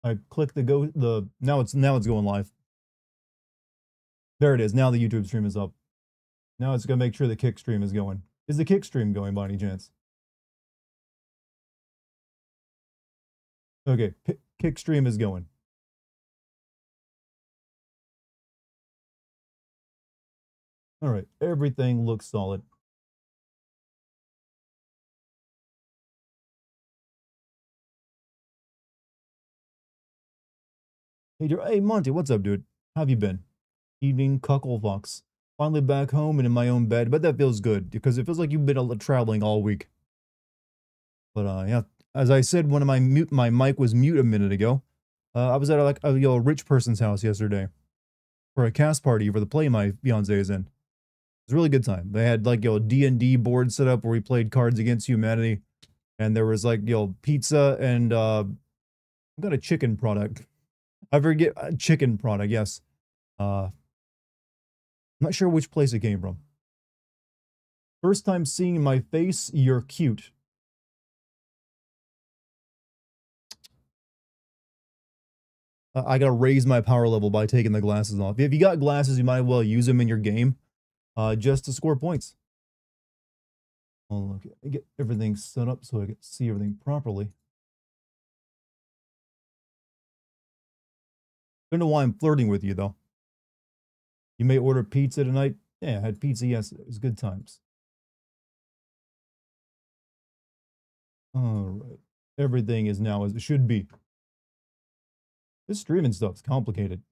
I click now it's going live. There it is. Now the YouTube stream is up. Now it's gonna make sure the kick stream is going. Is the kick stream going by any chance? Okay, kick stream is going. All right, everything looks solid. Hey, Monty, what's up, dude? How have you been? Evening, cuckle fox. Finally back home and in my own bed, but that feels good because it feels like you've been traveling all week. But yeah, as I said when my mic was mute a minute ago, I was at like a rich person's house yesterday for a cast party for the play my fiance is in. It was a really good time. They had like D&D board set up where we played Cards Against Humanity, and there was like pizza and I got a chicken product. I forget chicken product. Yes. I'm not sure which place it came from. First time seeing my face, you're cute. I gotta raise my power level by taking the glasses off. If you got glasses, you might as well use them in your game, just to score points. Oh, okay. Get everything set up so I can see everything properly. Don't know why I'm flirting with you though. You may order pizza tonight. Yeah, I had pizza yesterday. It was good times. All right. Everything is now as it should be. This streaming stuff's complicated.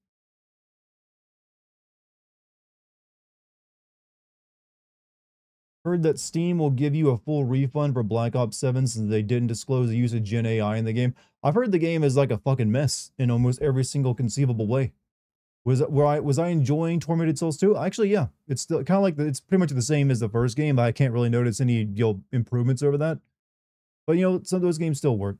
Heard that Steam will give you a full refund for Black Ops 7 since they didn't disclose the use of Gen AI in the game. I've heard the game is like a fucking mess in almost every single conceivable way. Was I enjoying Tormented Souls 2? Actually, yeah. It's still kind of like it's pretty much the same as the first game, but I can't really notice any improvements over that. But some of those games still work.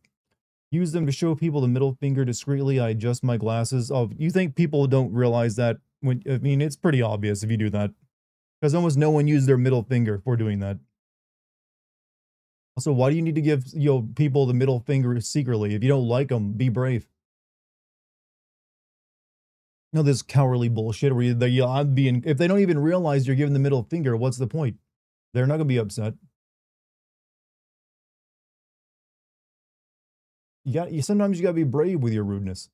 Use them to show people the middle finger discreetly. I adjust my glasses. Oh, you think people don't realize that? I mean, it's pretty obvious if you do that. Because almost no one used their middle finger for doing that. Also, why do you need to give people the middle finger secretly? If you don't like them, be brave. This cowardly bullshit where if they don't even realize you're giving the middle finger, what's the point? They're not gonna be upset. Sometimes you gotta be brave with your rudeness.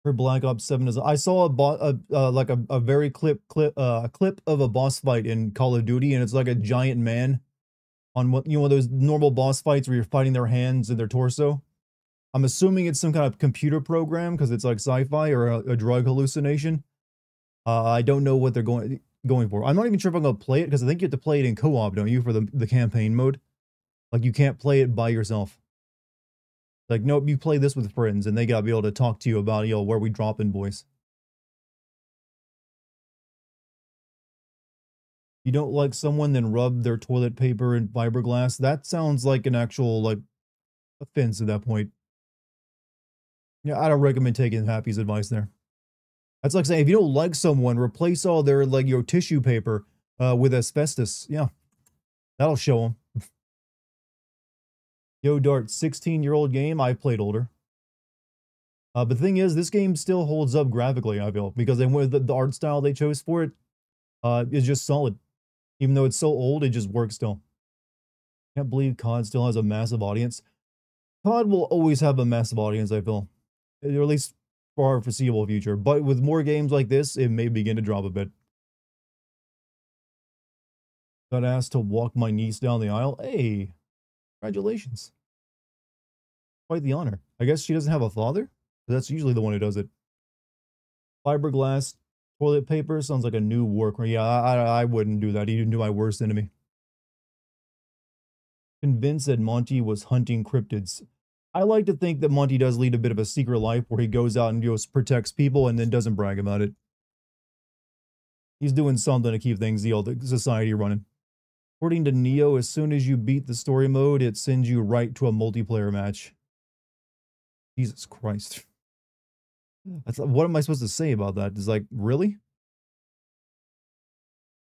For Black Ops 7 is I saw a very clip of a boss fight in Call of Duty, and it's like a giant man on one of those normal boss fights where you're fighting their hands and their torso. I'm assuming it's some kind of computer program because it's like sci-fi or a drug hallucination. I don't know what they're going for. I'm not even sure if I'm gonna play it because I think you have to play it in co-op, don't you, for the campaign mode? Like you can't play it by yourself. Like, nope, you play this with friends, and they gotta be able to talk to you about, where we drop in, boys. You don't like someone, then rub their toilet paper in fiberglass. That sounds like an actual, like, offense at that point. Yeah, I don't recommend taking Happy's advice there. That's like saying, if you don't like someone, replace all their, like, tissue paper with asbestos. Yeah, that'll show them. Yo, Dart, 16-year-old game. I played older. But the thing is, this game still holds up graphically, I feel, because the art style they chose for it is just solid. Even though it's so old, it just works still. Can't believe COD still has a massive audience. COD will always have a massive audience, I feel. Or at least for our foreseeable future. But with more games like this, it may begin to drop a bit. Got asked to walk my niece down the aisle. Hey, congratulations. Quite the honor. I guess she doesn't have a father? That's usually the one who does it. Fiberglass toilet paper sounds like a new war crime. Yeah, I wouldn't do that. Even to my worst enemy. Convinced that Monty was hunting cryptids. I like to think that Monty does lead a bit of a secret life where he goes out and just protects people and then doesn't brag about it. He's doing something to keep things, the society running. According to Neo, as soon as you beat the story mode, it sends you right to a multiplayer match. Jesus Christ. What am I supposed to say about that? It's like, really?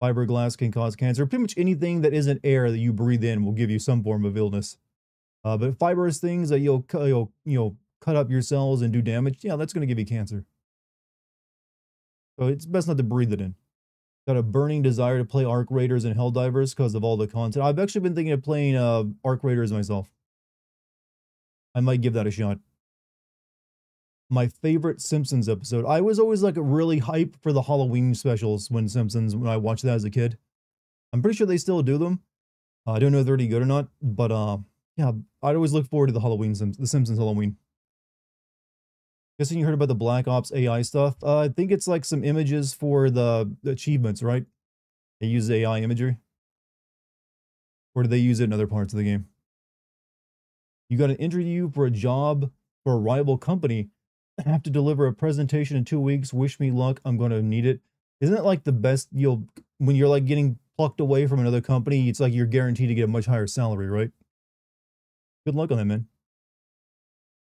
Fiberglass can cause cancer. Pretty much anything that isn't air that you breathe in will give you some form of illness. But fibrous things that you'll cut up your cells and do damage, yeah, that's gonna give you cancer. So it's best not to breathe it in. Got a burning desire to play Arc Raiders and Helldivers because of all the content. I've actually been thinking of playing Arc Raiders myself. I might give that a shot. My favorite Simpsons episode. I was always like really hyped for the Halloween specials when I watched that as a kid. I'm pretty sure they still do them. I don't know if they're any good or not, but yeah, I'd always look forward to the Simpsons Halloween. Guessing you heard about the Black Ops AI stuff. I think it's like some images for the achievements, right? They use AI imagery. Or do they use it in other parts of the game? You got an interview for a job for a rival company. I have to deliver a presentation in 2 weeks. Wish me luck. I'm going to need it. Isn't it like the best when you're like getting plucked away from another company, it's like you're guaranteed to get a much higher salary, right? Good luck on that, man.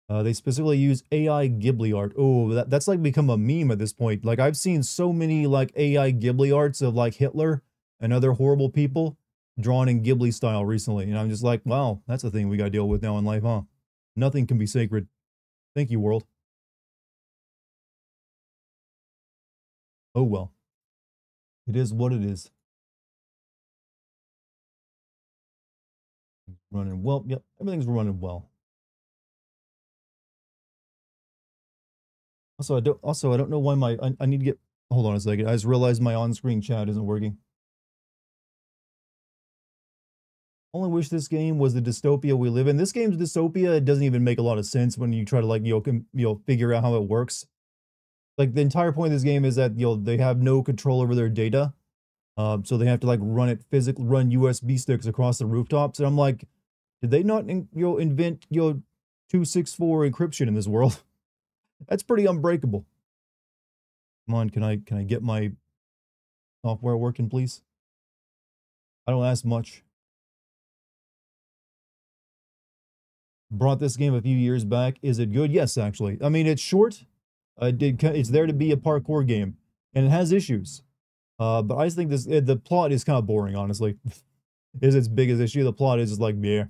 They specifically use AI Ghibli art. Oh, that's like become a meme at this point. Like I've seen so many like AI Ghibli arts of like Hitler and other horrible people drawn in Ghibli style recently. And I'm just like, wow, that's a thing we got to deal with now in life, huh? Nothing can be sacred. Thank you, world. Oh, well. It is what it is. Running well. Yep, everything's running well. Also, I don't know why I need to get, hold on a second. I just realized my on-screen chat isn't working. Only wish this game was the dystopia we live in. This game's dystopia. It doesn't even make a lot of sense when you try to like, figure out how it works. Like the entire point of this game is that, they have no control over their data. So they have to like run USB sticks across the rooftops. And I'm like, did they not, invent, 264 encryption in this world? That's pretty unbreakable. Come on, can I get my software working, please? I don't ask much. Brought this game a few years back. Is it good? Yes, actually. I mean, it's short. It's there to be a parkour game, and it has issues. But I just think the plot is kind of boring, honestly. Is its biggest issue. The plot is just like, yeah.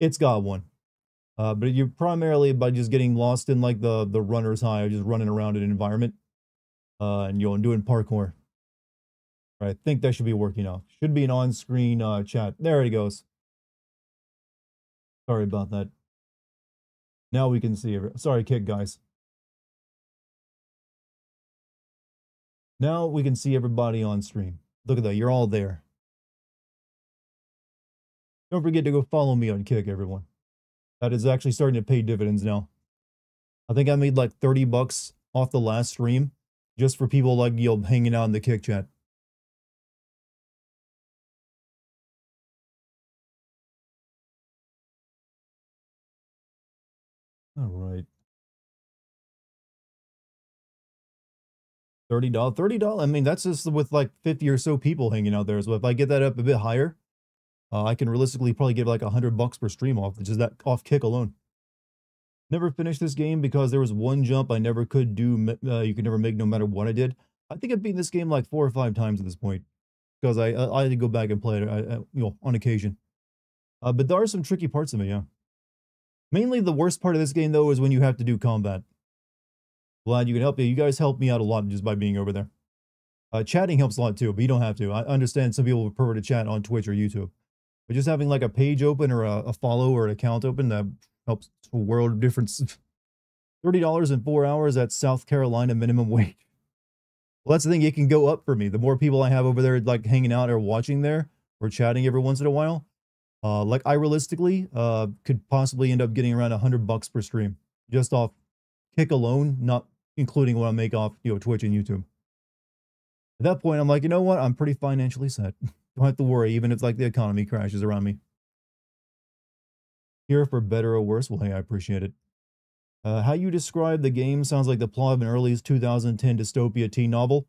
It's got one. But you're primarily by just getting lost in like the runner's high, or just running around in an environment. And doing parkour. I think that should be working out. Should be an on-screen chat. There it goes. Sorry about that. Now we can see sorry, kick guys. Now we can see everybody on stream. Look at that. You're all there. Don't forget to go follow me on Kick, everyone. That is actually starting to pay dividends now. I think I made like 30 bucks off the last stream just for people like, hanging out in the Kick chat. All right. $30. I mean, that's just with like 50 or so people hanging out there. So if I get that up a bit higher, I can realistically probably get like 100 bucks per stream off, which is that off Kick alone. Never finished this game because there was one jump I never could do. You could never make no matter what I did. I think I've beaten this game like 4 or 5 times at this point because I had to go back and play it, on occasion. But there are some tricky parts of it, yeah. Mainly the worst part of this game, though, is when you have to do combat. Glad you can help me. You guys help me out a lot just by being over there. Chatting helps a lot too, but you don't have to. I understand some people would prefer to chat on Twitch or YouTube. But just having like a page open or a follow or an account open, that helps a world of difference. $30 in 4 hours at South Carolina minimum wage. Well, that's the thing. It can go up for me. The more people I have over there, like hanging out or watching there or chatting every once in a while, like I realistically could possibly end up getting around 100 bucks per stream just off Kick alone, not including what I make off Twitch and YouTube. At that point, I'm like, you know what? I'm pretty financially set. Don't have to worry, even if like the economy crashes around me. Here for better or worse. Well, hey, I appreciate it. How you describe the game sounds like the plot of an early 2010 dystopia teen novel.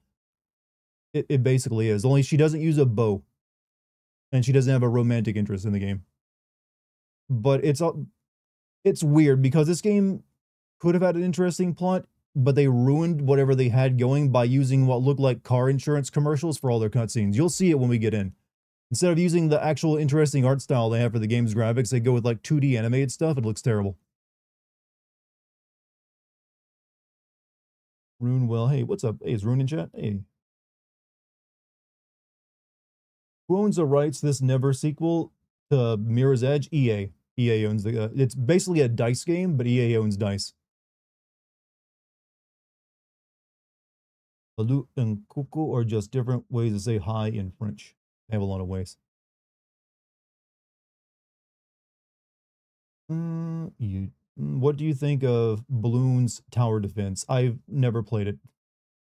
It basically is. Only she doesn't use a bow, and she doesn't have a romantic interest in the game. But it's weird because this game could have had an interesting plot, but they ruined whatever they had going by using what looked like car insurance commercials for all their cutscenes. You'll see it when we get in. Instead of using the actual interesting art style they have for the game's graphics, they go with like 2D animated stuff. It looks terrible. Rune, well, hey, what's up? Hey, is Rune in chat? Hey. Who owns the rights to this Never sequel to Mirror's Edge? EA. EA owns the. It's basically a dice game, but EA owns dice. Salut and coucou are just different ways to say hi in French. They have a lot of ways. What do you think of Balloon's tower defense? I've never played it.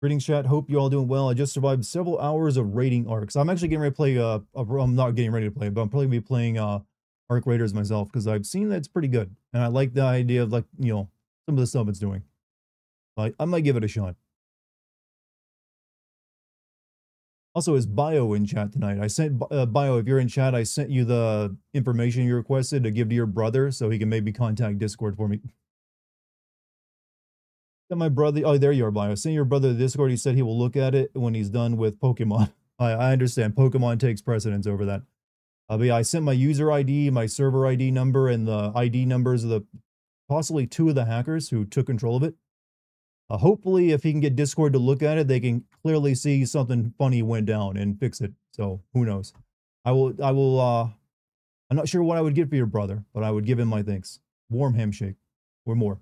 Greetings, chat. Hope you're all doing well. I just survived several hours of raiding arcs. I'm actually getting ready to play. I'm not getting ready to play, but I'm probably gonna be playing Arc Raiders myself because I've seen that it's pretty good, and I like the idea of like some of the stuff it's doing. I might give it a shot. Also, is Bio in chat tonight? I sent Bio. If you're in chat, I sent you the information you requested to give to your brother so he can maybe contact Discord for me. My brother, oh, there you are, Bio. Send your brother the Discord. He said he will look at it when he's done with Pokemon. I understand. Pokemon takes precedence over that. But yeah, I sent my user ID, my server ID number, and the ID numbers of the possibly 2 of the hackers who took control of it. Hopefully, if he can get Discord to look at it, they can clearly see something funny went down and fix it. So who knows? I'm not sure what I would give for your brother, but I would give him my thanks. Warm handshake or more.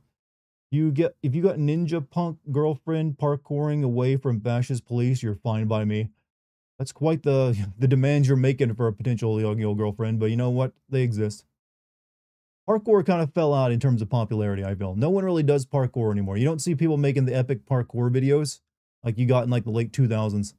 If you got ninja punk girlfriend parkouring away from fascist police, you're fine by me. That's quite the demands you're making for a potential girlfriend, but you know what? They exist. Parkour kind of fell out in terms of popularity, I feel. No one really does parkour anymore. You don't see people making the epic parkour videos like you got in like the late 2000s.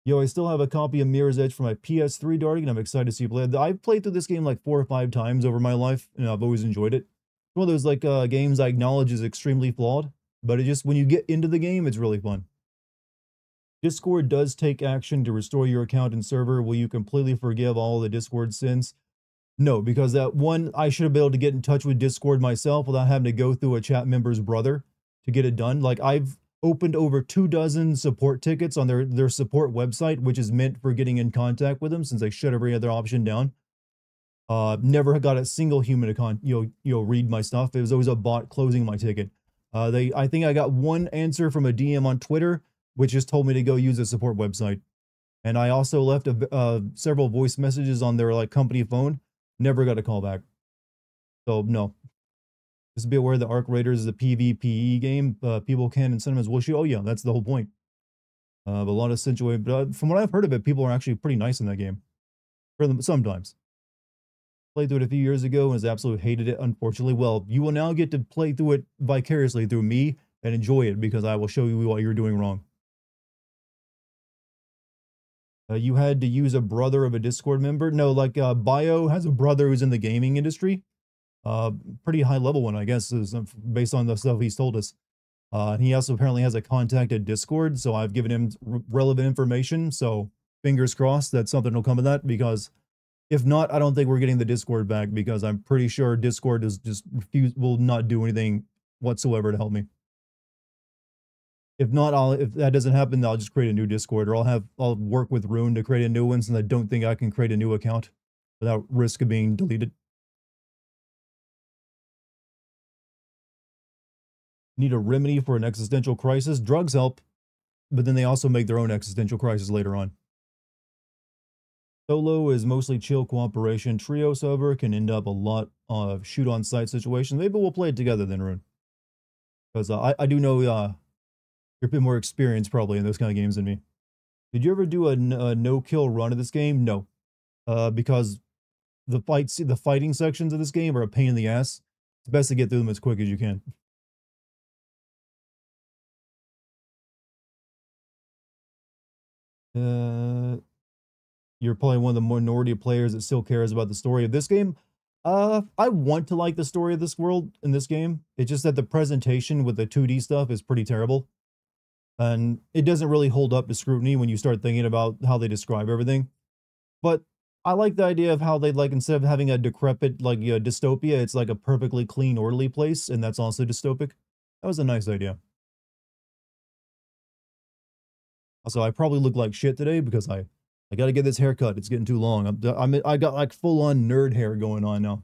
Yo, I still have a copy of Mirror's Edge for my PS3, Dartigan. I'm excited to see you play it. I've played through this game like 4 or 5 times over my life, and I've always enjoyed it. It's one of those like games I acknowledge is extremely flawed, but it just, when you get into the game, it's really fun. Discord does take action to restore your account and server. Will you completely forgive all the Discord sins? No, because that one, I should have been able to get in touch with Discord myself without having to go through a chat member's brother to get it done. Like, I've opened over 24 support tickets on their support website, which is meant for getting in contact with them since they shut every other option down. Never got a single human to read my stuff. It was always a bot closing my ticket. I think I got one answer from a DM on Twitter, which just told me to go use a support website. And I also left several voice messages on their like company phone. Never got a call back. So no. Just be aware the Arc Raiders is a PvPe game. People can and sometimes wish you. Oh yeah, that's the whole point. But a lot of situation. But from what I've heard of it, people are actually pretty nice in that game. For them sometimes. Played through it a few years ago and has absolutely hated it, unfortunately. Well, you will now get to play through it vicariously through me and enjoy it because I will show you what you're doing wrong. You had to use a brother of a Discord member? No, like Bio has a brother who's in the gaming industry. Pretty high level one, I guess, is based on the stuff he's told us. And he also apparently has a contact at Discord, so I've given him relevant information. So fingers crossed that something will come of that, because if not, I don't think we're getting the Discord back, because I'm pretty sure Discord is just will not do anything whatsoever to help me. If not, if that doesn't happen, I'll just create a new Discord, or I'll work with Rune to create a new one, since I don't think I can create a new account without risk of being deleted. Need a remedy for an existential crisis? Drugs help, but then they also make their own existential crisis later on. Solo is mostly chill cooperation. Trios, however, can end up a lot of shoot-on-sight situations. Maybe we'll play it together then, Rune. Because I do know you're a bit more experienced probably in those kind of games than me. Did you ever do a no-kill run of this game? No. Because the fighting sections of this game are a pain in the ass. It's best to get through them as quick as you can. You're probably one of the minority of players that still cares about the story of this game. I want to like the story of this world in this game. It's just that the presentation with the 2D stuff is pretty terrible. And it doesn't really hold up to scrutiny when you start thinking about how they describe everything. But I like the idea of how they, like, instead of having a decrepit, like, dystopia, it's like a perfectly clean, orderly place, and that's also dystopic. That was a nice idea. Also, I probably look like shit today because I I gotta get this haircut. It's getting too long. I got like full on nerd hair going on now.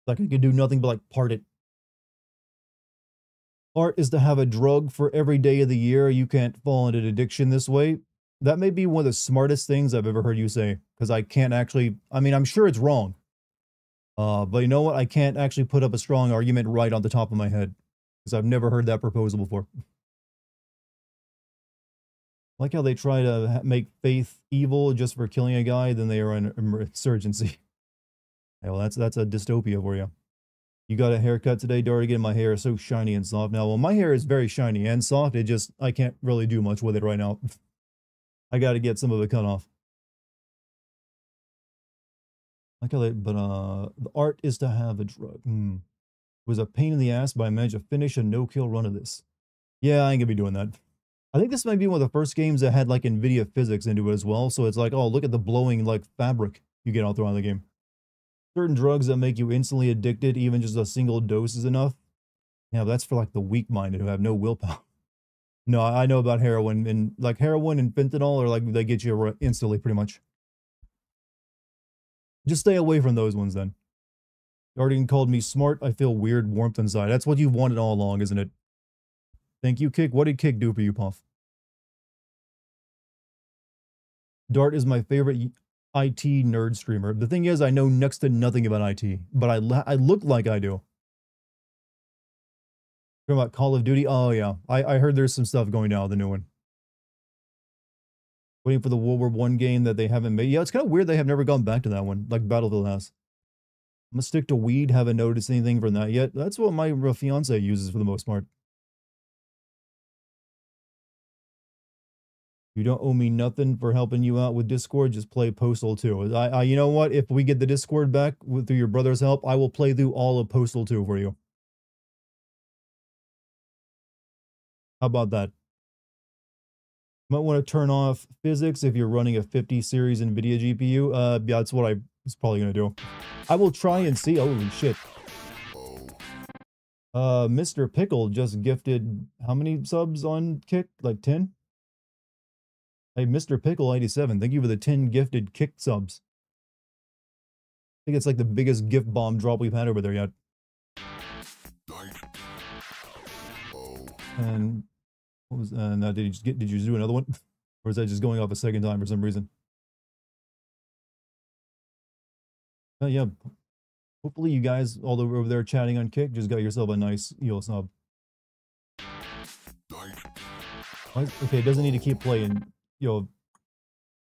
Like I could do nothing but like part it. Art is to have a drug for every day of the year. You can't fall into addiction this way. That may be one of the smartest things I've ever heard you say, because I can't actually, I mean, I'm sure it's wrong. But you know what? I can't actually put up a strong argument right on the top of my head, because I've never heard that proposal before. Like how they try to make faith evil just for killing a guy, then they are an insurgency. Yeah, well, that's a dystopia for you. You got a haircut today, Dartigan? My hair is so shiny and soft now. Well, my hair is very shiny and soft. It just, I can't really do much with it right now. I got to get some of it cut off. Like how they, but the art is to have a drug. It was a pain in the ass, but I managed to finish a no-kill run of this. Yeah, I ain't gonna be doing that. I think this might be one of the first games that had like NVIDIA physics into it as well. So it's like, oh, look at the blowing like fabric you get all throughout the game. Certain drugs that make you instantly addicted, even just a single dose is enough. Yeah, but that's for like the weak-minded who have no willpower. No, I know about heroin, and like heroin and fentanyl are like, they get you instantly pretty much. Just stay away from those ones then. Dartigan called me smart. I feel weird warmth inside. That's what you've wanted all along, isn't it? Thank you, Kick. What did Kick do for you, Puff? Dart is my favorite IT nerd streamer. The thing is, I know next to nothing about IT, but I look like I do. Talking about Call of Duty? Oh, yeah. I heard there's some stuff going down with the new one. Waiting for the World War I game that they haven't made. Yeah, it's kind of weird they have never gone back to that one, like Battlefield has. I'm gonna stick to weed. Haven't noticed anything from that yet. That's what my fiance uses for the most part. You don't owe me nothing for helping you out with Discord. Just play Postal 2. You know what? If we get the Discord back through your brother's help, I will play through all of Postal 2 for you. How about that? Might want to turn off physics if you're running a 50 series NVIDIA GPU. Yeah, that's what I was probably gonna do. I will try and see. Holy shit. Mr. Pickle just gifted how many subs on Kick? Like 10? Hey, Mr. Pickle 87, thank you for the 10 gifted Kick subs. I think it's like the biggest gift bomb drop we've had over there yet. And what was now did you just do another one? Or is that just going off a second time for some reason? Yeah. Hopefully you guys all over there chatting on Kick just got yourself a nice EO sub. Okay, it doesn't need to keep playing. Yo,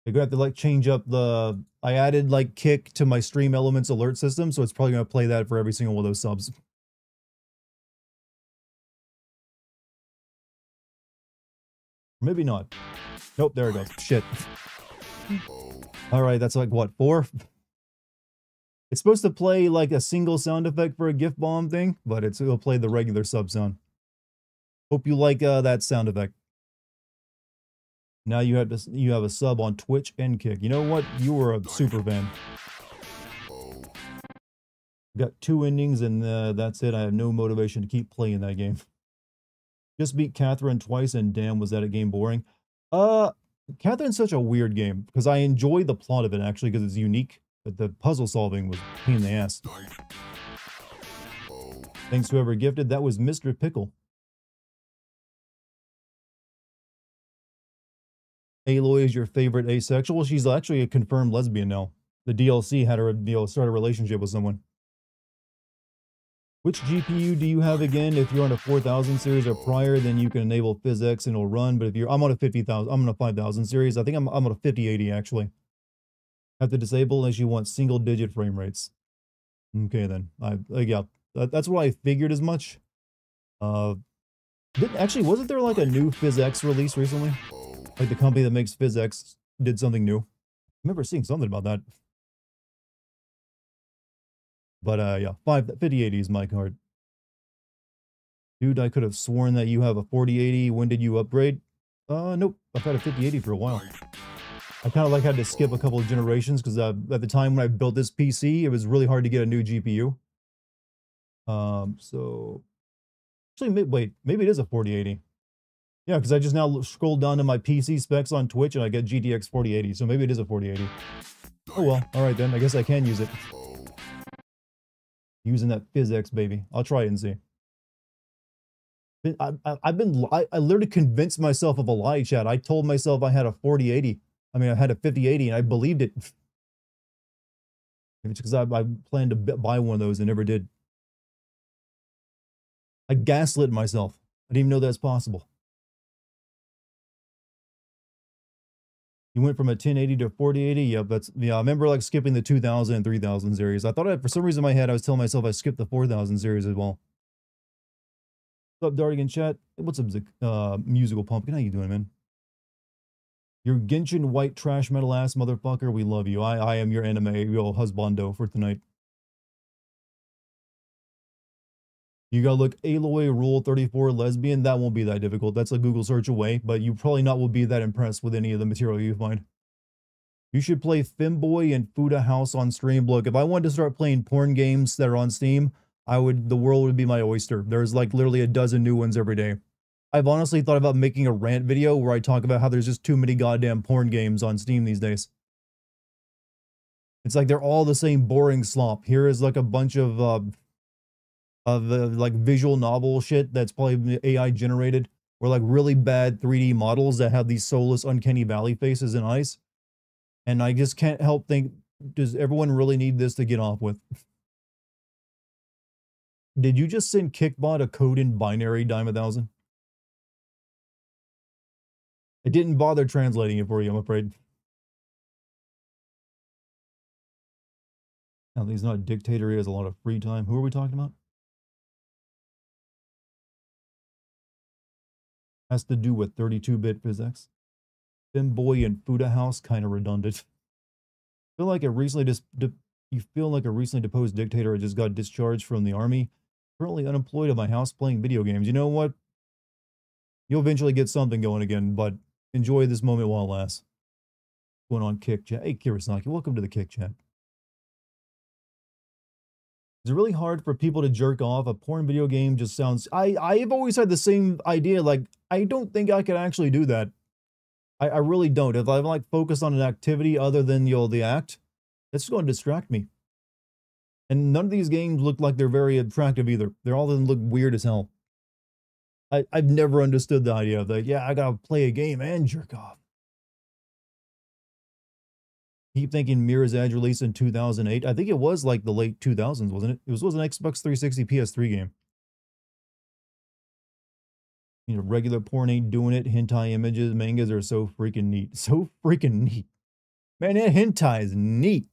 you're gonna have to like change up the. I added like Kick to my Stream Elements alert system, so it's probably gonna play that for every single one of those subs. Maybe not. Nope, there it goes. Shit. Alright, that's like what, 4? It's supposed to play like a single sound effect for a gift bomb thing, but it'll play the regular sub sound. Hope you like that sound effect. Now you have a sub on Twitch and Kick. You know what? You were a super fan. Got 2 endings and that's it. I have no motivation to keep playing that game. Just beat Catherine twice and damn was that a game boring. Catherine's such a weird game because I enjoy the plot of it actually because it's unique, but the puzzle solving was a pain in the ass. Thanks to whoever gifted. That was Mr. Pickle. Aloy is your favorite asexual? She's actually a confirmed lesbian now. The DLC had her start a relationship with someone. Which GPU do you have again? If you're on a 4000 series or prior, then you can enable PhysX and it'll run. But if I'm on a 50,000, I'm on a 5000 series. I think I'm on a 5080 actually. Have to disable unless you want single digit frame rates. Okay then. Yeah, that's what I figured as much. Actually, wasn't there like a new PhysX release recently? Like the company that makes PhysX did something new. I remember seeing something about that. But yeah, 5080 is my card. Dude, I could have sworn that you have a 4080. When did you upgrade? Nope. I've had a 5080 for a while. I kind of like had to skip a couple of generations because at the time when I built this PC, it was really hard to get a new GPU. So actually, wait, maybe it is a 4080. Yeah, because I just now scrolled down to my PC specs on Twitch and I get GTX 4080, so maybe it is a 4080. Oh well, alright then, I guess I can use it. Using that physics, baby. I'll try it and see. I literally convinced myself of a lie, chat. I told myself I had a 4080. I mean, I had a 5080 and I believed it. Maybe it's because I planned to buy one of those and never did. I gaslit myself. I didn't even know that's possible. You went from a 1080 to 4080? Yep, that's, yeah, I remember like skipping the 2000 and 3000 series. I thought for some reason in my head, I was telling myself I skipped the 4000 series as well. What's up, Dartigan chat? What's up, Musical Pumpkin? How you doing, man? You're Genshin white trash metal ass motherfucker. We love you. I am your anime, your husbando for tonight. You gotta look Aloy Rule 34 lesbian. That won't be that difficult. That's a Google search away, but you probably not will be that impressed with any of the material you find. You should play Femboy and Fuda House on stream. Look, if I wanted to start playing porn games that are on Steam, the world would be my oyster. There's like literally a dozen new ones every day. I've honestly thought about making a rant video where I talk about how there's just too many goddamn porn games on Steam these days. It's like they're all the same boring slop. Here is like a bunch of like visual novel shit that's probably AI generated, or like really bad 3D models that have these soulless uncanny valley faces and eyes. And I just can't help think, does everyone really need this to get off with? Did you just send Kickbot a code in binary, Dime 1000? I didn't bother translating it for you, I'm afraid. Now, he's not a dictator, he has a lot of free time. Who are we talking about? Has to do with 32-bit physics. Femboy and Fuda House, kind of redundant. Feel like a recently you feel like a recently deposed dictator just got discharged from the army, currently unemployed at my house playing video games. You know what? You'll eventually get something going again, but enjoy this moment while it lasts. Going on Kick Chat. Hey, Kirasaki, welcome to the Kick Chat. Is it really hard for people to jerk off? A porn video game just sounds... I've always had the same idea, like, I don't think I could actually do that. I really don't. If I'm like focused on an activity other than, you know, the act, it's going to distract me. And none of these games look like they're very attractive either. They're all of them look weird as hell. I've never understood the idea of that. Yeah, I gotta play a game and jerk off. Keep thinking Mirror's Edge released in 2008. I think it was like the late 2000s, wasn't it? It was an Xbox 360 PS3 game. You know, regular porn ain't doing it. Hentai images, mangas are so freaking neat. So freaking neat. Man, that hentai is neat.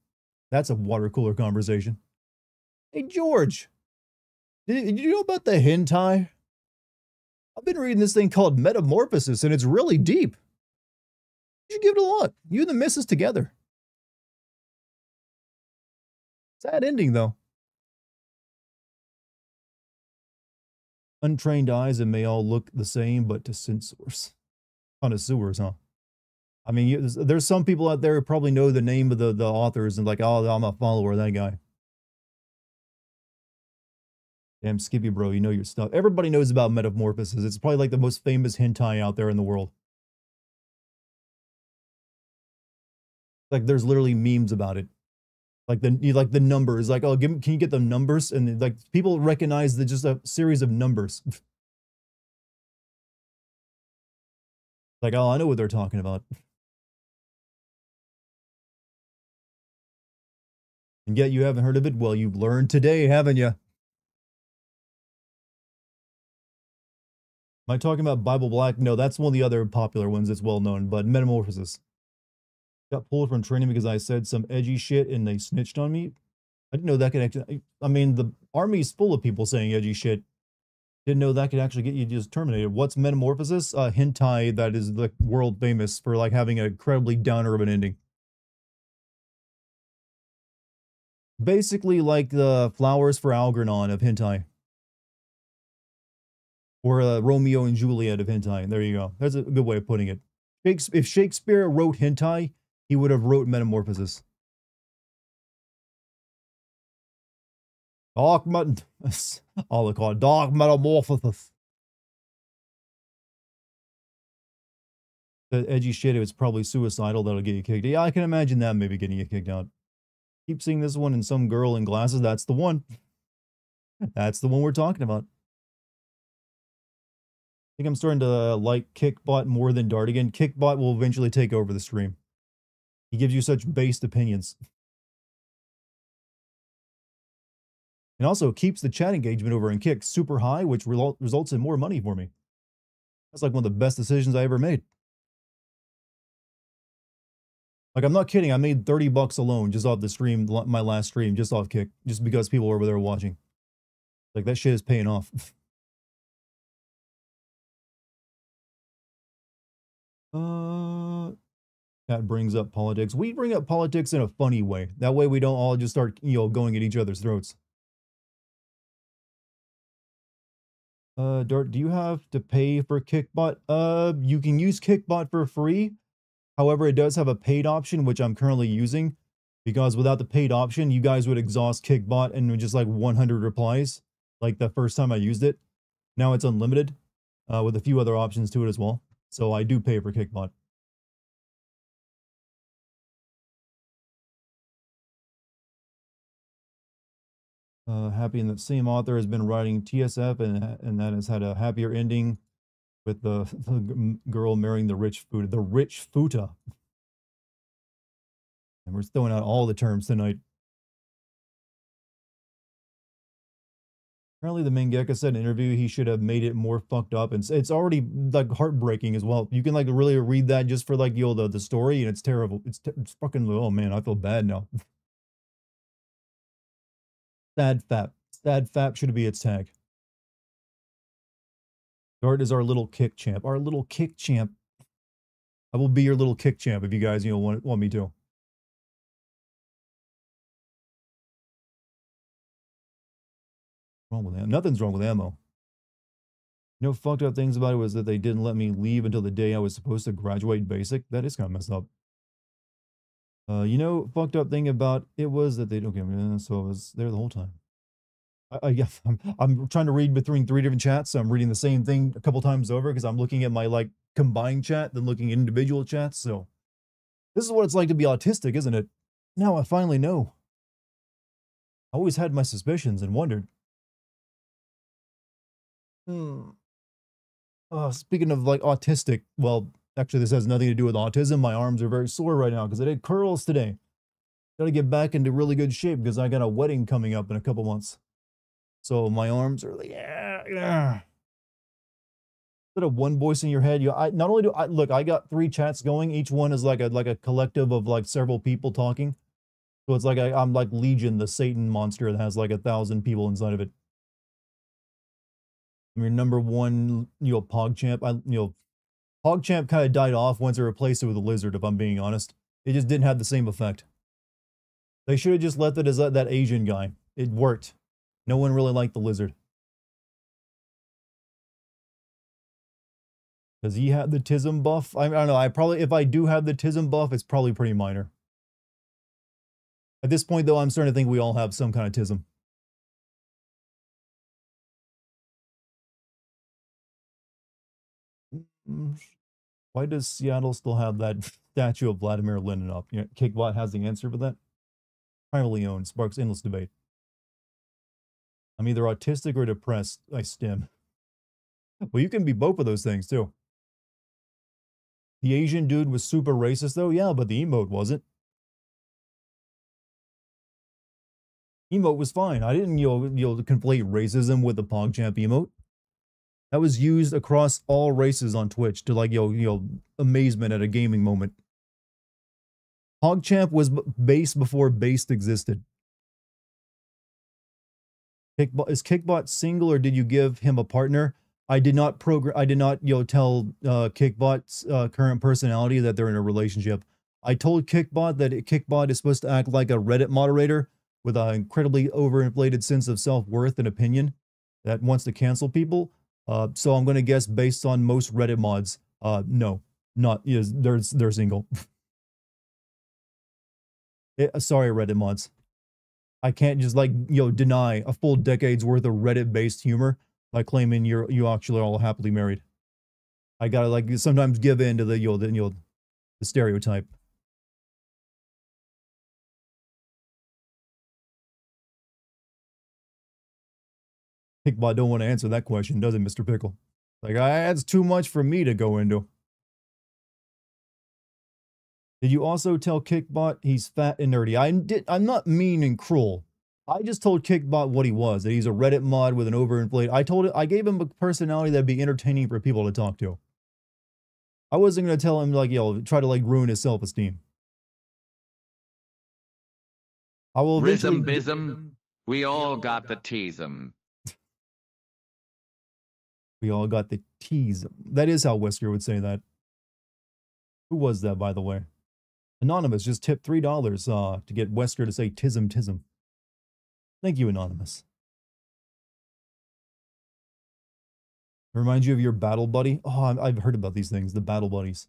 That's a water cooler conversation. Hey, George. Did you know about the hentai? I've been reading this thing called Metamorphosis, and it's really deep. You should give it a look. You and the missus together. Sad ending, though. Untrained eyes, and may all look the same, but to censors. Connoisseurs, huh? I mean, there's some people out there who probably know the name of the authors and like, oh, I'm a follower of that guy. Damn, Skippy bro, you know your stuff. Everybody knows about Metamorphosis. It's probably like the most famous hentai out there in the world. Like, there's literally memes about it. Like the numbers, like, oh, can you get the numbers? And like people recognize just a series of numbers. Like, oh, I know what they're talking about. And yet you haven't heard of it? Well, you've learned today, haven't you? Am I talking about Bible Black? No, that's one of the other popular ones that's well known, but Metamorphosis. Got pulled from training because I said some edgy shit and they snitched on me. I didn't know that could actually, I mean, the army's full of people saying edgy shit. Didn't know that could actually get you just terminated. What's Metamorphosis? Hentai that is like world famous for like having an incredibly downer of an ending. Basically like the Flowers for Algernon of hentai. Or Romeo and Juliet of hentai. There you go. That's a good way of putting it. If Shakespeare wrote hentai, he would have wrote Metamorphosis. I'll call it Dark Metamorphosis. The edgy shit, if it's probably suicidal, that'll get you kicked. Yeah, I can imagine that maybe getting you kicked out. Keep seeing this one and some girl in glasses. That's the one. That's the one we're talking about. I think I'm starting to like Kickbot more than Dartigan. Kickbot will eventually take over the stream. He gives you such based opinions. And also keeps the chat engagement over in Kick super high, which results in more money for me. That's like one of the best decisions I ever made. Like, I'm not kidding. I made $30 alone just off the stream, my last stream, just off Kick, just because people were over there watching. Like, that shit is paying off. That brings up politics. We bring up politics in a funny way. That way we don't all just start, going at each other's throats. Dart, do you have to pay for Kickbot? You can use Kickbot for free. However, it does have a paid option, which I'm currently using. Because without the paid option, you guys would exhaust Kickbot and just like 100 replies. Like the first time I used it. Now it's unlimited. With a few other options to it as well. So I do pay for Kickbot. Happy in the same author has been writing TSF and that has had a happier ending with the girl marrying the rich futa. And we're throwing out all the terms tonight. Apparently the Mangeka said in an interview he should have made it more fucked up, and it's already like heartbreaking as well. You can like really read that just for like the story, and it's terrible. It's fucking, oh man, I feel bad now. Sad fap should be its tag. Dart is our little kick champ. Our little kick champ. I will be your little kick champ if you guys want me to. Wrong with ammo. Nothing's wrong with ammo. Fucked up things about it was that they didn't let me leave until the day I was supposed to graduate basic. That is kind of messed up. Fucked up thing about it was that they don't give me, so I was there the whole time. I'm trying to read between 3 different chats, so I'm reading the same thing a couple times over because I'm looking at my like combined chat, then looking at individual chats. So this is what it's like to be autistic, isn't it? Now I finally know. I always had my suspicions and wondered. Speaking of like autistic, well, actually this has nothing to do with autism. My arms are very sore right now because I did curls today. Gotta get back into really good shape because I got a wedding coming up in a couple months. So my arms are like, yeah. Instead of one voice in your head, not only do I look, I got 3 chats going. Each one is like a collective of like several people talking. So it's like I'm like Legion, the Satan monster that has like 1,000 people inside of it. I'm your number one, PogChamp. PogChamp kind of died off once I replaced it with a lizard, if I'm being honest. It just didn't have the same effect. They should have just left it as that Asian guy. It worked. No one really liked the lizard. Does he have the Tism buff? I don't know. If I do have the Tism buff, it's probably pretty minor. At this point, though, I'm starting to think we all have some kind of Tism. Why does Seattle still have that statue of Vladimir Lenin up? Kickbot has the answer for that. Privately owned, sparks endless debate. I'm either autistic or depressed. I stim. Well, you can be both of those things, too. The Asian dude was super racist, though. Yeah, but the emote wasn't. Emote was fine. I didn't, conflate racism with the PogChamp emote. That was used across all races on Twitch to like, amazement at a gaming moment. PogChamp was base before based existed. Is Kickbot single or did you give him a partner? I did not tell Kickbot's current personality that they're in a relationship. I told Kickbot that Kickbot is supposed to act like a Reddit moderator with an incredibly overinflated sense of self-worth and opinion that wants to cancel people. So I'm going to guess based on most Reddit mods, no, not, they're single. Sorry, Reddit mods. I can't just like, deny a full decade's worth of Reddit-based humor by claiming you actually are all happily married. I gotta like sometimes give in to the the stereotype. Kickbot don't want to answer that question, does it, Mr. Pickle? Like, that's too much for me to go into. Did you also tell Kickbot he's fat and nerdy? I'm not mean and cruel. I just told Kickbot what he was, that he's a Reddit mod with an overinflated. I gave him a personality that'd be entertaining for people to talk to. I wasn't gonna tell him like, try to like ruin his self-esteem. I will eventually. Rhythm, we all got the teasem. We all got the tease. That is how Wesker would say that. Who was that, by the way? Anonymous just tipped $3 to get Wesker to say tism tism. Thank you, Anonymous. Reminds you of your battle buddy? Oh, I've heard about these things, the battle buddies.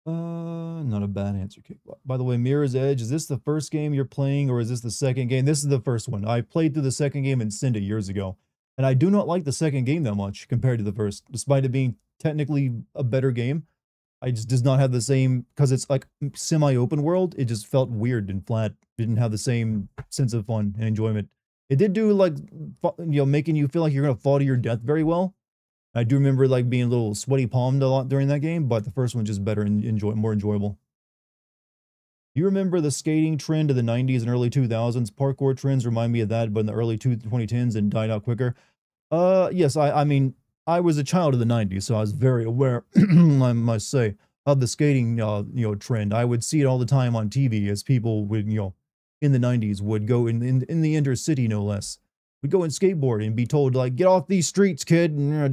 Not a bad answer, Kickbot. By the way, Mirror's Edge, is this the first game you're playing or is this the second game? This is the first one. I played through the second game in Cinda years ago, and I do not like the second game that much compared to the first, despite it being technically a better game. I just does not have the same, because it's like semi-open world, it just felt weird and flat. Didn't have the same sense of fun and enjoyment. It did do like, making you feel like you're going to fall to your death very well. I do remember like being a little sweaty palmed a lot during that game, but the first one just better and more enjoyable. You remember the skating trend of the 90s and early 2000s? Parkour trends remind me of that, but in the early 2010s and died out quicker. Yes, I mean, I was a child of the 90s, so I was very aware, I must say, of the skating, trend. I would see it all the time on TV as people would, in the 90s would go in the intercity, no less. Would go and skateboard and be told, like, get off these streets, kid. And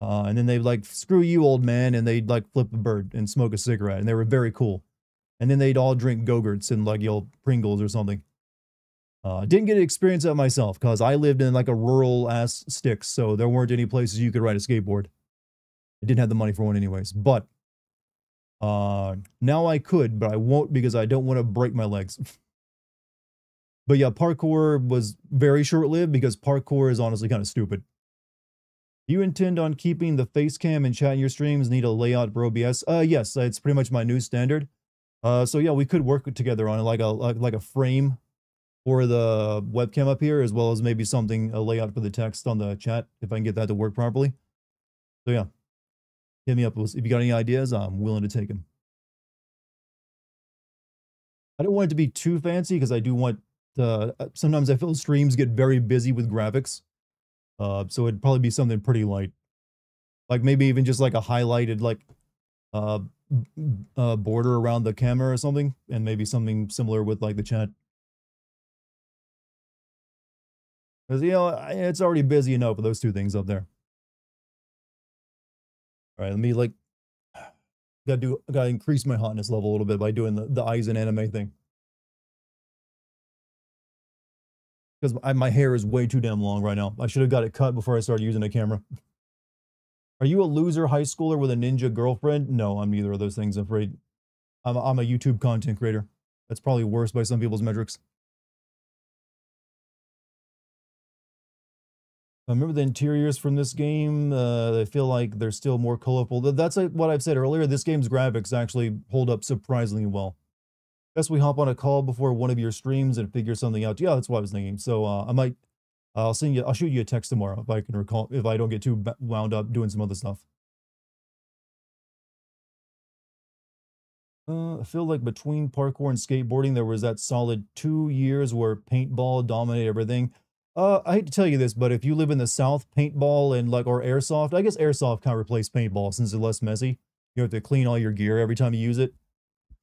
then they'd like, screw you, old man. And they'd like flip a bird and smoke a cigarette. And they were very cool. And then they'd all drink Go-Gurts and like, Pringles or something. Didn't get to experience that myself because I lived in like a rural ass sticks. So there weren't any places you could ride a skateboard. I didn't have the money for one anyways. But now I could, but I won't because I don't want to break my legs. But yeah, parkour was very short-lived because parkour is honestly kind of stupid. Do you intend on keeping the face cam and chat in your streams? Need a layout for OBS? Yes, it's pretty much my new standard. So yeah, we could work together on like a frame for the webcam up here, as well as maybe a layout for the text on the chat, if I can get that to work properly. So yeah, hit me up if you got any ideas. I'm willing to take them. I don't want it to be too fancy because I do want sometimes I feel streams get very busy with graphics. So it'd probably be something pretty light. Like maybe even just like a highlighted like border around the camera or something, and maybe something similar with like the chat. Because it's already busy enough with those two things up there. All right, let me like gotta increase my hotness level a little bit by doing the eyes and anime thing. Because my hair is way too damn long right now. I should have got it cut before I started using a camera. Are you a loser high schooler with a ninja girlfriend? No, I'm neither of those things, I'm afraid. I'm a YouTube content creator. That's probably worse by some people's metrics. I remember the interiors from this game. I feel like they're still more colorful. That's like what I've said earlier. This game's graphics actually hold up surprisingly well. Guess we hop on a call before one of your streams and figure something out. Yeah, that's what I was thinking. So I'll shoot you a text tomorrow if I can recall, if I don't get too wound up doing some other stuff. I feel like between parkour and skateboarding, there was that solid 2 years where paintball dominated everything. I hate to tell you this, but if you live in the South, paintball and or airsoft, I guess airsoft kind of replaced paintball since it's less messy. You have to clean all your gear every time you use it.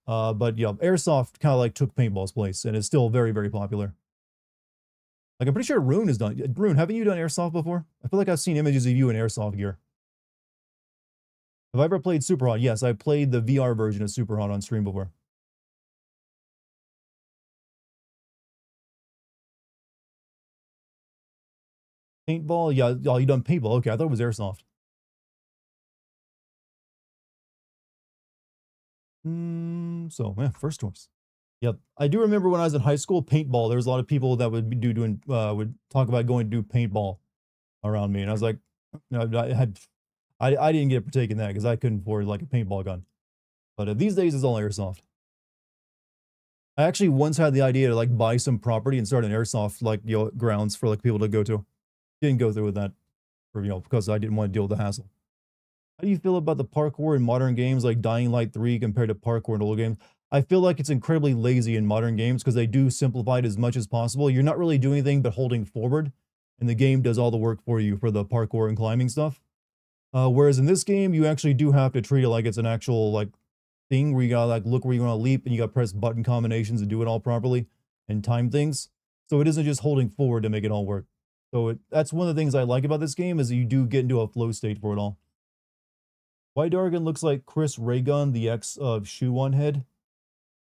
But yeah, airsoft kind of like took paintball's place and is still very, very popular. Like I'm pretty sure Rune has done. Rune, haven't you done airsoft before? I feel like I've seen images of you in airsoft gear. Have I ever played Superhot? Yes, I played the VR version of Superhot on stream before. Paintball? Yeah, oh, you done paintball. Okay, I thought it was airsoft. So, yeah, first choice. Yep. I do remember when I was in high school, paintball, there was a lot of people that would be doing, would talk about going to do paintball around me. And I was like, no, I didn't get to partake in that because I couldn't afford like a paintball gun. But these days it's all airsoft. I actually once had the idea to like buy some property and start an airsoft like grounds for like people to go to. Didn't go through with that for because I didn't want to deal with the hassle. How do you feel about the parkour in modern games like Dying Light 3 compared to parkour in old games? I feel like it's incredibly lazy in modern games because they do simplify it as much as possible. You're not really doing anything but holding forward, and the game does all the work for you for the parkour and climbing stuff. Whereas in this game, you actually do have to treat it like it's an actual like thing where you gotta like look where you're gonna leap and you gotta press button combinations and do it all properly and time things. So it isn't just holding forward to make it all work. So that's one of the things I like about this game is that you do get into a flow state for it all. Why Dartigan looks like Chris Raygun, the ex of Shoe One Head?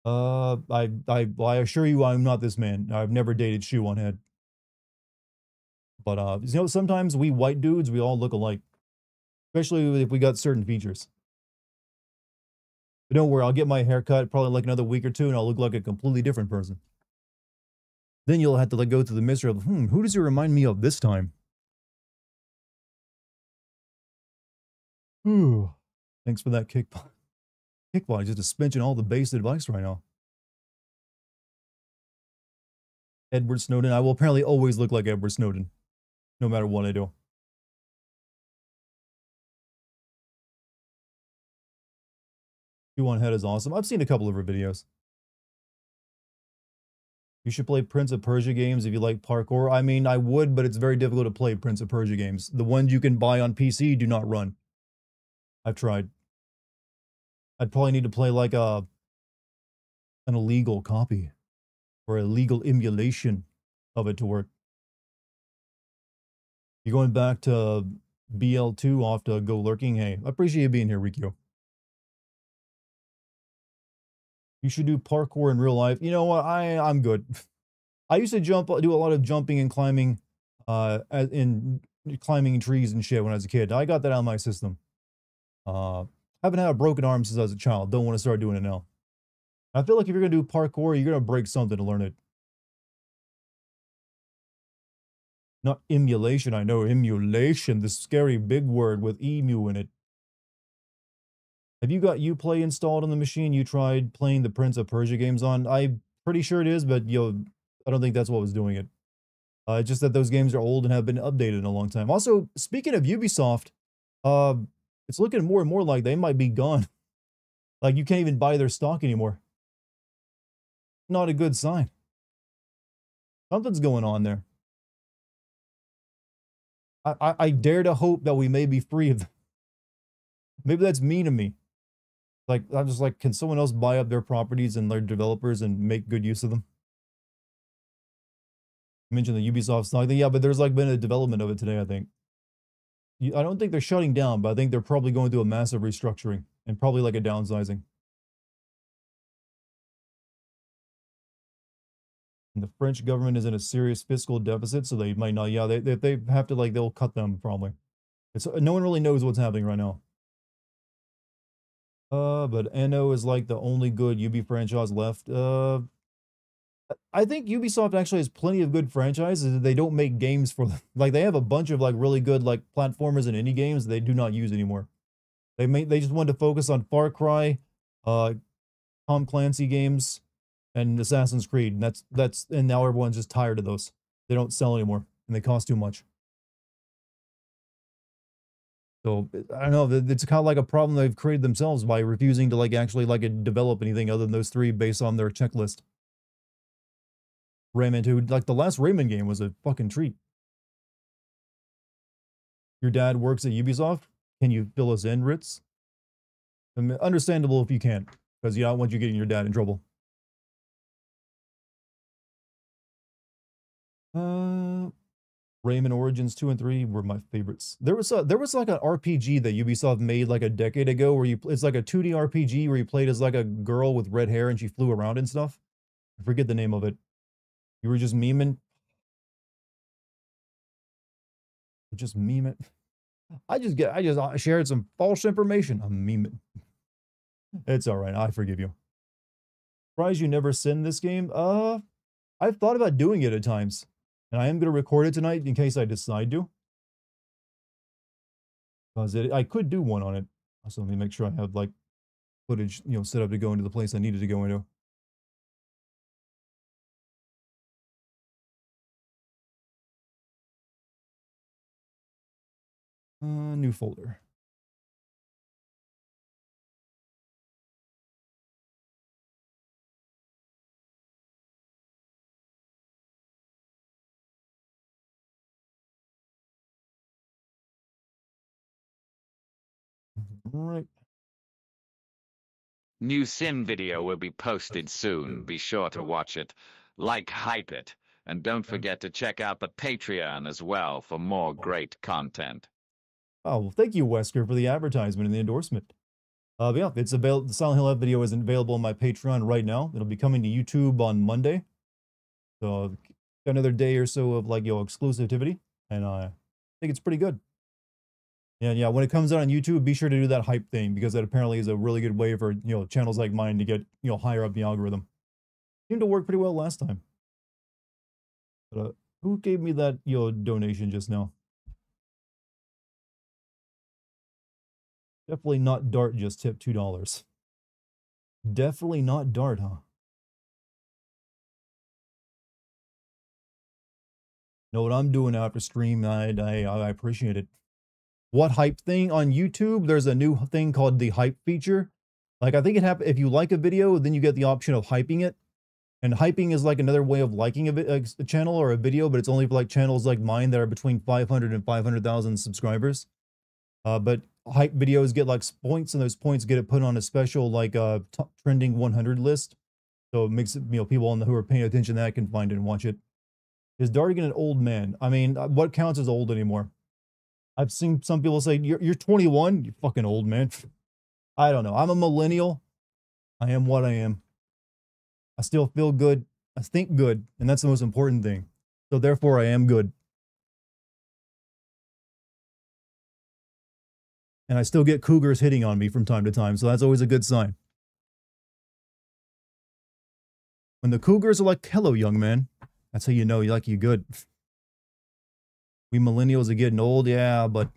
I assure you, I'm not this man. I've never dated Shoe One Head. But sometimes we white dudes, we all look alike, especially if we got certain features. But don't worry, I'll get my hair cut probably like another week or two, and I'll look like a completely different person. Then you'll have to like go through the mystery of, who does he remind me of this time? Ooh, thanks for that kickball. Kickball, just suspension all the base advice right now. Edward Snowden. I will apparently always look like Edward Snowden, no matter what I do. Q1 Head is awesome. I've seen a couple of her videos. You should play Prince of Persia games if you like parkour. I mean, I would, but it's very difficult to play Prince of Persia games. The ones you can buy on PC do not run. I've tried. I'd probably need to play like an illegal copy or a legal emulation of it to work. You going back to BL2 off to go lurking? Hey, I appreciate you being here, Rikyo. You should do parkour in real life. You know what? I'm good. I used to do a lot of jumping and climbing, in climbing trees and shit when I was a kid. I got that out of my system. Haven't had a broken arm since I was a child. Don't want to start doing it now. I feel like if you're gonna do parkour, you're gonna break something to learn it. Not emulation. I know emulation, this scary big word with emu in it. Have you got Uplay installed on the machine you tried playing the Prince of Persia games on? I'm pretty sure it is, but I don't think that's what was doing it. Just that those games are old and have been updated in a long time. Also, speaking of Ubisoft, uh, it's looking more and more like they might be gone. Like you can't even buy their stock anymore. Not a good sign. Something's going on there. I dare to hope that we may be free of them. Maybe that's mean of me. Like, I'm just like, can someone else buy up their properties and their developers and make good use of them? You mentioned the Ubisoft stock thing. Yeah, but there's like been a development of it today, I think. I don't think they're shutting down, but I think they're probably going through a massive restructuring and probably like a downsizing. And the French government is in a serious fiscal deficit, so they might not. Yeah, they have to like they'll cut them probably. It's no one really knows what's happening right now. But NO is like the only good Ubi franchise left. I think Ubisoft actually has plenty of good franchises. They don't make games for them. Like they have a bunch of like really good like platformers and indie games they do not use anymore. They just wanted to focus on Far Cry, Tom Clancy games, and Assassin's Creed. And that's and now everyone's just tired of those. They don't sell anymore and they cost too much. So I don't know. It's kind of like a problem they've created themselves by refusing to like actually like develop anything other than those three based on their checklist. Rayman 2, like the last Rayman game was a fucking treat. Your dad works at Ubisoft. Can you fill us in, Ritz? I mean, understandable if you can't, because you don't want you getting your dad in trouble. Rayman Origins 2 and 3 were my favorites. There was like an RPG that Ubisoft made like a decade ago where it's like a 2D RPG where you played as like a girl with red hair and she flew around and stuff. I forget the name of it. You were just memeing. Just meme it. I just shared some false information. I'm memeing. It's all right. I forgive you. Surprised you never send this game? I've thought about doing it at times. And I am going to record it tonight in case I decide to. Because I could do one on it. So let me make sure I have, like, footage, you know, set up to go into the place I needed to go into. New folder. Right. New sim video will be posted soon. Be sure to watch it. Like, hype it. And don't forget to check out the Patreon as well for more great content. Oh, well, thank you, Wesker, for the advertisement and the endorsement. But yeah, it's available. The Silent Hill F video is available on my Patreon right now. It'll be coming to YouTube on Monday. So got another day or so of, like, exclusivity, and I think it's pretty good. And yeah, when it comes out on YouTube, be sure to do that hype thing, because that apparently is a really good way for, channels like mine to get, higher up the algorithm. Seemed to work pretty well last time. But who gave me that, donation just now? Definitely not Dart, just tipped $2. Definitely not Dart, huh? Know what I'm doing after stream? I appreciate it. What hype thing on YouTube? There's a new thing called the hype feature. Like, I think it happens if you like a video, then you get the option of hyping it. And hyping is like another way of liking a channel or a video, but it's only for like channels like mine that are between 500 and 500,000 subscribers. But hype videos get like points, and those points get it put on a special, like, top trending 100 list. So it makes it, people who are paying attention to that can find it and watch it. Is Dartigan an old man? I mean, what counts as old anymore? I've seen some people say, you're 21, you fucking old man. I don't know. I'm a millennial. I am what I am. I still feel good. I think good, and that's the most important thing. So therefore, I am good. And I still get cougars hitting on me from time to time, so that's always a good sign. When the cougars are like, hello, young man, that's how you know you're good. We millennials are getting old, yeah, but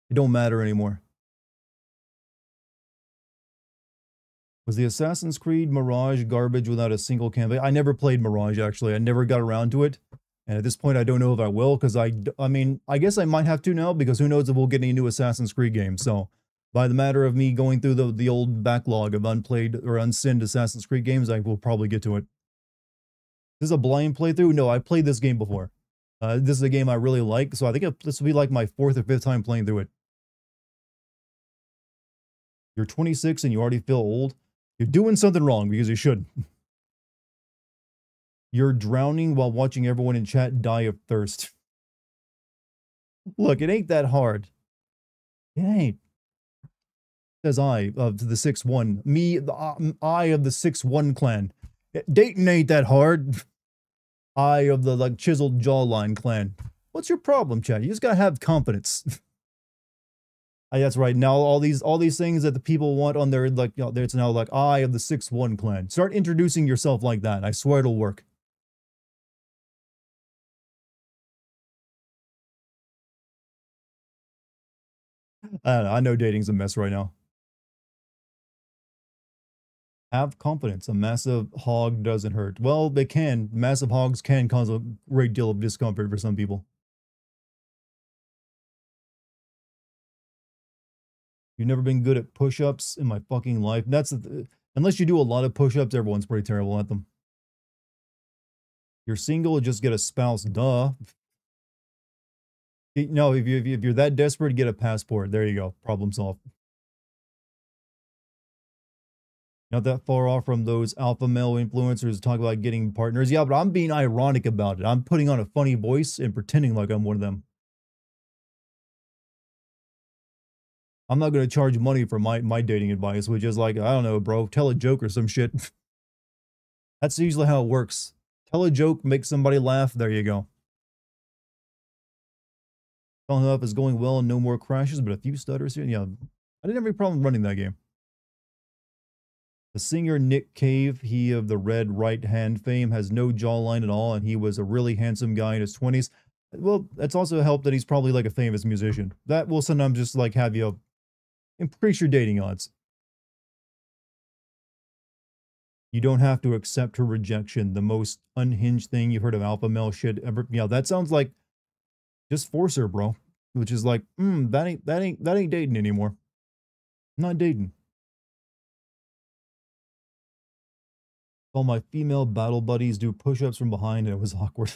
it don't matter anymore. Was the Assassin's Creed Mirage garbage without a single campaign? I never played Mirage, actually. I never got around to it. And at this point, I don't know if I will, because I mean, I guess I might have to now, because who knows if we'll get any new Assassin's Creed games. So, by the matter of me going through the old backlog of unplayed or unsinned Assassin's Creed games, I will probably get to it. This is a blind playthrough? No, I played this game before. This is a game I really like, so I think this will be like my 4th or 5th time playing through it. You're 26 and you already feel old? You're doing something wrong, because you shouldn't. You're drowning while watching everyone in chat die of thirst. Look, it ain't that hard. It ain't. Says I of the 6-1. Me, I of the 6-1 clan. Dating ain't that hard. I of the, like, chiseled jawline clan. What's your problem, chat? You just gotta have confidence. That's right. Now all these things that the people want on their, like, it's now like, I of the 6-1 clan. Start introducing yourself like that. I swear it'll work. I don't know. I know dating's a mess right now. Have confidence. A massive hog doesn't hurt. Well, they can. Massive hogs can cause a great deal of discomfort for some people. You've never been good at push-ups in my fucking life. That's unless you do a lot of push-ups, everyone's pretty terrible at them. You're single, just get a spouse. Duh. No, if you're that desperate, get a passport. There you go. Problem solved. Not that far off from those alpha male influencers talk about getting partners. Yeah, but I'm being ironic about it. I'm putting on a funny voice and pretending like I'm one of them. I'm not going to charge money for my dating advice, which is like, I don't know, bro, tell a joke or some shit. That's usually how it works. Tell a joke, make somebody laugh. There you go. Telling up is going well and no more crashes, but a few stutters here. Yeah, I didn't have any problem running that game. The singer Nick Cave, he of the red right hand fame, has no jawline at all, and he was a really handsome guy in his 20s. Well, that's also helped that he's probably like a famous musician. That will sometimes just like have you increase your dating odds. You don't have to accept her rejection. The most unhinged thing you've heard of alpha male shit ever. Yeah, that sounds like just force her, bro. Which is like, that ain't dating anymore. Not dating. All my female battle buddies do push-ups from behind, and it was awkward.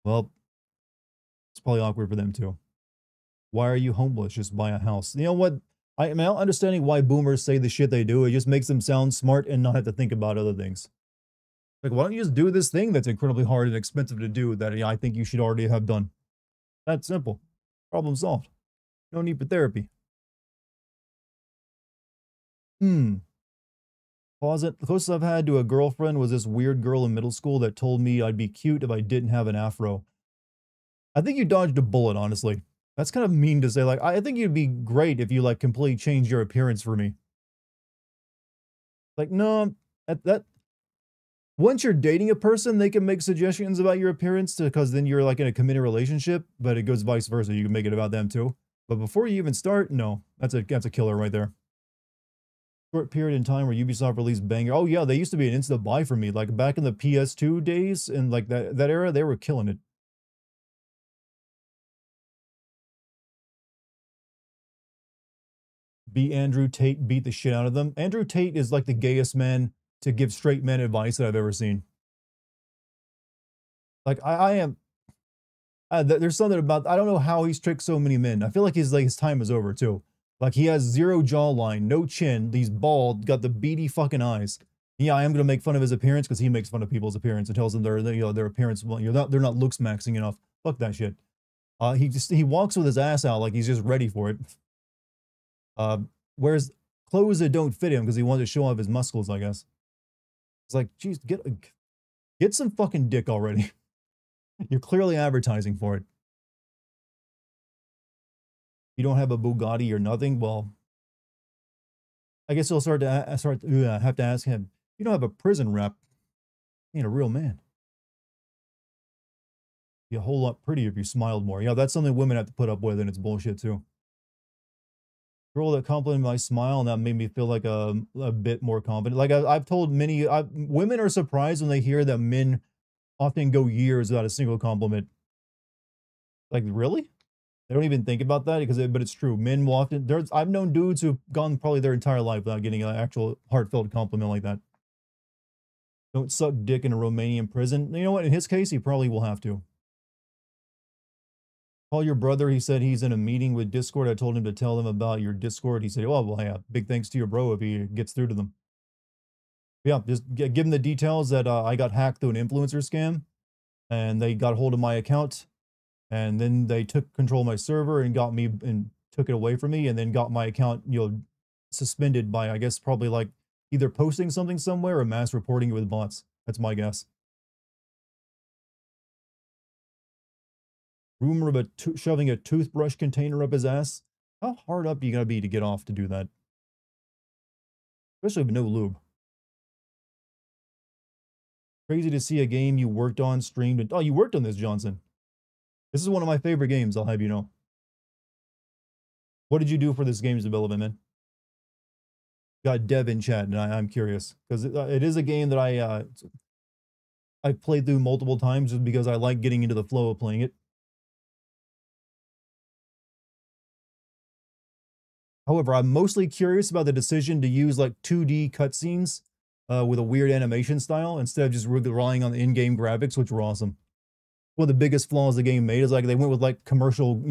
Well, it's probably awkward for them too. Why are you homeless? Just buy a house. You know what? I'm not understanding why boomers say the shit they do. It just makes them sound smart and not have to think about other things. Like, why don't you just do this thing that's incredibly hard and expensive to do that I think you should already have done? That's simple. Problem solved. No need for therapy. Closet. The closest I've had to a girlfriend was this weird girl in middle school that told me I'd be cute if I didn't have an afro. I think you dodged a bullet, honestly. That's kind of mean to say. Like, I think you'd be great if you like completely changed your appearance for me. Like, no, that once you're dating a person, they can make suggestions about your appearance because then you're like in a committed relationship, but it goes vice versa. You can make it about them too. But before you even start, no, that's a killer right there. Short period in time where Ubisoft released banger. Oh yeah, they used to be an instant buy for me. Like back in the PS2 days and like that era, they were killing it. Be Andrew Tate, beat the shit out of them. Andrew Tate is like the gayest man to give straight men advice that I've ever seen. Like I am. There's something about I don't know how he's tricked so many men. I feel like his time is over too. Like he has zero jawline, no chin. He's bald, got the beady fucking eyes. Yeah, I am gonna make fun of his appearance because he makes fun of people's appearance and tells them their appearance. Well, they're not looks maxing enough. Fuck that shit. He walks with his ass out like he's just ready for it. Wears clothes that don't fit him because he wanted to show off his muscles, I guess. It's like, geez, get some fucking dick already. You're clearly advertising for it. You don't have a Bugatti or nothing? Well, I guess I'll have to ask him. You don't have a prison rep. You ain't a real man. Be a whole lot prettier if you smiled more. Yeah, that's something women have to put up with, and it's bullshit too. Girl that complimented my smile, and that made me feel like a bit more confident. Like I've told many women are surprised when they hear that men often go years without a single compliment. Like, really? They don't even think about that but it's true. Men will often, I've known dudes who've gone probably their entire life without getting an actual heartfelt compliment like that. Don't suck dick in a Romanian prison. You know what? In his case, he probably will have to. Call your brother. He said he's in a meeting with Discord. I told him to tell them about your Discord. He said, oh, well, yeah, big thanks to your bro if he gets through to them. Yeah, just give him the details that I got hacked through an influencer scam and they got hold of my account and then they took control of my server and got me and took it away from me and then got my account, suspended by, I guess, probably like either posting something somewhere or mass reporting it with bots. That's my guess. Rumor of shoving a toothbrush container up his ass. How hard up you gotta be to get off to do that? Especially with no lube. Crazy to see a game you worked on streamed. Oh, you worked on this, Johnson. This is one of my favorite games, I'll have you know. What did you do for this game's development, man? Got Dev in chat, and I'm curious. Because it is a game that I've played through multiple times just because I like getting into the flow of playing it. However, I'm mostly curious about the decision to use like 2D cutscenes with a weird animation style instead of just relying on the in-game graphics, which were awesome. One of the biggest flaws the game made is like they went with like commercial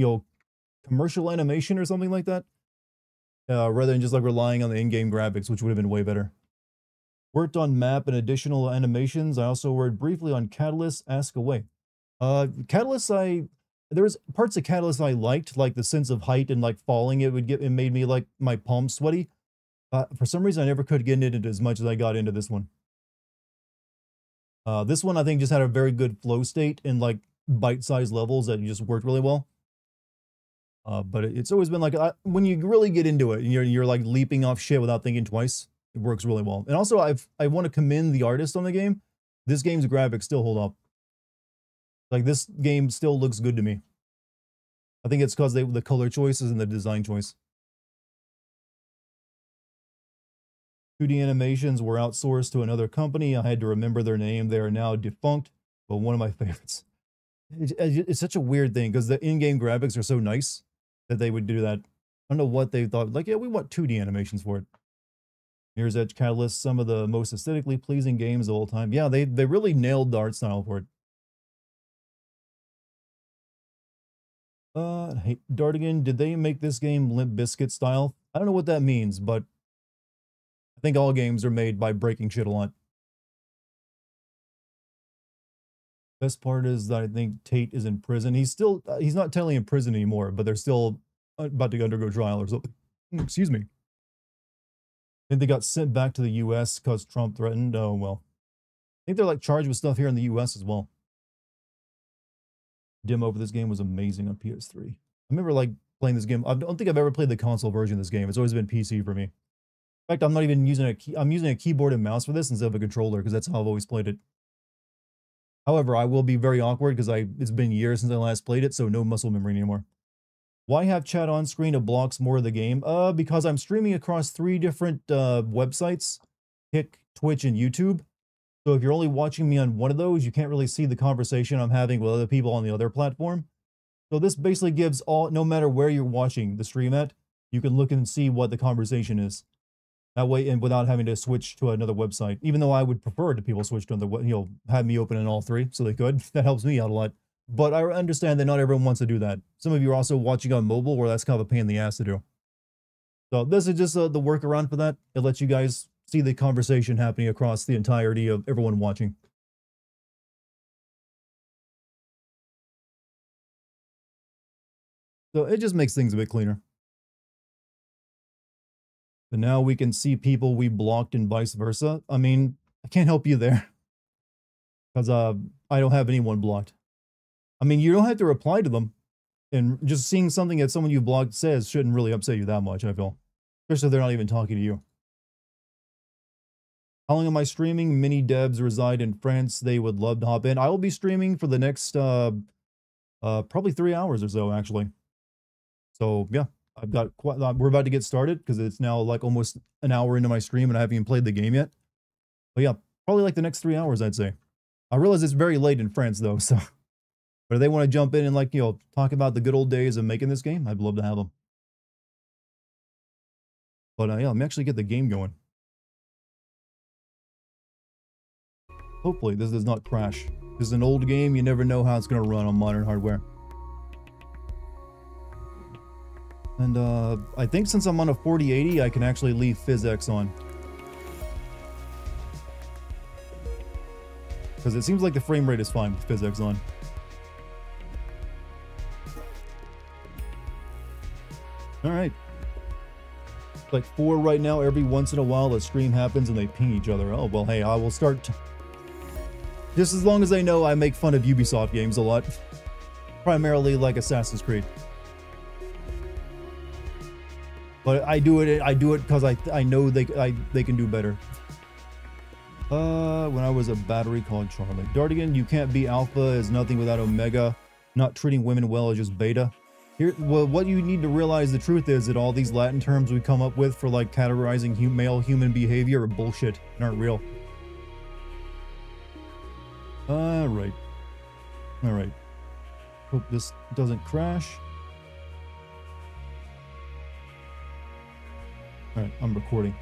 animation or something like that, rather than just like relying on the in-game graphics, which would have been way better. Worked on map and additional animations. I also worked briefly on Catalyst. Ask away. Catalyst, there was parts of Catalyst I liked, like the sense of height and like falling. It made me like my palms sweaty. For some reason, I never could get into it as much as I got into this one. This one I think just had a very good flow state and like bite-sized levels that just worked really well. But it's always been like when you really get into it, and you're like leaping off shit without thinking twice. It works really well. And also, I want to commend the artist on the game. This game's graphics still hold up. Like, this game still looks good to me. I think it's because the color choices and the design choice. 2D animations were outsourced to another company. I had to remember their name. They are now defunct, but one of my favorites. It's such a weird thing because the in-game graphics are so nice that they would do that. I don't know what they thought. Like, yeah, we want 2D animations for it. Mirror's Edge Catalyst, some of the most aesthetically pleasing games of all time. Yeah, they really nailed the art style for it. Hey, Dartigan, did they make this game Limp Bizkit style? I don't know what that means, but I think all games are made by breaking shit a lot. Best part is that I think Tate is in prison. He's not technically in prison anymore, but they're still about to undergo trial or something. Excuse me. I think they got sent back to the US because Trump threatened. Oh, well. I think they're like charged with stuff here in the US as well. Demo for this game was amazing on PS3. I remember like playing this game. I don't think I've ever played the console version of this game. It's always been PC for me. In fact, I'm not even using I'm using a keyboard and mouse for this instead of a controller because that's how I've always played it. However, I will be very awkward because it's been years since I last played it, so no muscle memory anymore. Why have chat on screen? It blocks more of the game. Because I'm streaming across 3 different websites, Kick, Twitch, and YouTube. So if you're only watching me on one of those, you can't really see the conversation I'm having with other people on the other platform. So this basically gives no matter where you're watching the stream at, you can look and see what the conversation is. That way, and without having to switch to another website. Even though I would prefer to people switch to another, have me open in all 3 so they could. That helps me out a lot. But I understand that not everyone wants to do that. Some of you are also watching on mobile where that's kind of a pain in the ass to do. So this is just the workaround for that. It lets you guys see the conversation happening across the entirety of everyone watching. So it just makes things a bit cleaner. But now we can see people we blocked and vice versa. I mean, I can't help you there. Because I don't have anyone blocked. I mean, you don't have to reply to them. And just seeing something that someone you blocked says shouldn't really upset you that much, I feel. Especially if they're not even talking to you. How long am I streaming? Many devs reside in France. They would love to hop in. I will be streaming for the next probably 3 hours or so, actually. So, yeah. We're about to get started because it's now like almost an hour into my stream and I haven't even played the game yet. But yeah, probably like the next 3 hours, I'd say. I realize it's very late in France though, so. But if they want to jump in and like, talk about the good old days of making this game, I'd love to have them. But yeah, let me actually get the game going. Hopefully this does not crash. This is an old game, you never know how it's going to run on modern hardware. And I think since I'm on a 4080, I can actually leave PhysX on. Because it seems like the frame rate is fine with PhysX on. Alright. Like 4 right now. Every once in a while a stream happens and they ping each other. Oh, well, hey, I will start... Just as long as I know I make fun of Ubisoft games a lot. Primarily like Assassin's Creed. But I do it because I know they can do better. When I was a battery called Charlie. Dartigan, you can't be alpha is nothing without omega. Not treating women well is just beta. Well, what you need to realize the truth is that all these Latin terms we come up with for like categorizing male human behavior are bullshit and aren't real. Alright. Alright. Hope this doesn't crash. Alright, I'm recording.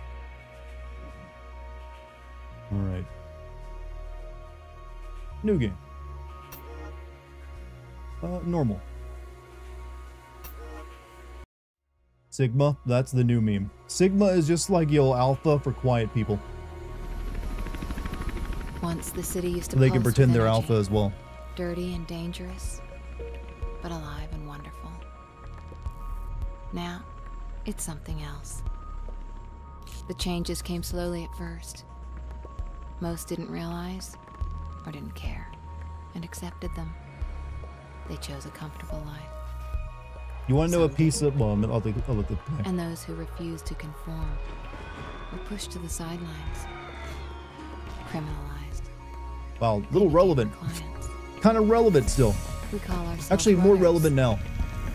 Alright. New game. Normal. Sigma, that's the new meme. Sigma is just like, alpha for quiet people. Once the city used to they can pulse pretend with they're energy, alpha as well. dirty and dangerous, but alive and wonderful. Now, it's something else. The changes came slowly at first. Most didn't realize, or didn't care, and accepted them. They chose a comfortable life. You want to know a piece of... Well, I'll look at... And those who refused to conform We're pushed to the sidelines. Criminalized. Wow, little relevant. Clients. Kind of relevant still. We call ourselves Actually, more runners. relevant now.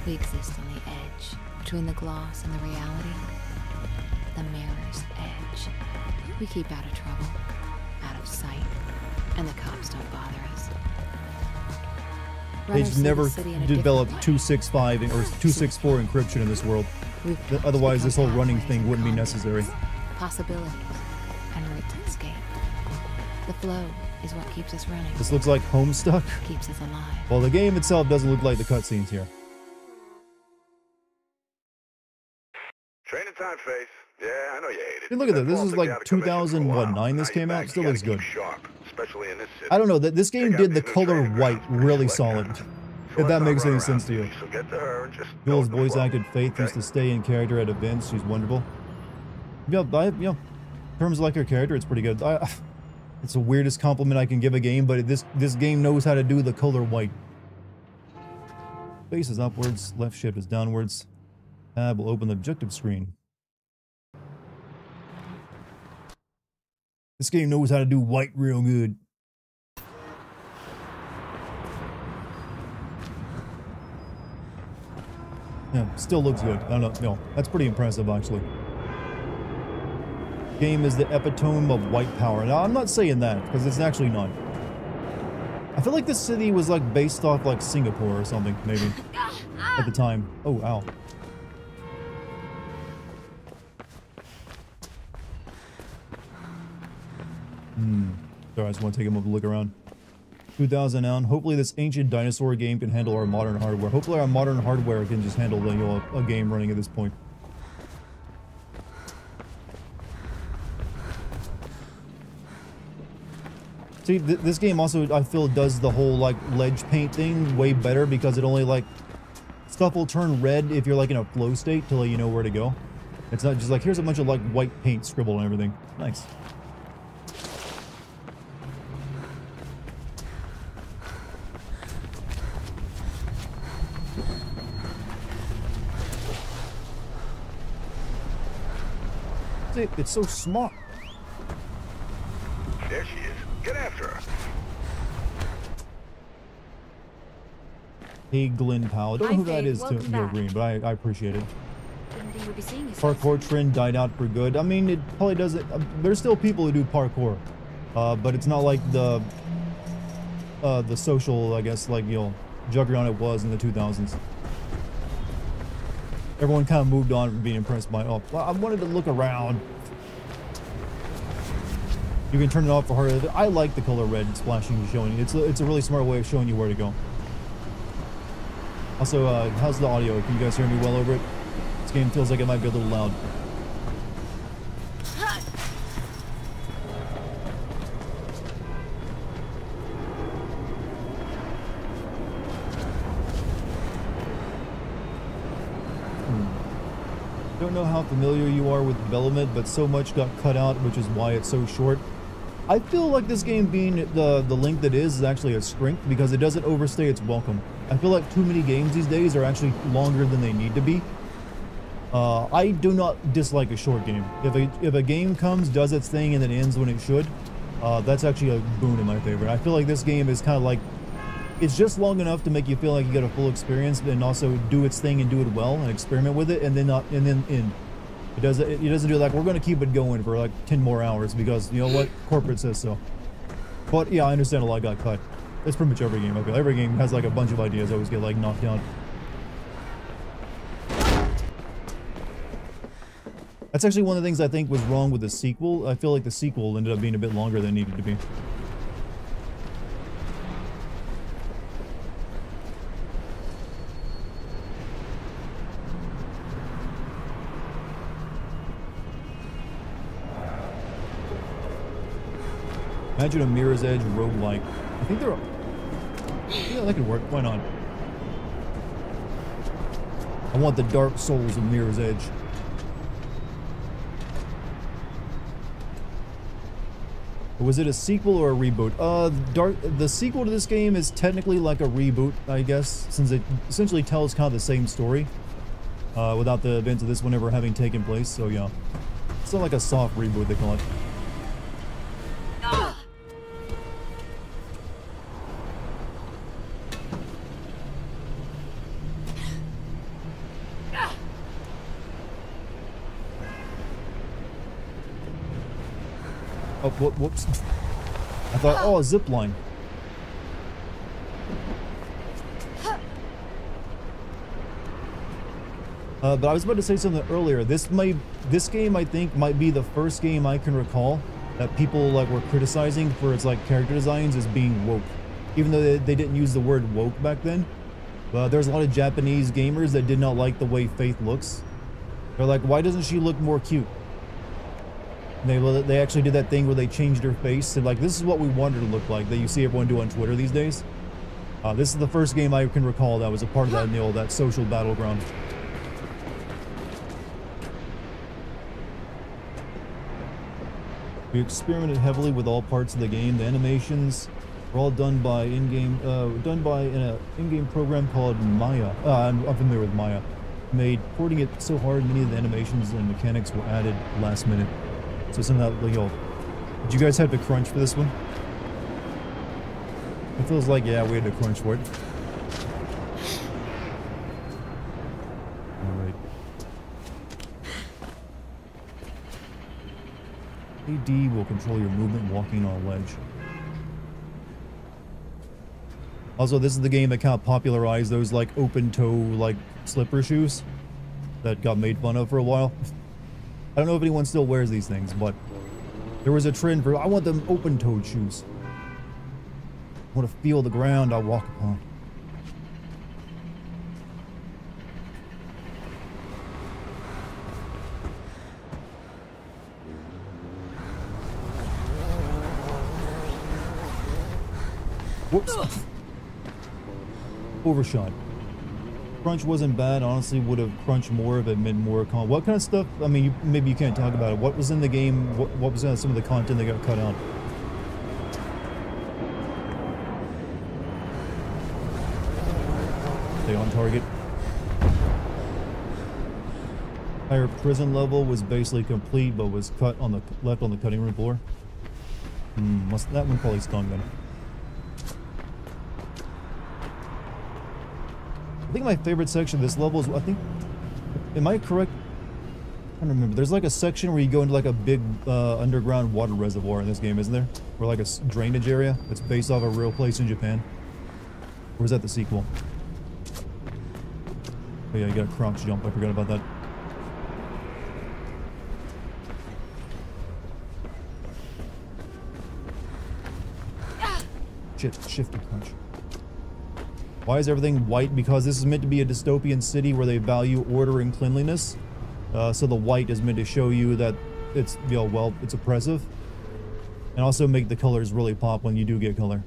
We exist on the edge, between the gloss and the reality. The mirror's edge. We keep out of trouble, out of sight, and the cops don't bother us. Runners They've see the never city in a developed different way. 265 or 264 encryption in this world. We've Otherwise, this whole become running pathways thing and wouldn't be conduits, necessary. Possibilities and routes of escape. The flow is what keeps us running, This looks like Homestuck. keeps us alive. Well, the game itself doesn't look like the cutscenes here. Training time, Face. Yeah, I know you hate it. Hey, look at that. This is like Out of commission for a while. 2009 this Now came you're out. back, Still you looks gotta good. keep sharp, especially in this city. I don't know. This game Check out did the these new color training white grounds. really Select solid. now. So If let's that not makes run any around, sense to you. baby. So get to her and just go Bill's with the voice flow, acted Faith okay? used to stay in character at events. She's wonderful. Yeah, in terms of like her character, it's pretty good. It's the weirdest compliment I can give a game, but this game knows how to do the color white. Face is upwards, left shift is downwards. Tab will open the objective screen. This game knows how to do white real good. Yeah, still looks good. I don't know. No, that's pretty impressive, actually. Game is the epitome of white power. Now, I'm not saying that, because it's actually not. I feel like this city was, like, based off, like, Singapore or something, maybe. At the time. Oh, ow. Sorry, I just want to take a moment to look around. 2000 now. Hopefully this ancient dinosaur game can handle our modern hardware. Hopefully our modern hardware can just handle the, you know, a game running at this point. See, this game also, I feel, does the whole, like, ledge paint thing way better because it only, like, stuff will turn red if you're, like, in a flow state to let you know where to go. It's not just like, here's a bunch of, like, white paint scribbled and everything. Nice. See, it's so smart. There she is. Get after her. Hey, Glenn Powell. I don't know who that Faith. is to Welcome Neil back. Green, but I appreciate it. Didn't think we'd be seeing you so Parkour trend died out for good. I mean, it probably doesn't. There's still people who do parkour, but it's not like the social, I guess, like, you know, juggernaut it was in the 2000s. Everyone kind of moved on from being impressed by, oh, well, I wanted to look around. You can turn it off for her. I like the color red splashing and showing. It's a really smart way of showing you where to go. Also, how's the audio? Can you guys hear me well over it? This game feels like it might be a little loud. Don't know how familiar you are with development, but so much got cut out, which is why it's so short. I feel like this game being the length it is actually a strength because it doesn't overstay its welcome. I feel like too many games these days are actually longer than they need to be. I do not dislike a short game. If a game comes, does its thing, and then ends when it should, that's actually a boon in my favor. I feel like this game is kind of like, it's just long enough to make you feel like you get a full experience, and also do its thing and do it well and experiment with it, and then end. It doesn't do like, we're going to keep it going for like 10 more hours because, you know what, corporate says so. But yeah, I understand a lot got cut. That's pretty much every game. I feel every game has like a bunch of ideas that always get like knocked down. That's actually one of the things I think was wrong with the sequel. I feel like the sequel ended up being a bit longer than it needed to be. Imagine a Mirror's Edge roguelike. I think they're... Yeah, that could work. Why not? I want the Dark Souls of Mirror's Edge. Was it a sequel or a reboot? The sequel to this game is technically like a reboot, I guess, since it essentially tells kind of the same story, without the events of this one ever having taken place, so yeah. It's not like a soft reboot, they call it. Oh, whoops. I thought, oh, a zip line. But I was about to say something earlier. This game, I think, might be the first game I can recall that people like were criticizing for its like character designs as being woke, even though they didn't use the word woke back then. But there's a lot of Japanese gamers that did not like the way Faith looks. They're like, why doesn't she look more cute? And they actually did that thing where they changed her face and like, this is what we want her to look like, that you see everyone do on Twitter these days. This is the first game I can recall that was a part of that, you know, that social battleground. We experimented heavily with all parts of the game. The animations were all done by an in-game program called Maya. I'm familiar with Maya. Made porting it so hard, many of the animations and mechanics were added last minute. So some of that, like, yo, did you guys have to crunch for this one? It feels like, yeah, we had to crunch for it. Alright. AD will control your movement walking on a ledge. Also, this is the game that kind of popularized those, like, open-toe, like, slipper shoes that got made fun of for a while. I don't know if anyone still wears these things, but there was a trend for, I want them open-toed shoes. I want to feel the ground I walk upon. Whoops. Overshot. Crunch wasn't bad. Honestly, would have crunched more if it meant more con. What kind of stuff? I mean, maybe you can't talk about it. What was in the game? What was some of the content that got cut out? Stay on target. Higher prison level was basically complete, but was cut on the left on the cutting room floor. That one probably stung then. I think my favorite section of this level is, I think, am I correct? I don't remember. There's like a section where you go into like a big underground water reservoir in this game, isn't there? Or like a drainage area that's based off a real place in Japan. Or is that the sequel? Oh yeah, you got a crouch jump. I forgot about that. Shit, shift and crunch. Why is everything white? Because this is meant to be a dystopian city where they value order and cleanliness. So the white is meant to show you that it's, you know, well, it's oppressive. And also make the colors really pop when you do get color.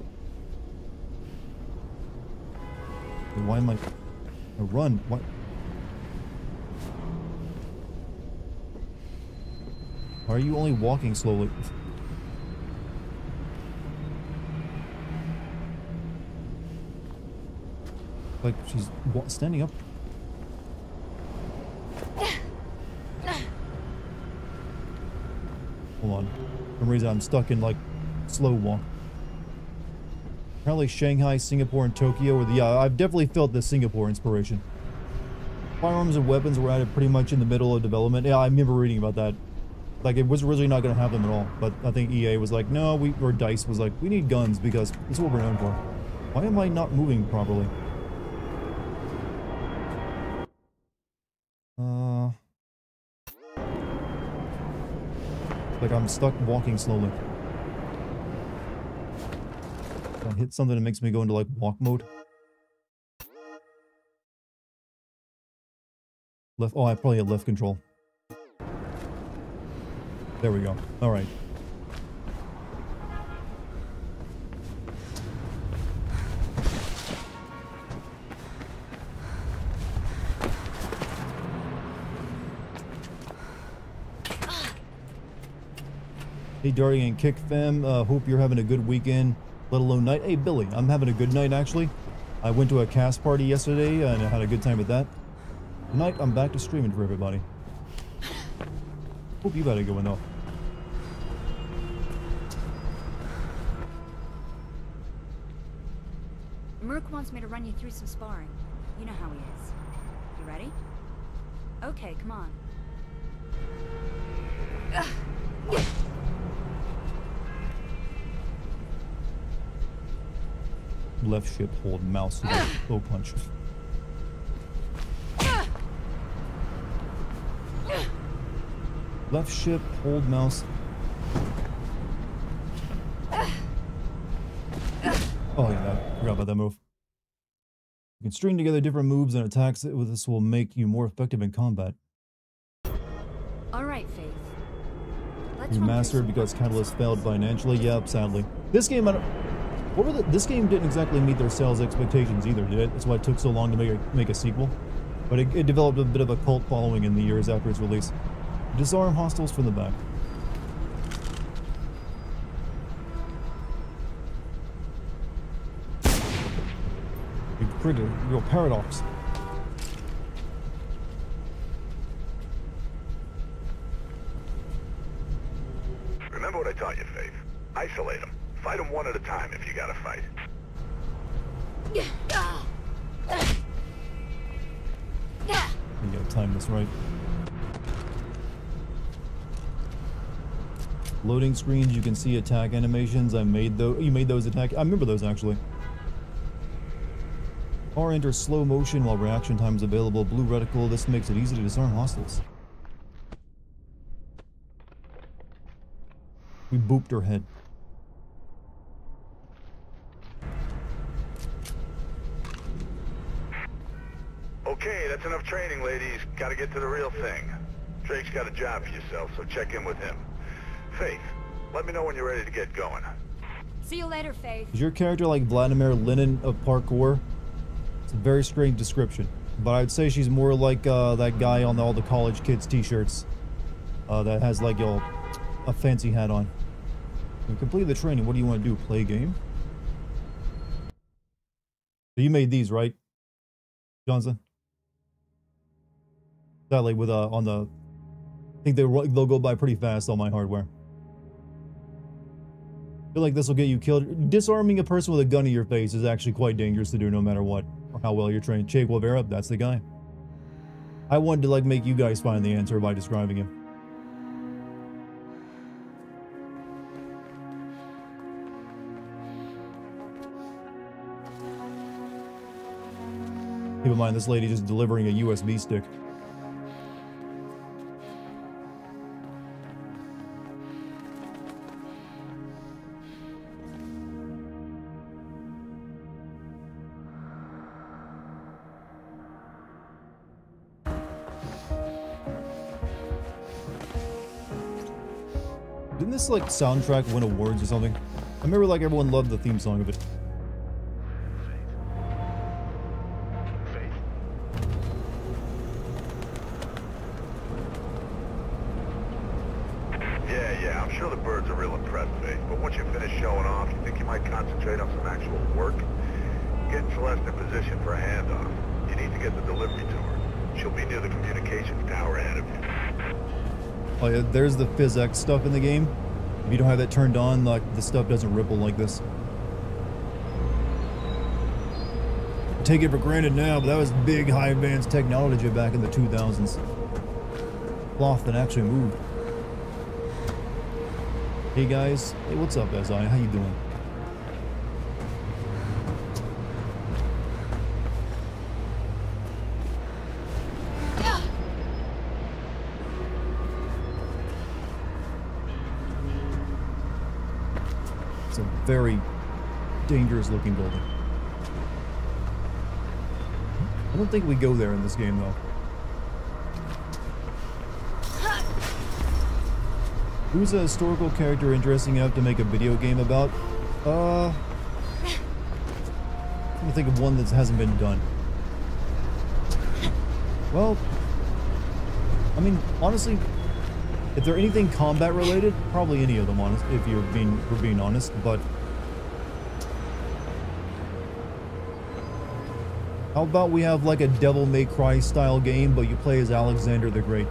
Why am I... run? What? Why are you only walking slowly? Like she's standing up. Hold on. For some reason I'm stuck in like slow walk. Apparently Shanghai, Singapore, and Tokyo were the... Yeah, I've definitely felt the Singapore inspiration. Firearms and weapons were added pretty much in the middle of development. Yeah, I remember reading about that. Like, it was originally not going to have them at all. But I think EA was like, no, or DICE was like, we need guns because this is what we're known for. Why am I not moving properly? Like I'm stuck walking slowly. I hit something that makes me go into like walk mode. Left. Oh, I probably hit left control. There we go. All right. Hey Dartigan, Kick Fem, hope you're having a good weekend, let alone night. Hey Billy, I'm having a good night actually. I went to a cast party yesterday and I had a good time with that. Tonight I'm back to streaming for everybody. Hope you better go in though. Merc wants me to run you through some sparring. You know how he is. You ready? Okay, come on. Left ship, hold mouse, low punch. Left ship, hold mouse. Oh yeah, I forgot about that move. You can string together different moves and attacks. This will make you more effective in combat. All right, Faith. Let's You run through mastered some because fundamentals Catalyst failed first. financially. Yep, sadly. This game, I don't. What were this game didn't exactly meet their sales expectations either, did it? That's why it took so long to make a sequel. But it developed a bit of a cult following in the years after its release. Disarm hostiles from the back. You created a real paradox. Remember what I taught you, Faith. Isolate them. Fight them one at a time if you gotta fight. You gotta time this right. Loading screens, you can see attack animations. You made those attack. I remember those actually. R enters slow motion while reaction time is available. Blue reticle. This makes it easy to disarm hostiles. We booped her head. Okay, that's enough training, ladies. Gotta get to the real thing. Drake's got a job for yourself, so check in with him. Faith, let me know when you're ready to get going. See you later, Faith. Is your character like Vladimir Lenin of Parkour? It's a very strange description, but I'd say she's more like that guy on all the college kids t-shirts that has like a fancy hat on. You complete the training. What do you want to do? Play a game? So you made these, right, Johnson? Sadly, with on the, I think they'll go by pretty fast on my hardware. I feel like this will get you killed. Disarming a person with a gun in your face is actually quite dangerous to do, no matter what or how well you're trained. Che Guevara, that's the guy. I wanted to like make you guys find the answer by describing him. Keep in mind, this lady just delivering a USB stick. Didn't this like soundtrack win awards or something? I remember like everyone loved the theme song of it. Yeah, I'm sure the birds are real impressed, Faith. But once you finish showing off, you think you might concentrate on some actual work? Getting Celeste in position for a handoff. You need to get the delivery to her. She'll be near the communications tower ahead of you. Oh yeah, there's the PhysX stuff in the game. If you don't have that turned on, like the stuff doesn't ripple like this. I take it for granted now, but that was big, high advanced technology back in the 2000s. Cloth that actually moved. Hey guys, hey, what's up, SI? How you doing? It's a very dangerous looking building. I don't think we go there in this game though. Who's a historical character interesting enough to make a video game about? Let me think of one that hasn't been done. Well, I mean, honestly, if they're anything combat related, probably any of them, honest, if we're being honest, but how about we have like a Devil May Cry style game, but you play as Alexander the Great?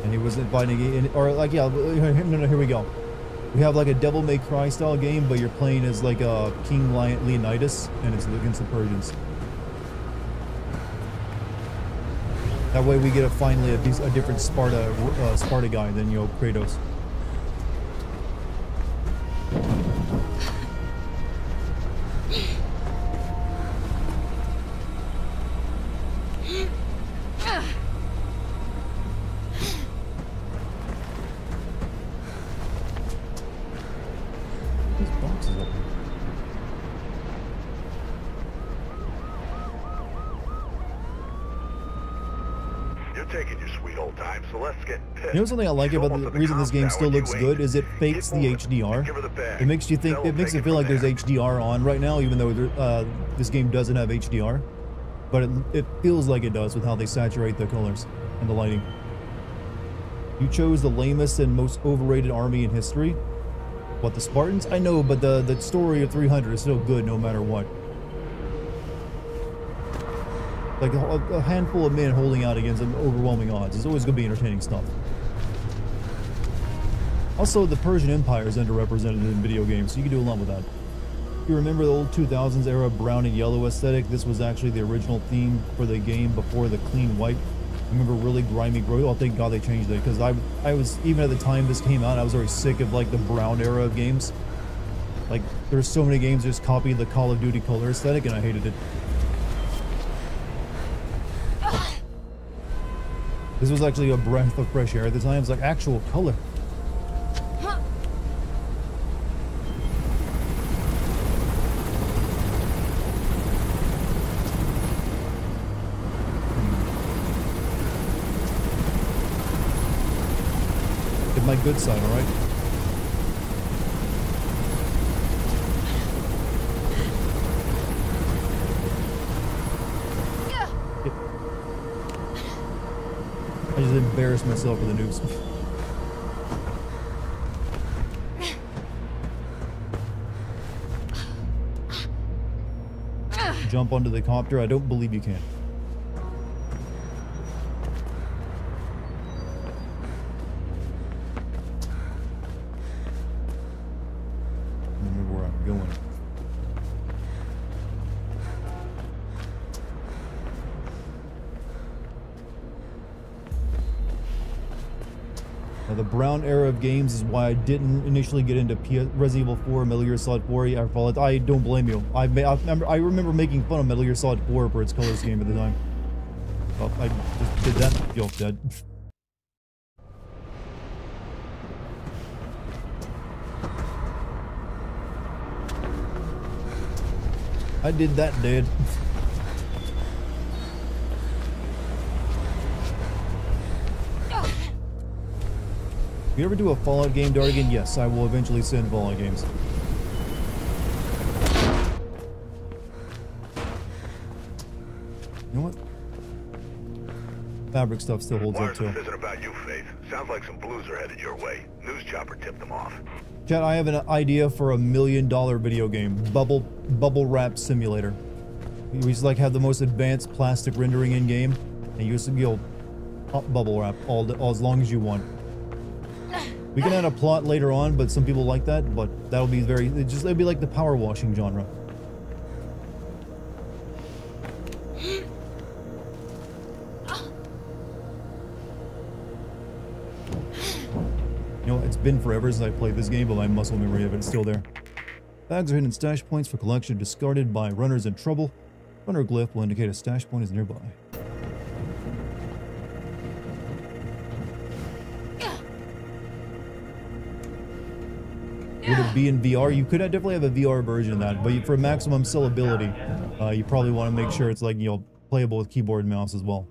And he wasn't fighting it, or like, yeah, no, here we go. We have like a Devil May Cry style game, but you're playing as like a King Leonidas, and it's against the Persians. That way we get finally a different Sparta guy than, you know, Kratos. You know something I like about the reason this game still looks good is it fakes the HDR. It makes you think, it makes it feel like there's HDR on right now, even though this game doesn't have HDR. But it feels like it does with how they saturate the colors and the lighting. You chose the lamest and most overrated army in history. What, the Spartans? I know, but the story of 300 is still good no matter what. Like a handful of men holding out against overwhelming odds is always going to be entertaining stuff. Also, the Persian Empire is underrepresented in video games, so you can do a lot with that. If you remember the old 2000s era brown and yellow aesthetic, this was actually the original theme for the game before the clean white. I remember really grimy growth. Oh, thank God they changed it, because I was, even at the time this came out, I was already sick of like the brown era of games. Like, there's so many games that just copied the Call of Duty color aesthetic, and I hated it. This was actually a breath of fresh air at the time. It was like actual color. Get my good side, alright? I just embarrassed myself with the noobs. Jump onto the copter? I don't believe you can. Remember where I'm going. Now, the brown era of games is why I didn't initially get into Resident Evil 4, Metal Gear Solid 4. I don't blame you. I remember making fun of Metal Gear Solid 4 for its color scheme at the time. Well, I just did that. Yo, dead. I did that, dead. If you ever do a Fallout game, Dartigan, yes, I will eventually send Fallout games. You know what? Fabric stuff still holds up too. This isn't about you, Faith. Sounds like some blues are headed your way. News chopper tipped them off. Chat, I have an idea for $1 million video game. Bubble wrap simulator. You just like have the most advanced plastic rendering in game, and you just pop bubble wrap all as long as you want. We can add a plot later on, but some people like that, but that'll be it'd be like the power washing genre. You know, it's been forever since I played this game, but my muscle memory of it is still there. Bags are hidden stash points for collection discarded by runners in trouble. Runner glyph will indicate a stash point is nearby. Would it be in VR? You could definitely have a VR version of that, but for maximum sellability, you probably want to make sure it's like, you know, playable with keyboard and mouse as well.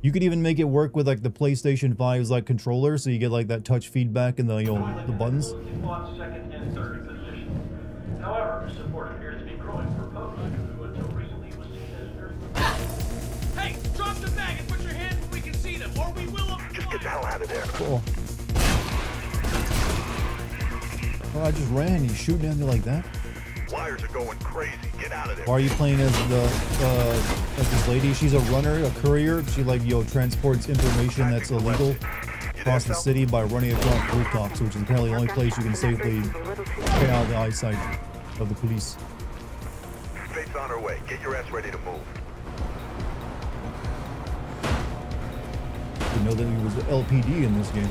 You could even make it work with like the PlayStation 5's like controller, so you get like that touch feedback and the, you know, the buttons. Second and third position. However, support appears to be growing for Post, who until recently was seen as very... Hey, drop the bag and put your hands where we can see them, or we will... Just get the hell out of there. Cool. Oh, I just ran. You shooting at me like that? Wires are going crazy. Get out of there. Why are you playing as this lady? She's a runner, a courier. She like transports information that's illegal across the city by running across rooftops, which is apparently the only place you can safely stay out of the eyesight of the police. Faith's on her way. Get your ass ready to move. You know that he was LPD in this game.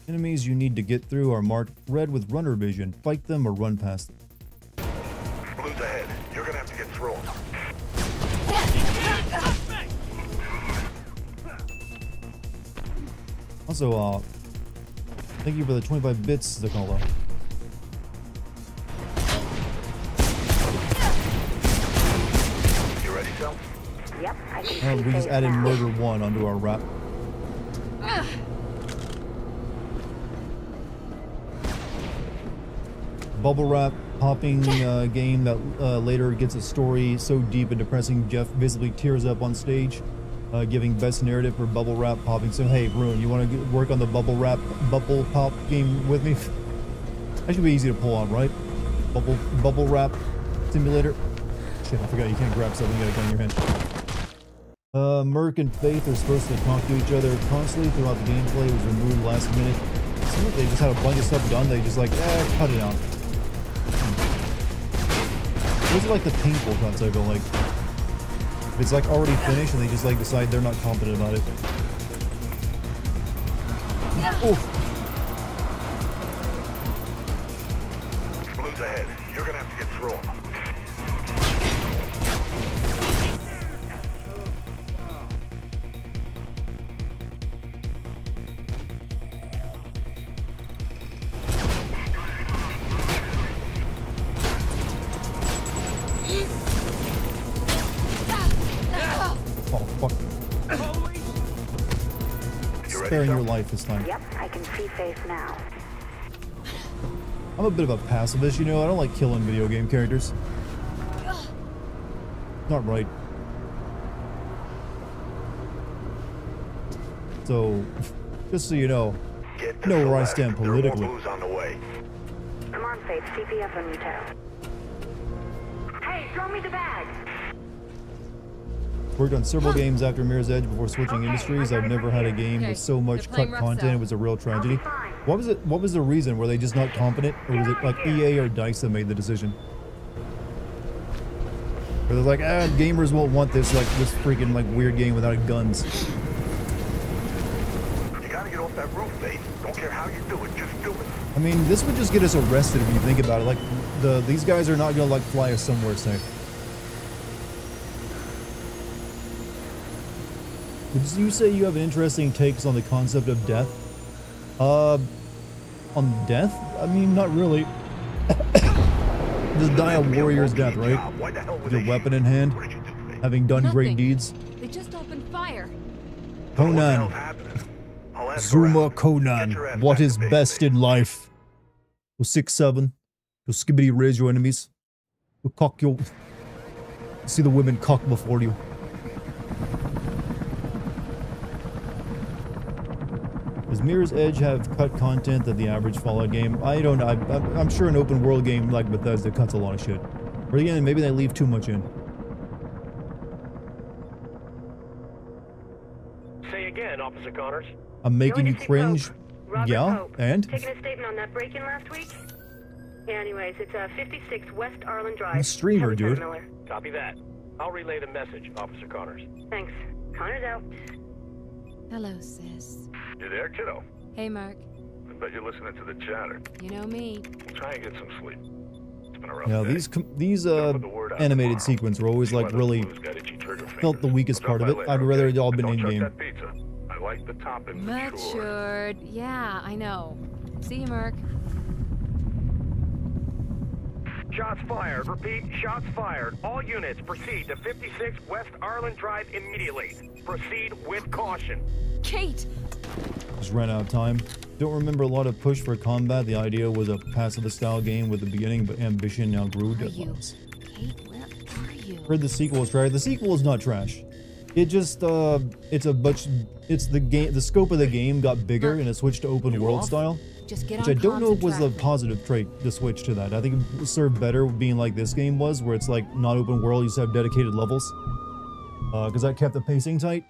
Enemies you need to get through are marked red with runner vision. Fight them or run past them. Blue's ahead. You're gonna have to get through them. Also, thank you for the 25 bits, Zakola. You ready, Sel? Yep, I can We just added Murder 1 onto our rap. Bubble wrap popping game that later gets a story so deep and depressing Jeff visibly tears up on stage, giving best narrative for bubble wrap popping. So hey, Rune, you want to work on the bubble pop game with me? That should be easy to pull on, right? Bubble wrap simulator. Shit, I forgot you can't grab something, you got a gun in your hand. Merc and Faith are supposed to talk to each other constantly throughout the gameplay. It was removed last minute. It seemed like they just had a bunch of stuff done. They just like, cut it out. Those are like the painful cuts, I feel like. It's like already finished and they just like decide they're not confident about it. Oof. Blue's ahead. You're gonna have to get through them. Sparing your life this time. Yep, I can see Faith now. I'm a bit of a pacifist, you know. I don't like killing video game characters. Not right. So, just so you know where I stand politically. Come on, Faith, CPF on you, Tao. Hey, throw me the bag! Worked on several games after Mirror's Edge before switching industries. I've never had a game with so much cut content. It was a real tragedy. What was the reason? Were they just not confident? Or was it like EA or DICE that made the decision? Or they're like, gamers won't want this freaking weird game without guns. You gotta get off that roof, Faith. Don't care how you do it, just do it. I mean, this would just get us arrested if you think about it. Like, these guys are not gonna fly us somewhere safe. Would you say you have interesting takes on the concept of death? On death? I mean, not really. Just die a warrior's death, right? With your weapon in hand, having done great deeds. They just opened fire. Conan. Zuma Conan. What is best in life? To 6'7". To skibbity raise your enemies. To cock your... See the women cock before you. Does Mirror's Edge have cut content that the average Fallout game? I don't know. I'm sure an open world game like Bethesda cuts a lot of shit. Or again, maybe they leave too much in. Say again, Officer Connors. I'm making you cringe? Yeah, and? Taking a statement on that break-in last week? Anyways, it's 56 West Arlen Drive. I'm a streamer, dude. Copy that. I'll relay the message, Officer Connors. Thanks. Connors out. Hello, sis. You there, kiddo? Hey, Mark. I bet you're listening to the chatter. You know me. We'll try and get some sleep. It's been a rough Yeah, day. these animated sequences were always really felt the weakest part of it. I'd rather it all been in game. I like the topping. Matured. Yeah, I know. See you, Mark. Shots fired. Repeat, shots fired. All units proceed to 56 West Arlen Drive immediately. Proceed with caution. Kate! Just ran out of time. Don't remember a lot of push for combat. The idea was a pacifist style game with the beginning, but ambition now grew. Where are you? Kate, where are you? Heard the sequel is trash. The sequel is not trash. It just it's the game. The scope of the game got bigger and it switched to open world style. Just get Which on I don't know if comms was and a track me. positive trait to switch to that. I think it served better being like this game was, where it's like not open world, you just have dedicated levels. Because that kept the pacing tight.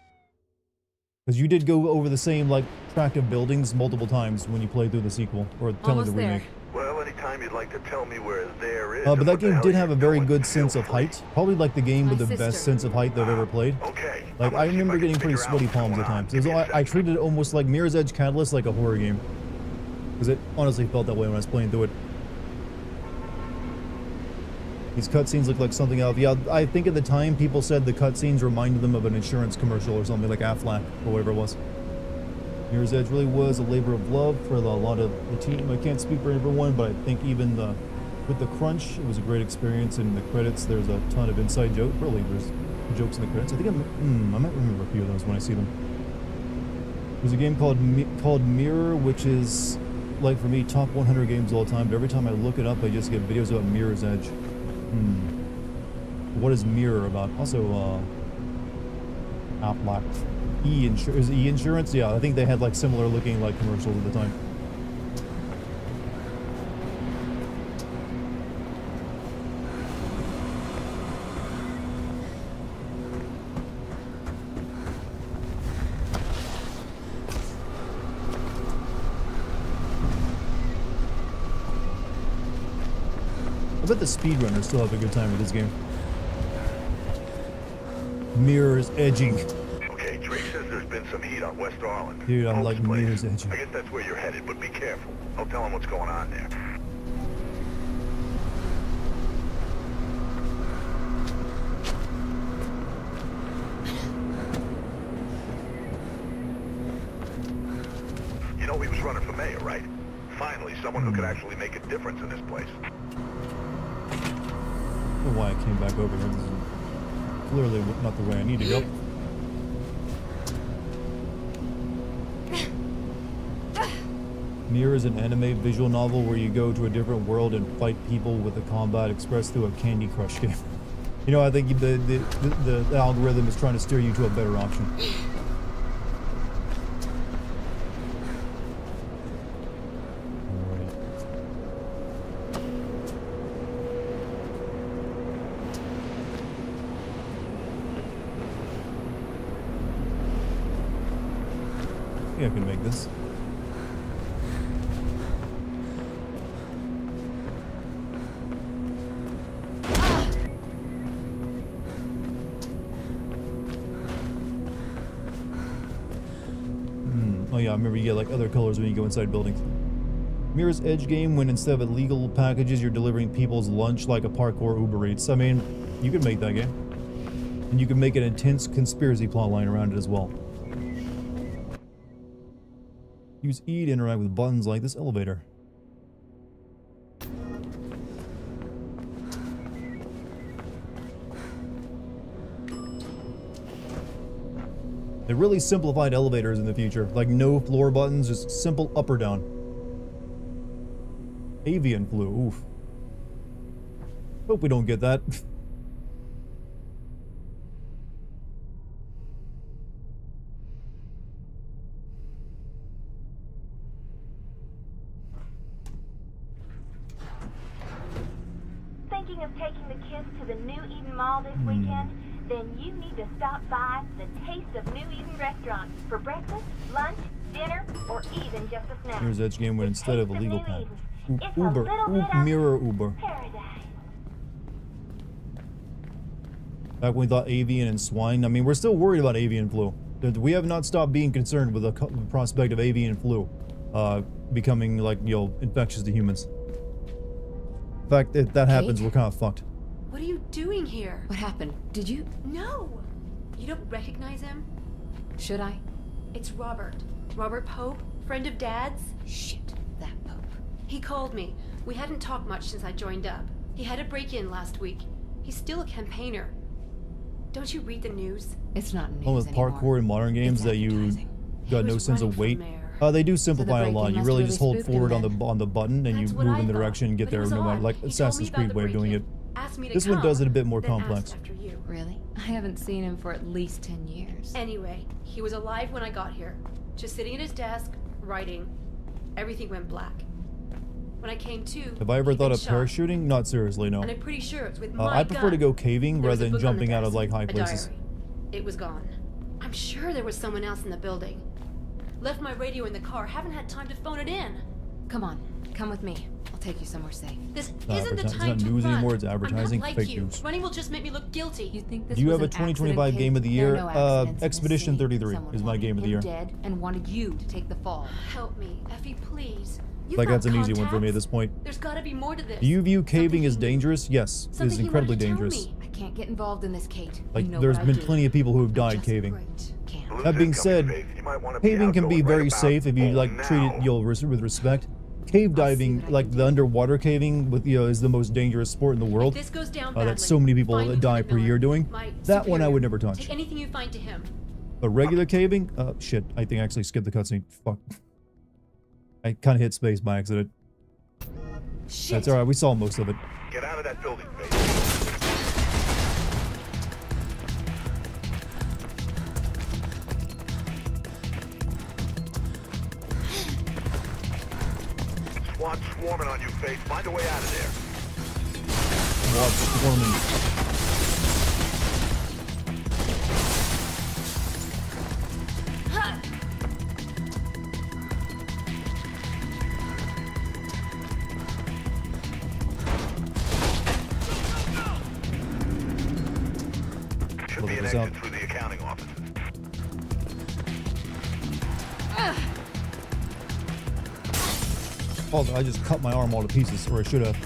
Because you did go over the same like tract of buildings multiple times when you played through the sequel, or telling the Almost there. remake. Well, anytime you'd like to tell me where there is. But and that what the game hell did you're have a very doing, good feel sense of free. height. Probably like the game with My the best sister. sense of height that I've ever played. Okay. Like, I remember getting pretty sweaty palms at times. It was, I treated it almost like Mirror's Edge Catalyst like a horror game. Because it honestly felt that way when I was playing through it. These cutscenes look like something else. Yeah, I think at the time people said the cutscenes reminded them of an insurance commercial or something like Aflac or whatever it was. Mirror's Edge really was a labor of love for a lot of the team. I can't speak for everyone, but I think even with the crunch, it was a great experience. And in the credits, there's a ton of inside jokes. Really, there's jokes in the credits. I think I might remember a few of those when I see them. There's a game called Mirror, which is, like for me, top 100 games of all time. But every time I look it up, I just get videos about Mirror's Edge. What is Mirror about? Also, Aflac. Is it E-Insurance? Yeah, I think they had like similar looking like commercials at the time. I bet the speedrunners still have a good time with this game. Mirror's edging. Okay, Drake says there's been some heat on West Arlen. Dude, I'm Pope's like place. Mirror's edging. I guess that's where you're headed, but be careful. I'll tell him what's going on there. You know he was running for mayor, right? Finally, someone who could actually make a difference in this place. I don't know why I came back over here. This is clearly not the way I need to go. Mirror is an anime visual novel where you go to a different world and fight people with the combat expressed through a Candy Crush game. You know, I think the algorithm is trying to steer you to a better option. I can make this. Oh yeah, I remember you get like other colors when you go inside buildings. Mirror's Edge game when instead of illegal packages you're delivering people's lunch like a Parkour Uber Eats. I mean, you could make that game. And you can make an intense conspiracy plotline around it as well. Use E to interact with buttons like this elevator. They really simplified elevators in the future. Like no floor buttons, just simple up or down. Avian flu, oof. Hope we don't get that. Thinking of taking the kids to the New Eden Mall this weekend? Then you need to stop by the Taste of New Eden restaurant for breakfast, lunch, dinner, or even just a snack. Here's Edge game when instead of a legal New pack. Eden. It's a Uber. little bit of Mirror Uber. paradise. Back when we thought avian and swine. I mean, we're still worried about avian flu. We have not stopped being concerned with the prospect of avian flu becoming, like, you know, infectious to humans. In fact, if that happens, we're kind of fucked. What are you doing here? What happened? Did you? No! You don't recognize him? Should I? It's Robert. Robert Pope, friend of Dad's. Shit, that Pope. He called me. We hadn't talked much since I joined up. He had a break-in last week. He's still a campaigner. Don't you read the news? It's not news Well, with anymore. parkour in modern games It's that you advertising. got no sense of weight. They do simplify a lot. You really just hold forward on the button and you move in the direction and get there no matter, like Assassin's Creed way of doing it. This one does it a bit more complex. Really? I haven't seen him for at least 10 years. Anyway, he was alive when I got here. Just sitting at his desk, writing. Everything went black. When I came to, have I ever thought of shot. parachuting? Not seriously, no. And I'm pretty sure it's with my I prefer to go caving There was rather a than book on the jumping out of desk, like high a places. diary. It was gone. I'm sure there was someone else in the building. Left my radio in the car. Haven't had time to phone it in. Come on, come with me. I'll take you somewhere safe. This Not isn't the advertising. time It's not to news run. anymore, it's advertising. I'm not like Fake you. news. Running will just make me look guilty. You think this Do you was have a an accident, 2025 Kate? game of the There are year? no accidents in this Expedition city. 33 Someone is my wanted game of the him year. dead and wanted you to take the fall. Help me, Effie, please. You've Like got that's an easy one for me at contacts? this point. There's got to be more to this. Do you view caving Something as he knew. dangerous? Yes, it Something is he incredibly wanted to tell dangerous. me. I can't get involved in this, Kate. Like you know there's what been I do. plenty of people who have died Just caving. great. Can't. That being said, caving can be very safe if you like treat it with respect. Cave diving, like the underwater caving, with is the most dangerous sport in the world. This goes down That badly. so many people Find me die the per year villain, doing. my That one I superior. would never touch. Take anything you find to him. But regular caving, shit, I think I actually skipped the cutscene. Fuck. I kind of hit space by accident. Shit. That's alright, we saw most of it. Get out of that building, baby. SWAT swarming on you, Faith. Find a way out of there. Watch swarming. Should be an this up. exit through the accounting offices. Oh, I just cut my arm all to pieces, or I should have.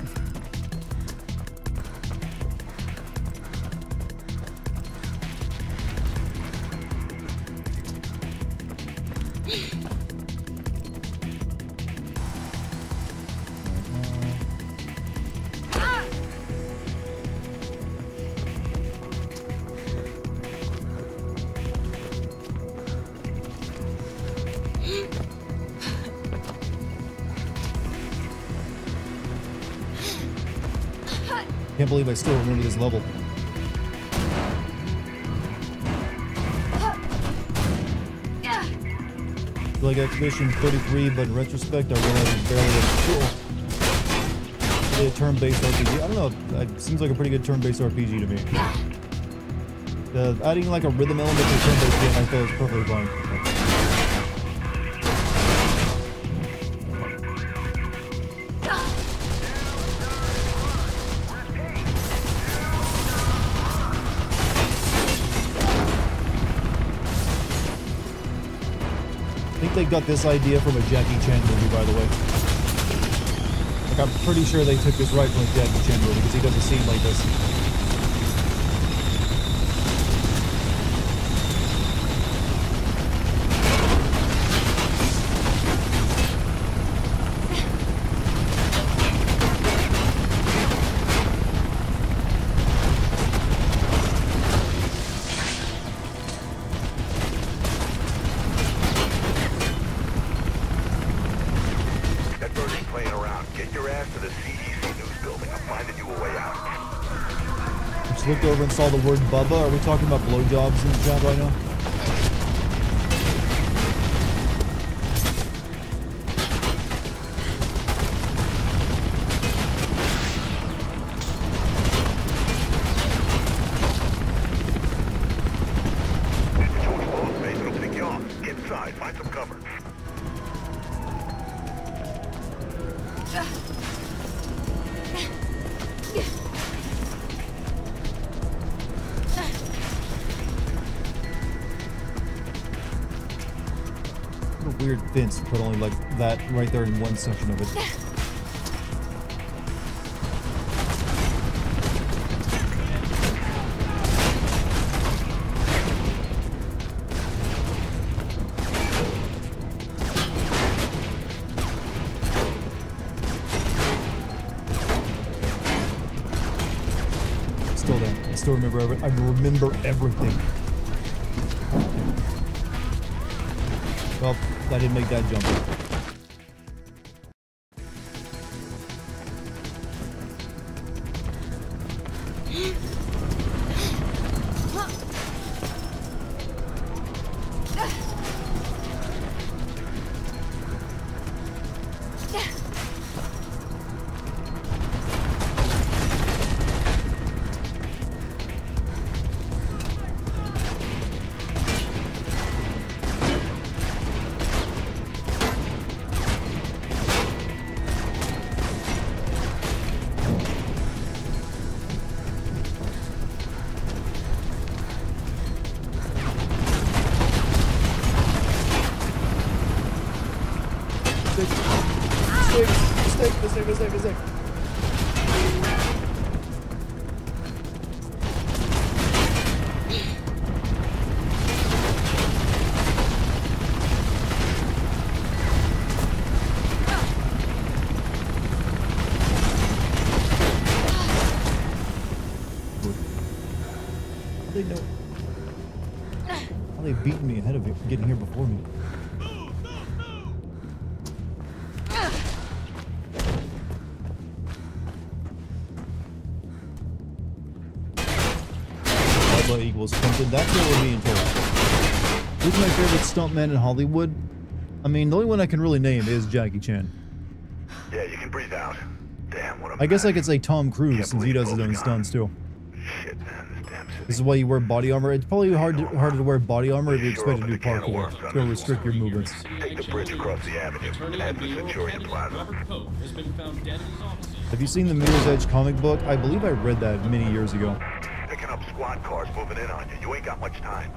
Can't believe I still remember this level. It's like Expedition 33, but in retrospect, I realize it's barely a turn-based RPG. I don't know. It seems like a pretty good turn-based RPG to me. Adding like a rhythm element to a turn-based game, I thought was perfectly fine. I think they got this idea from a Jackie Chan movie, by the way. Like, I'm pretty sure they took this right from a Jackie Chan movie, because he doesn't seem like this. That bird ain't playing around. Get your ass to the CDC news building. I'm finding you a way out. Just looked over and saw the word Bubba. Are we talking about blowjobs in the chat right now? George Ball's face will take you off. Get inside. Find some cover. What a weird fence to put only like that right there in one section of it. Still there. I still remember I remember everything. I didn't make that jump. Mistake. They know. How they beating me ahead of it, getting here before me. Equals something. That's what we're being told. Who's my favorite stuntman in Hollywood? I mean, the only one I can really name is Jackie Chan. Yeah, you can breathe out. Damn, what a I guess mess. I could say Tom Cruise since he does his own stunts too. Shit, man, this damn city. This is why you wear body armor. It's probably harder to wear body armor if you expect to do parkour. It's going to restrict your movements. Take the bridge across the avenue and head to Centurion Plaza. Have you seen the Mirror's Edge comic book? I believe I read that many years ago. Picking up squad cars moving in on you. You ain't got much time.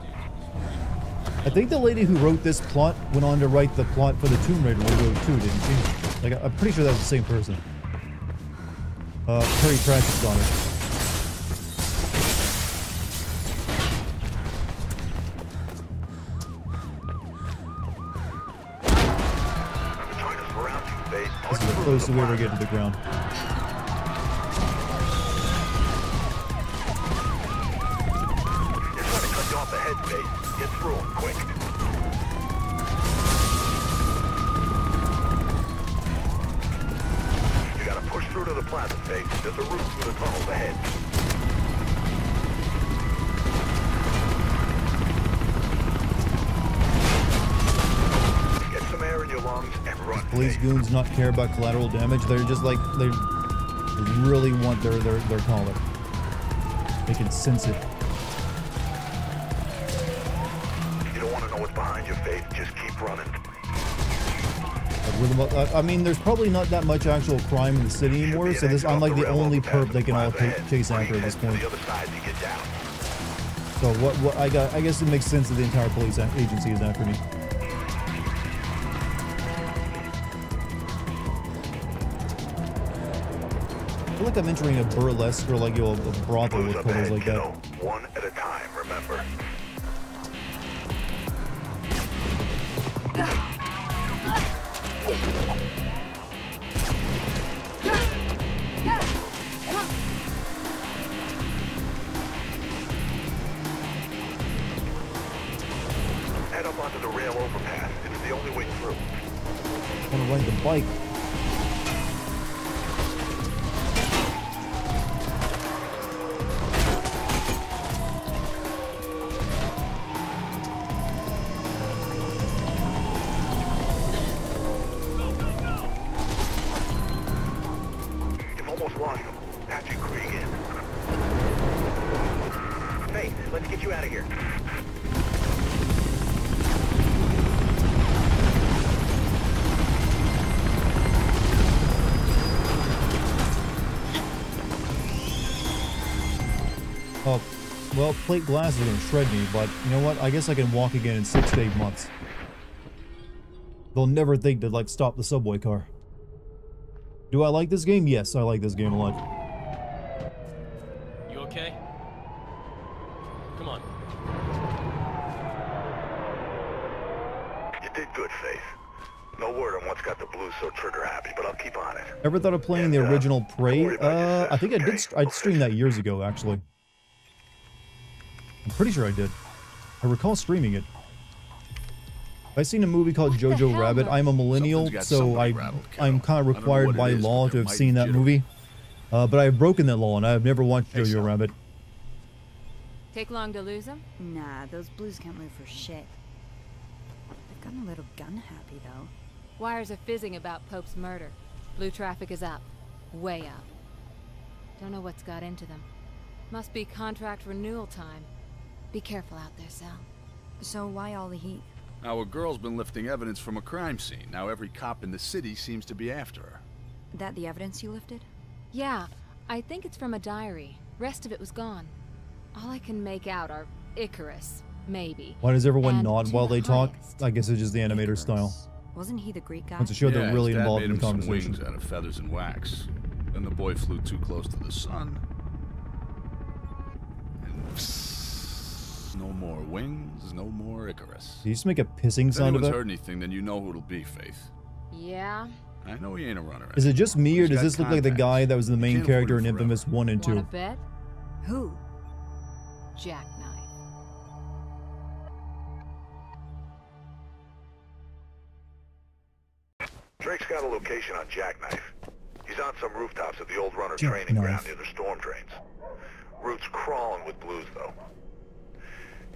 I think the lady who wrote this plot went on to write the plot for the Tomb Raider movie too, didn't she? Like, I'm pretty sure that was the same person. Terry Pratchett's daughter. This is the closest we ever get to the ground. Off the head base. Get through them quick. You gotta push through to the plaza face. There's a route through the tunnels ahead. Get some air in your lungs and run. Police goons not care about collateral damage. They're just like they really want their collar. They can sense it. What's behind your face, just keep running. I mean, there's probably not that much actual crime in the city anymore, so this I'm like the only perp they can all chase after at this point. So what I guess it makes sense that the entire police agency is after me. I feel like I'm entering a burlesque or like a brothel with clothes like that. One at a time, remember. Head up onto the rail overpass. It's the only way through. I want to ride the bike. Let's get you out of here. Oh, well, plate glass is going to shred me, but you know what? I guess I can walk again in 6 to 8 months. They'll never think to, like, stop the subway car. Do I like this game? Yes, I like this game a lot. You okay? Come on. You did good, Faith. No word on what's got the Blues so trigger happy, but I'll keep on it. Ever thought of playing the original Prey? I think I did. I streamed that years ago, actually. I'm pretty sure I did. I recall streaming it. I seen a movie called Jojo Rabbit. I'm a millennial, so I'm kind of required by law to have seen that movie. But I've broken that law, and I've never watched Jojo Rabbit. Take long to lose them? Nah, those blues can't move for shit. They've gotten a little gun happy, though. Wires are fizzing about Pope's murder. Blue traffic is up. Way up. Don't know what's got into them. Must be contract renewal time. Be careful out there, Sal. So why all the heat? Our girl's been lifting evidence from a crime scene. Now every cop in the city seems to be after her. That the evidence you lifted? Yeah, I think it's from a diary. Rest of it was gone. All I can make out are Icarus, maybe. Why does everyone and nod while they talk? I guess it's just the animator Icarus. style. Wasn't he the Greek guy? Once to show they're really his dad involved made in the him some conversation. wings out of feathers and wax. Then the boy flew too close to the sun. And psst, no more wings, no more Icarus. Did you just make a pissing If sound of anyone's it? heard anything, then you know who it'll be, Faith. Yeah? I know he ain't a runner. Is it just me, or He's does got this look like the contacts. guy that was the main Can't character afford in it forever. Infamous 1 and 2? Wanna bet? Who? Jackknife. Drake's got a location on Jackknife. He's on some rooftops at the old runner training ground near the storm drains. Route's crawling with blues, though.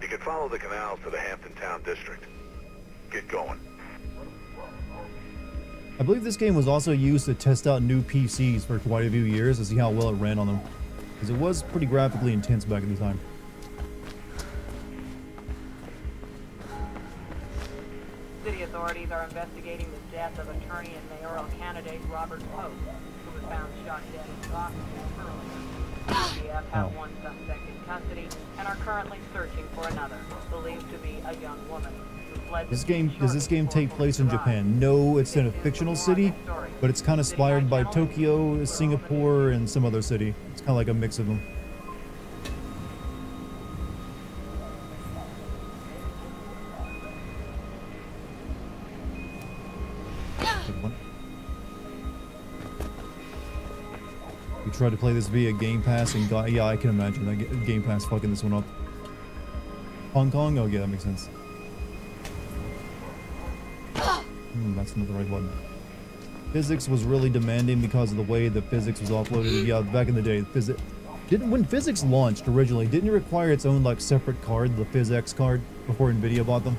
You can follow the canals to the Hampton Town District. Get going. I believe this game was also used to test out new PCs for quite a few years to see how well it ran on them. Because it was pretty graphically intense back at the time. City authorities are investigating the death of attorney and mayoral candidate Robert Pope, who was found shot dead in Boston earlier. CF have one suspect in custody and are currently searching for another, believed to be a young woman. Does this game take place in Japan? No, it's in a fictional city, but it's kind of inspired by Tokyo, Singapore, and some other city. It's kind of like a mix of them. You tried to play this via Game Pass and got, yeah, I can imagine that Game Pass fucking this one up. Hong Kong? Oh yeah, that makes sense. That's not the right button. Physics was really demanding because of the way the physics was uploaded. Yeah, back in the day, when physics launched originally, didn't it require its own like separate card, the PhysX card, before Nvidia bought them?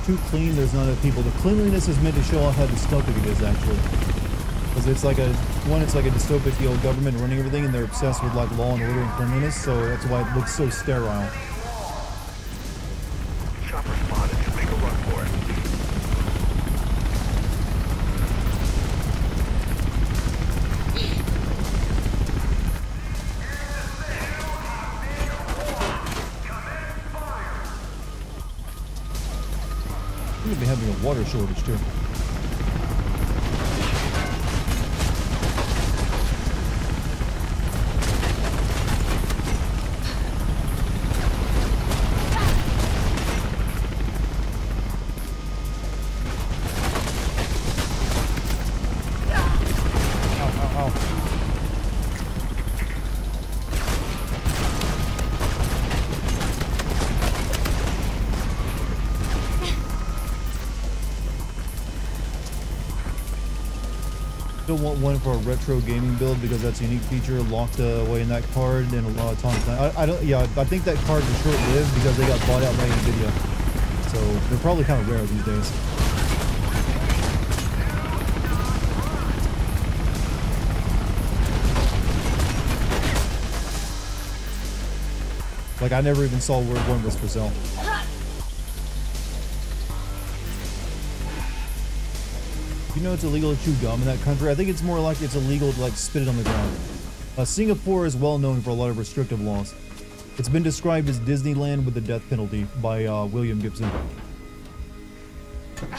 Too clean, there's not enough people. The cleanliness is meant to show off how dystopic it is, actually. Because it's like it's like a dystopic, the old government running everything, and they're obsessed with like law and order and cleanliness, so that's why it looks so sterile. Chopper spotted. Make a run for it. We're gonna be having a water shortage too. Still want one for a retro gaming build because that's a unique feature locked away in that card and a lot of times. I think that card was short-lived because they got bought out by Nvidia. So they're probably kind of rare these days. Like I never even saw where one was for sale. You know it's illegal to chew gum in that country? I think it's more like it's illegal to like spit it on the ground. Singapore is well known for a lot of restrictive laws. It's been described as Disneyland with the death penalty by William Gibson. I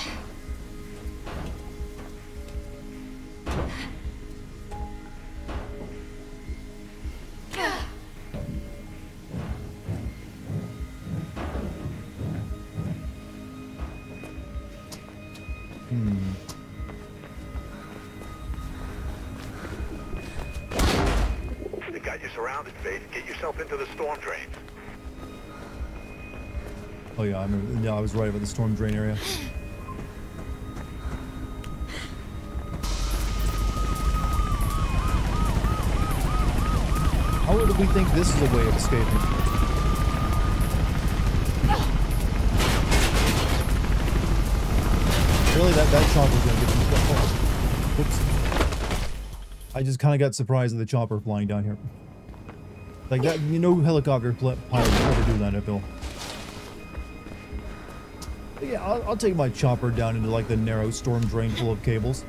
surrounded, Faith. Get yourself into the storm drains. Oh yeah, I remember. Yeah, I was right about the storm drain area. How do we think this is a way of escaping? Really, that chopper's gonna get me. Whoops. I just kind of got surprised at the chopper flying down here. Like that, you know, helicopter pilot would never do that uphill. But yeah, I'll take my chopper down into like the narrow storm drain full of cables.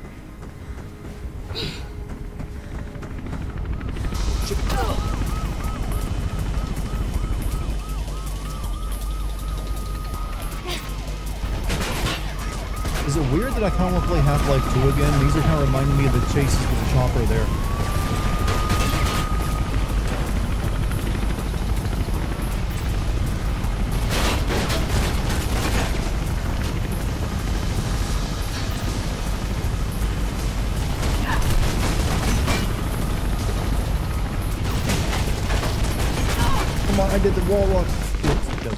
Is it weird that I kind of want to play Half-Life 2 again? These are kind of reminding me of the chases with the chopper there. Come on, I did the wall run. Oops, dead.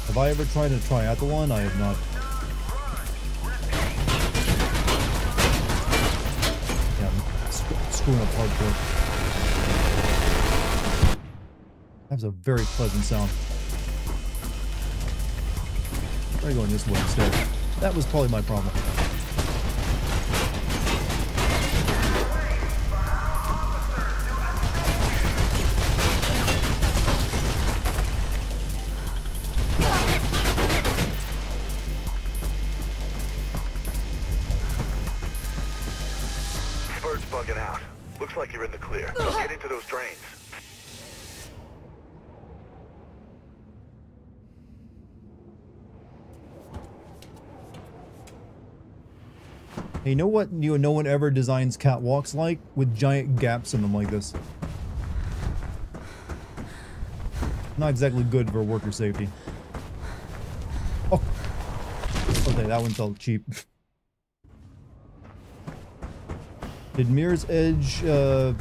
Have I ever tried a triathlon? I have not. Yeah, I'm screwing up hardcore. That's a very pleasant sound. Try going this way instead. That was probably my problem. Bugging out. Looks like you're in the clear. Get into those drains. Hey, you know what no one ever designs catwalks like? With giant gaps in them like this. Not exactly good for worker safety. Oh. Okay, that one felt cheap. Did Mirror's Edge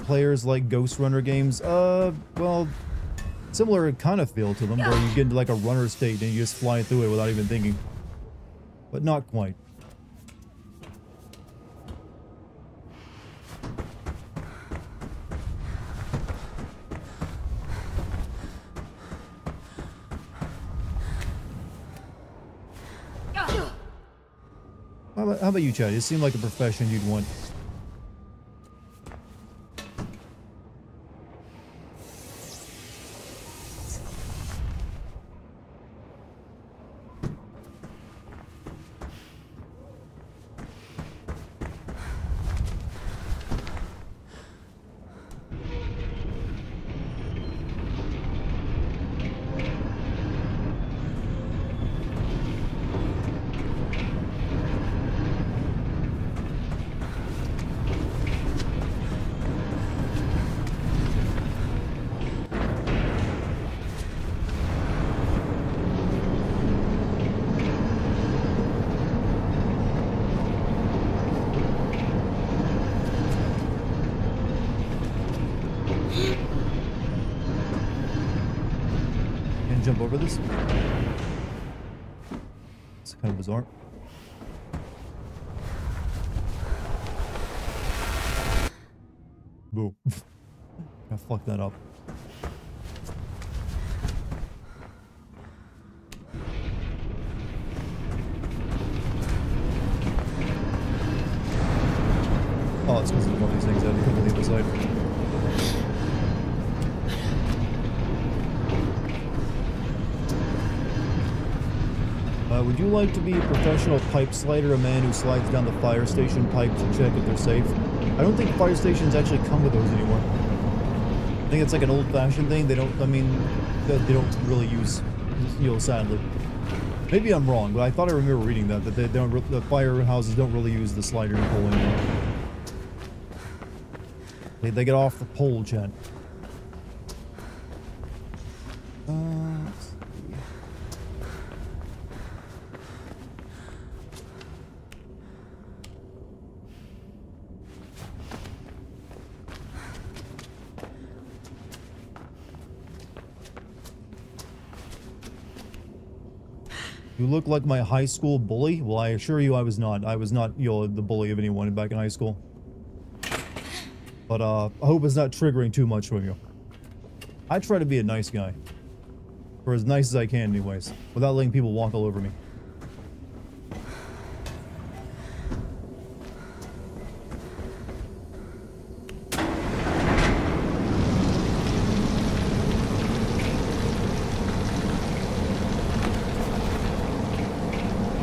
players like Ghost Runner games? Well, similar kind of feel to them, where you get into like a runner state and you just fly through it without even thinking. But not quite. How about you, Chad? It seemed like a profession you'd want. Jump over this? It's kind of bizarre. Boo. I fucked that up. Oh, it's because of one of these things I had to come to the other side. Would you like to be a professional pipe slider, a man who slides down the fire station pipes to check if they're safe? I don't think fire stations actually come with those anymore. I think it's like an old-fashioned thing. They don't, I mean, they don't really use, you know, sadly. Maybe I'm wrong, but I thought I remember reading that they don't. The firehouses don't really use the slider to pull anymore. They get off the pole, chat. Let's see. You look like my high school bully. Well, I assure you I was not. I was not, you know, the bully of anyone back in high school. But, I hope it's not triggering too much for you. I try to be a nice guy. Or as nice as I can anyways. Without letting people walk all over me.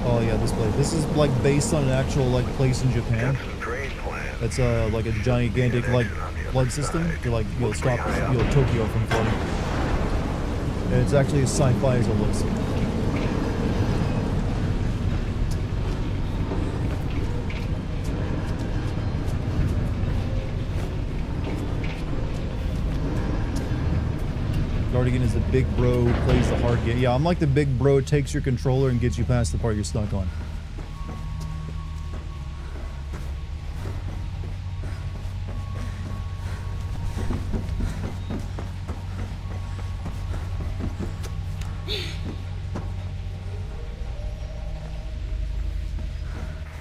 Oh yeah, this place. This is like based on an actual like place in Japan. It's like a gigantic like flood system to like stop Tokyo from flooding. And it's actually as sci-fi as it looks. Dartigan is the big bro who plays the hard game. Yeah, I'm like the big bro who takes your controller and gets you past the part you're stuck on.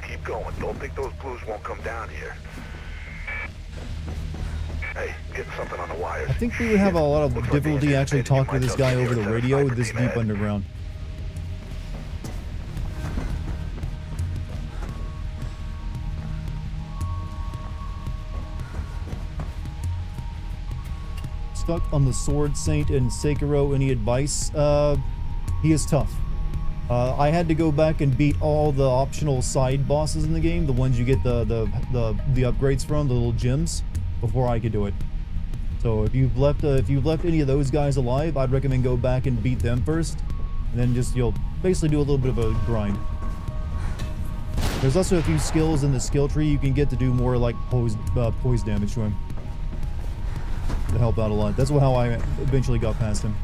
Keep going. Don't think those blues won't come down here. Hey, getting something on the wires. I think we would have a lot of difficulty actually talking to this guy over the radio this deep underground. Stuck on the Sword Saint and Sekiro. Any advice? He is tough. I had to go back and beat all the optional side bosses in the game, the ones you get the upgrades from, the little gems, before I could do it. So if you've left any of those guys alive, I'd recommend go back and beat them first, and then just you'll basically do a little bit of a grind. There's also a few skills in the skill tree you can get to do more like poise damage to him. To help out a lot. That's how I eventually got past him.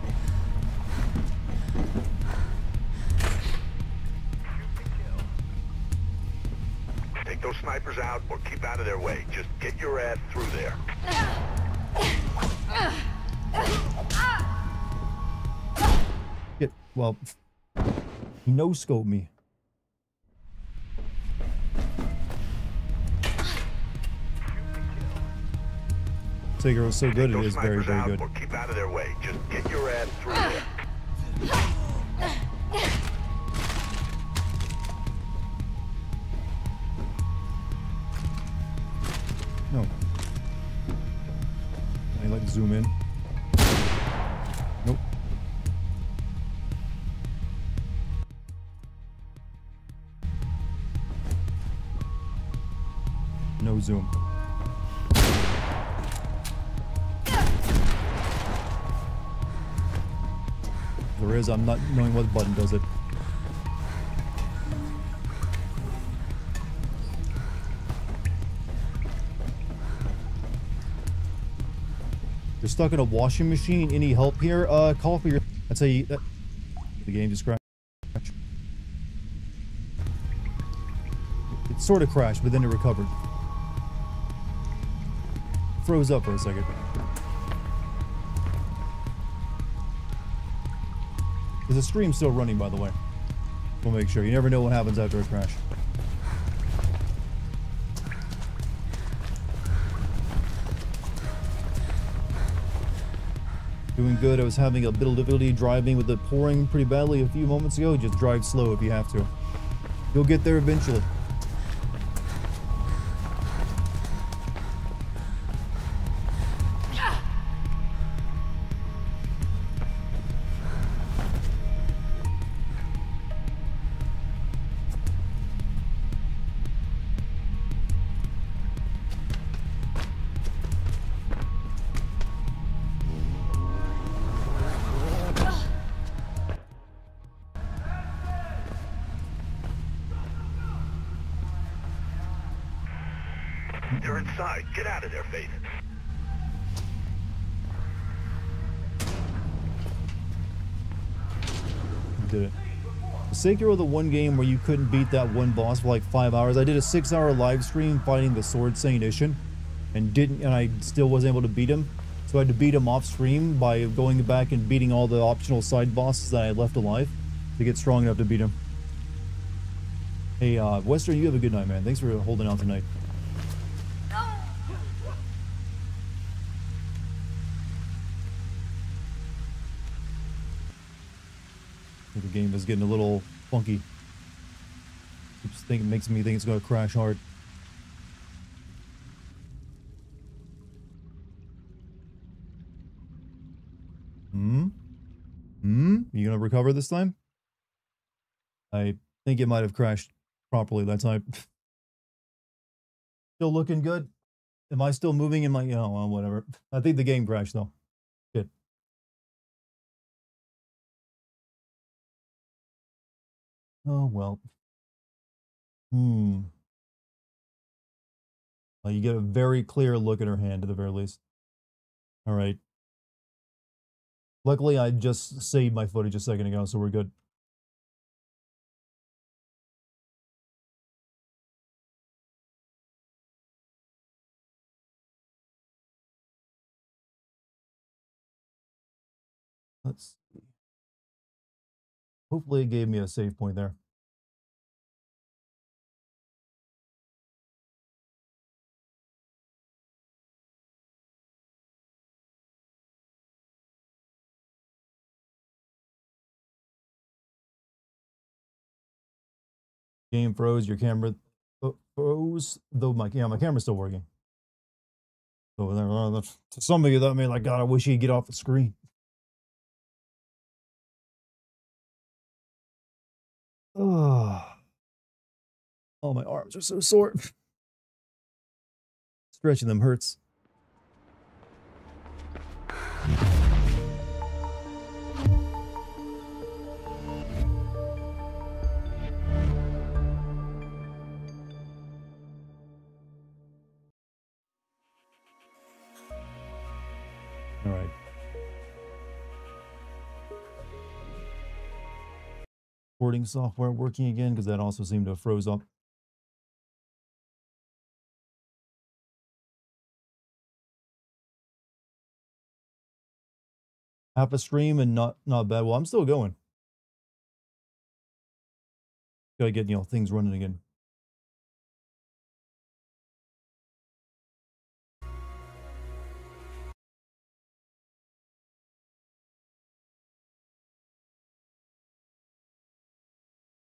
Take those snipers out or keep out of their way. Just get your ass through there. Well, he no-scoped me. Sekiro's so good, it is very, very good. Or keep out of their way. Just get your ass through there. No. I like zoom in. Nope. No zoom. There is, I'm not knowing what button does it. You're stuck in a washing machine. Any help here? Call for your... That's how you... the game just crashed. It sort of crashed, but then it recovered. Froze up for a second. The stream's still running, by the way. We'll make sure. You never know what happens after a crash. Doing good. I was having a bit of difficulty driving with it pouring pretty badly a few moments ago. Just drive slow if you have to. You'll get there eventually. You're inside. Get out of there, Faith. Did it. Sekiro, the one game where you couldn't beat that one boss for like 5 hours. I did a 6-hour live stream fighting the Sword Saint Ishin, and I still wasn't able to beat him. So I had to beat him off stream by going back and beating all the optional side bosses that I had left alive to get strong enough to beat him. Hey, Western, you have a good night, man. Thanks for holding out tonight. The game is getting a little funky. Makes me think it's going to crash hard. You gonna recover this time? I think it might have crashed properly that time. Still looking good? Am I still moving in my... Oh, well, whatever. I think the game crashed, though. Good. Oh, well. Well, you get a very clear look at her hand, at the very least. Alright. Luckily, I just saved my footage a second ago, so we're good. Let's see. Hopefully it gave me a save point there. Game froze, your camera froze, though my camera's still working. So to some of you that may like, God, I wish he'd get off the screen. Oh, my arms are so sore. Stretching them hurts. All right. Recording software working again, because that also seemed to have froze up. Half a stream and not bad. Well, I'm still going. Gotta get, things running again.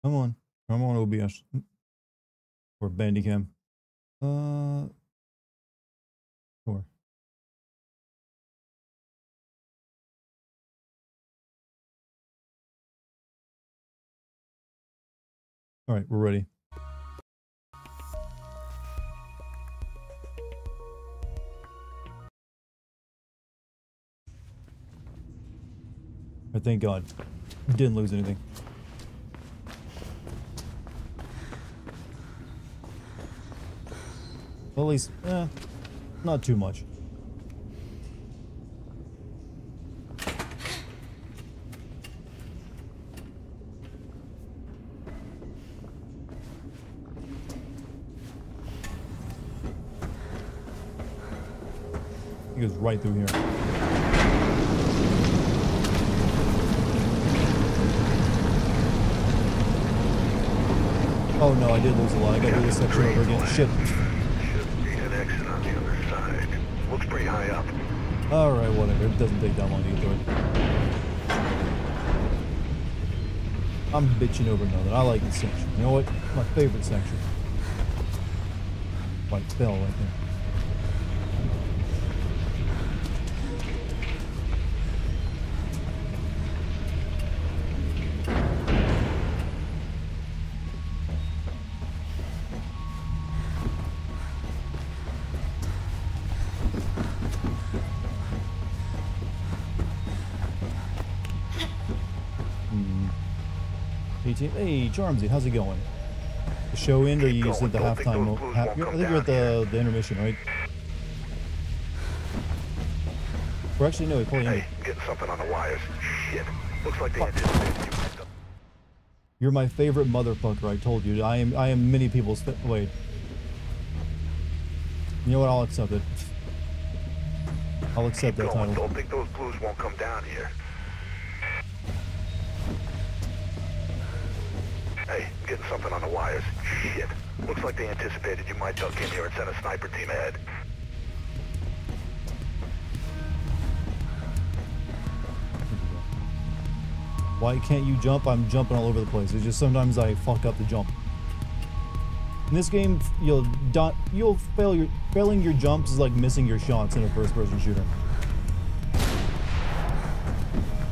Come on, OBS or Bandicam. Sure. All right, we're ready. Thank God, didn't lose anything. Well, at least, not too much. He goes right through here. Oh no, I did lose a lot. I gotta do this section over again. Shit. Looks pretty high up. Alright, whatever. It doesn't take that long to get through it. I'm bitching over nothing. I like this section. You know what? My favorite section. Like fell right there. Hey, Charmsy, how's it going? The show end, or you Keep just at the going. Don't think halftime? those clues I won't think come you're at down the intermission, right? Or actually, no, we probably ended. Hey, I'm getting something on the wires. Shit. Looks like they anticipated you might have. You're my favorite motherfucker. I told you. I am many people's. Wait. You know what? I'll accept it. I'll accept that title. Don't think those clues won't come down here. Hey, I'm getting something on the wires. Shit. Looks like they anticipated you might duck in here and send a sniper team ahead. Why can't you jump? I'm jumping all over the place. It's just sometimes I fuck up the jump. In this game, failing your jumps is like missing your shots in a first-person shooter.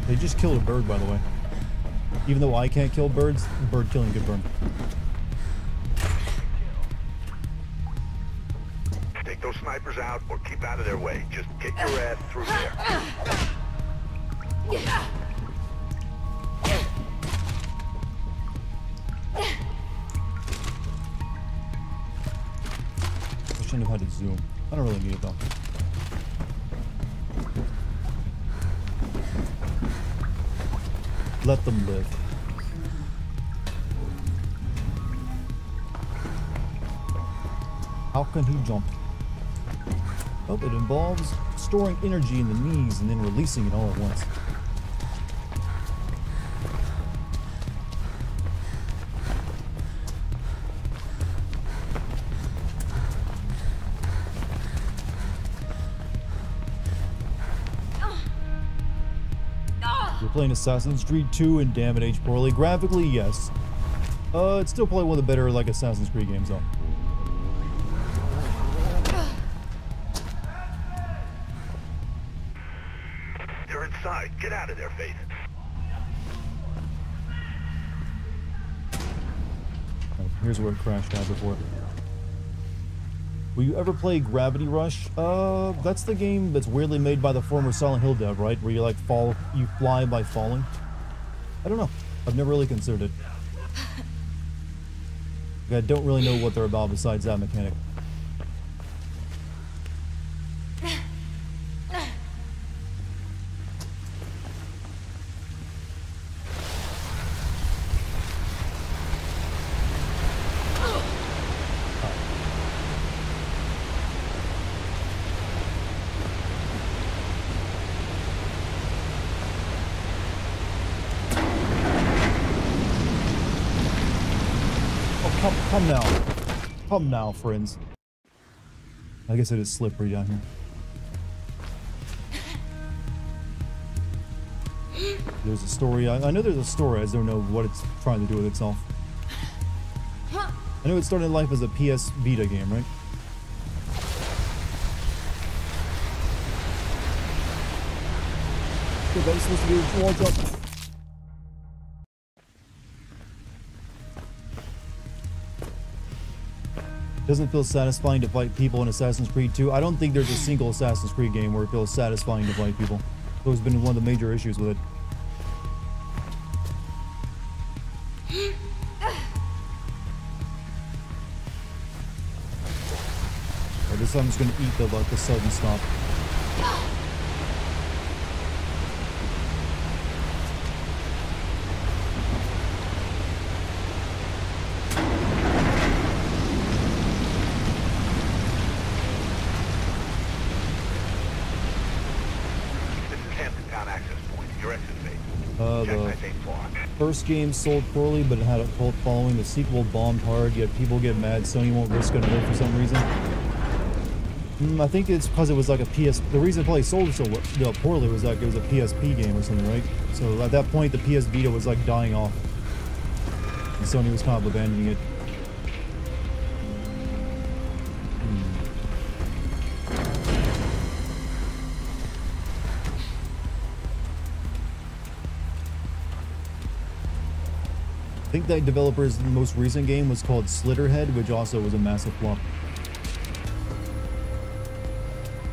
They just killed a bird, by the way. Even though I can't kill birds, bird killing could burn. Take those snipers out or keep out of their way. Just get your ass through there. I shouldn't have had to zoom. I don't really need it though. Let them live. How can he jump? Oh, it involves storing energy in the knees and then releasing it all at once. You're playing Assassin's Creed 2 and damn it aged poorly. Graphically, yes. It's still probably one of the better like Assassin's Creed games though. You're inside. Get out of there, Faith. Oh, here's where it crashed out before. Will you ever play Gravity Rush? That's the game that's weirdly made by the former Silent Hill dev, right? Where you like you fly by falling. I don't know. I've never really considered it. I don't really know what they're about besides that mechanic. Come now. Come now, friends. I guess it is slippery down here. There's a story. I know there's a story. I just don't know what it's trying to do with itself. I know it started life as a PS Vita game, right? Okay, that was supposed to be a wall jump. Doesn't feel satisfying to fight people in Assassin's Creed 2. I don't think there's a single Assassin's Creed game where it feels satisfying to fight people. It's always been one of the major issues with it. Right, this time I'm just gonna eat the sudden stop. First game sold poorly, but it had a cult following. The sequel bombed hard, yet people get mad. Sony won't risk another for some reason. I think it's because it was like a PS... The reason it probably sold so poorly was like it was a PSP game or something, right? So at that point, the PS Vita was like dying off. And Sony was kind of abandoning it. I think that developer's most recent game was called Slitterhead, which also was a massive flop.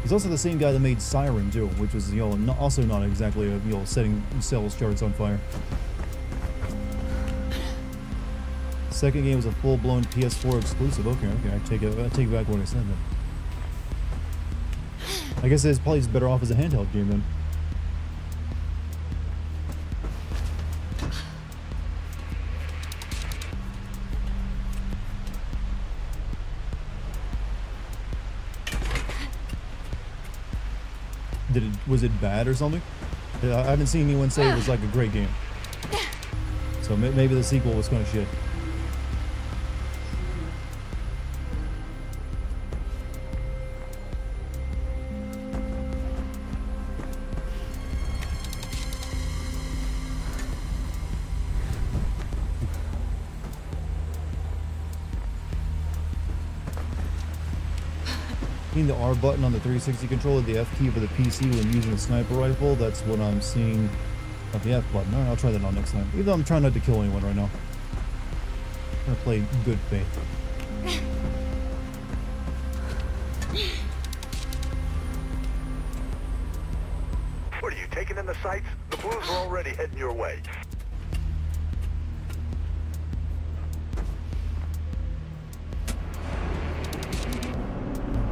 He's also the same guy that made Siren too, which was, you know, also not exactly a, you know, setting sales charts on fire. second game was a full-blown PS4 exclusive. Okay, I take back what I said then. I guess it's probably just better off as a handheld game then. Was it bad or something? I haven't seen anyone say it was like a great game. So maybe the sequel was kind of shit. Hitting the R button on the 360 controller, the F key for the PC when using a sniper rifle, that's what I'm seeing. Not the F button. Alright, I'll try that on next time. Even though I'm trying not to kill anyone right now. I'm gonna play good faith. What are you taking in the sights? The Blues are already heading your way.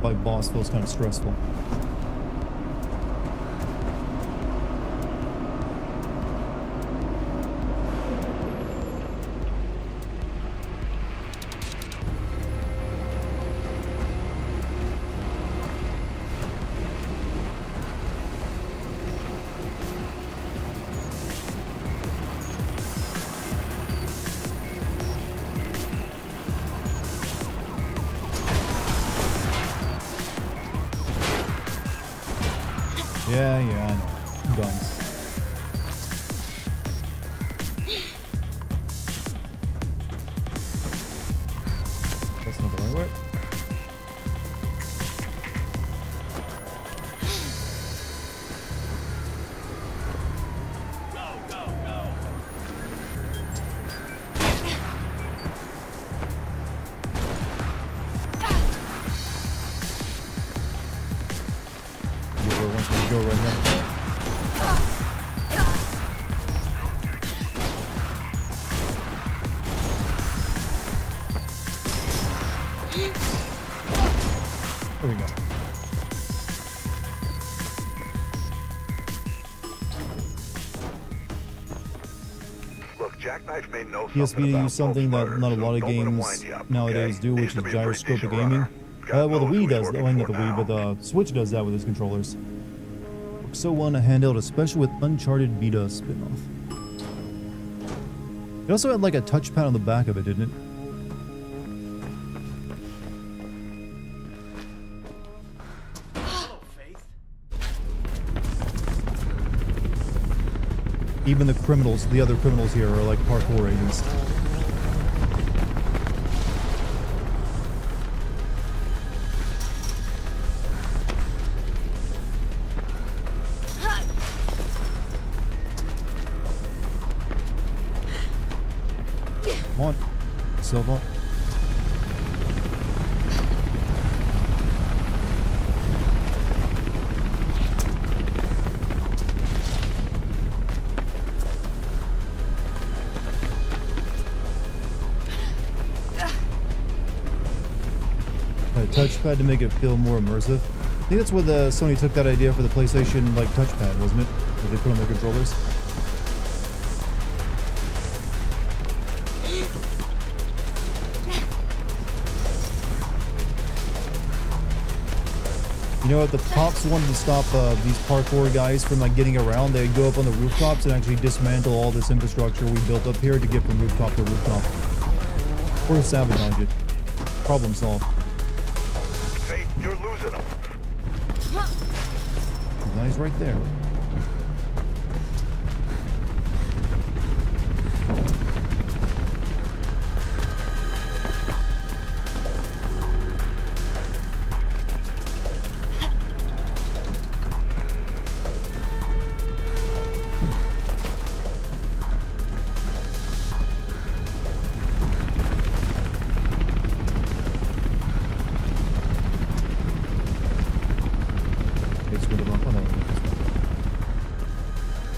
My boss feels kind of stressful. Yeah, I know. Guns. That's not the right way. Go right now. There we go. Look, Jackknife may know PSP used something that not a lot of games nowadays do, which is gyroscopic aiming. Well, the Wii does that. Well, not the Wii, but the Switch does that with its controllers. Works so well on a handheld, especially with Uncharted Beta spin-off. It also had like a touchpad on the back of it, didn't it? Even the criminals, the other criminals here are like parkour agents. Come on, Silva. Touchpad to make it feel more immersive. I think that's where Sony took that idea for the PlayStation like touchpad, wasn't it? That they put on their controllers. You know, if the cops wanted to stop these parkour guys from like getting around, they'd go up on the rooftops and actually dismantle all this infrastructure we built up here to get from rooftop to rooftop. Or sabotage it. Problem solved. You're losing them. The guy's right there.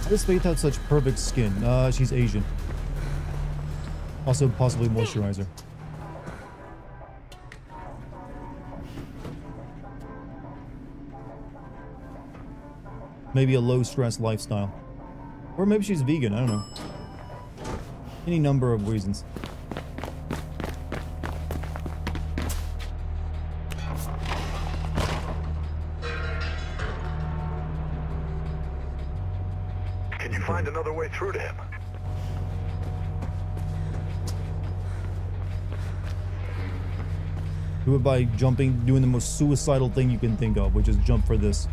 How does Faith have such perfect skin? She's Asian. Also, possibly moisturizer. Maybe a low-stress lifestyle. Or maybe she's vegan, I don't know. Any number of reasons. Can you find another way through to him? Do it by jumping, doing the most suicidal thing you can think of, which is jump for this.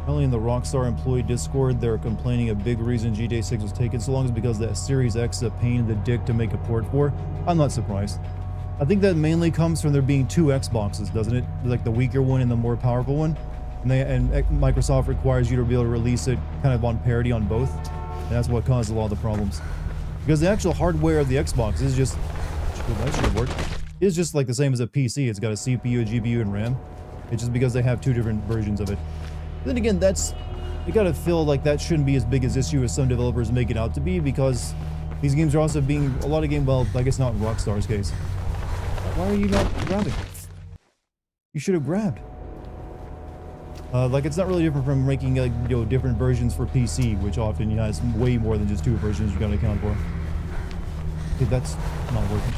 Apparently in the Rockstar employee Discord, they're complaining a big reason GTA 6 was taking so long is because that Series X is a pain in the dick to make a port for. I'm not surprised. I think that mainly comes from there being two Xboxes, doesn't it? Like the weaker one and the more powerful one. And Microsoft requires you to be able to release it kind of on parity on both. And that's what caused a lot of the problems. Because the actual hardware of the Xbox is just... that should work. It's just like the same as a PC. It's got a CPU, a GPU, and RAM. It's just because they have two different versions of it. Then again, you gotta feel like that shouldn't be as big an issue as some developers make it out to be, because these games are also being, a lot of games, well, I guess not in Rockstar's case. Why are you not grabbing? You should have grabbed. Like, it's not really different from making, like, you know, different versions for PC, which often has way more than just two versions you gotta account for. Okay, that's not working.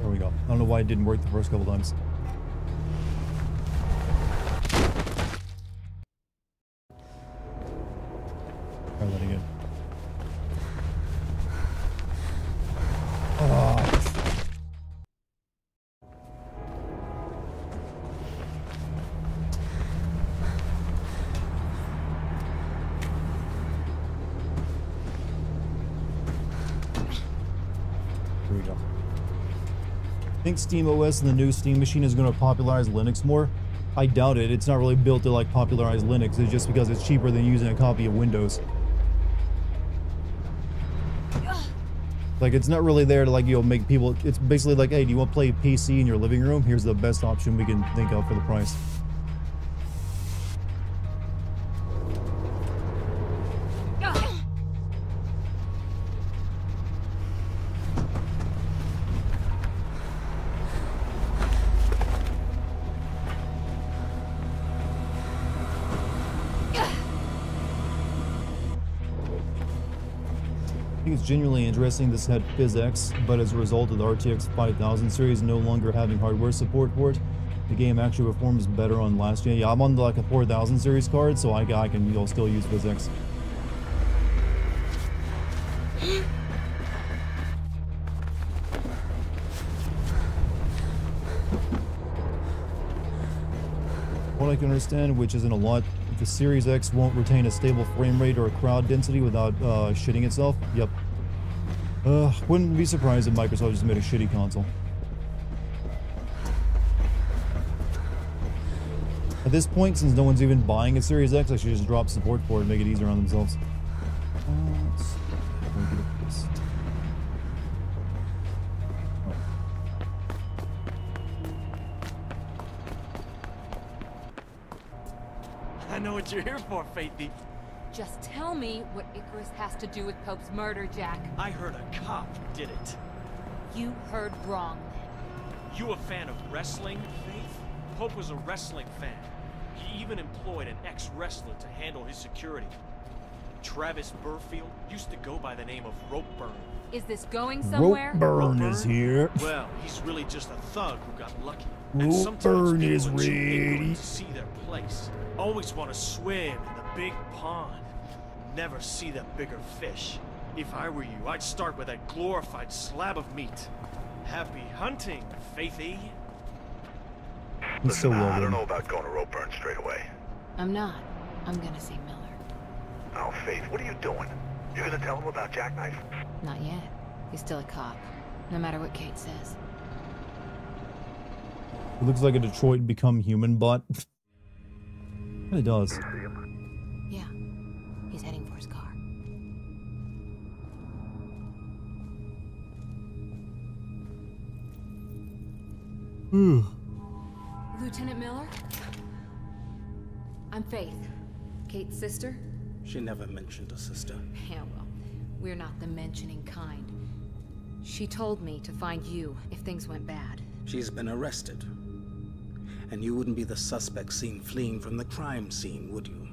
There we go. I don't know why it didn't work the first couple times. Try that again. Here we go. Think SteamOS and the new Steam machine is going to popularize Linux more? I doubt it. It's not really built to like popularize Linux. It's just because it's cheaper than using a copy of Windows. Like, it's not really there to, like, you know, make people... It's basically like, hey, do you want to play PC in your living room? Here's the best option we can think of for the price. I think it's genuinely interesting this had PhysX, but as a result of the RTX 5000 series no longer having hardware support for it, the game actually performs better on last gen. Yeah, I'm on like a 4000 series card, so I can, you know, still use PhysX. What I can understand, which isn't a lot, the Series X won't retain a stable frame rate or crowd density without shitting itself. Yep. Wouldn't be surprised if Microsoft just made a shitty console. At this point, since no one's even buying a Series X, I should just drop support for it and make it easier on themselves. Let's look at this. I know what you're here for, Faithy. Just tell me what Icarus has to do with Pope's murder, Jack. I heard a cop did it. You heard wrong. You a fan of wrestling, Faith? Pope was a wrestling fan. He even employed an ex-wrestler to handle his security. Travis Burfield used to go by the name of Ropeburn. Is this going somewhere? Ropeburn is here. Well, he's really just a thug who got lucky. Ropeburn is ready to see their place. Always want to swim in the big pond. Never see the bigger fish. If I were you, I'd start with that glorified slab of meat. Happy hunting, Faithy. Listen, I don't know about going to Ropeburn straight away. I'm not. I'm gonna see Miller. Oh, Faith, what are you doing? You're gonna tell him about Jackknife? Not yet. He's still a cop, no matter what Kate says. It looks like a Detroit Become Human bot. It does. Yeah. He's heading for his car. Lieutenant Miller? I'm Faith. Kate's sister? She never mentioned a sister. Yeah, well, we're not the mentioning kind. She told me to find you if things went bad. She's been arrested. And you wouldn't be the suspect seen fleeing from the crime scene, would you?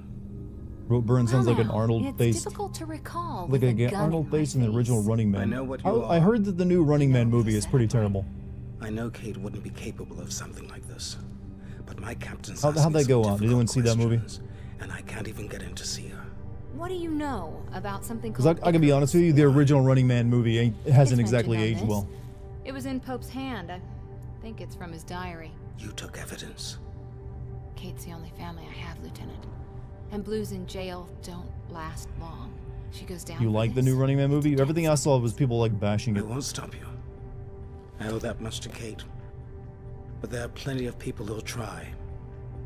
Ropeburn sounds like an Arnold It's face. difficult to recall. Like with a Arnold face in the original Running Man. I know what you I are. heard that the new Running Man movie is pretty terrible. I know Kate wouldn't be capable of something like this. But my captain's How'd asking that go some on? Did anyone see that movie? questions, and I can't even get in to see her. What do you know about something Because called I can be honest with you, the original Running Man movie hasn't It's exactly mentioned on aged this. well. It was in Pope's hand. I think it's from his diary. You took evidence. Kate's the only family I have, Lieutenant. And blues in jail don't last long. She goes down. You for like the this. new Running Man movie? Everything I saw was people like bashing I it. won't stop you. I owe that much to Kate. But there are plenty of people who'll try.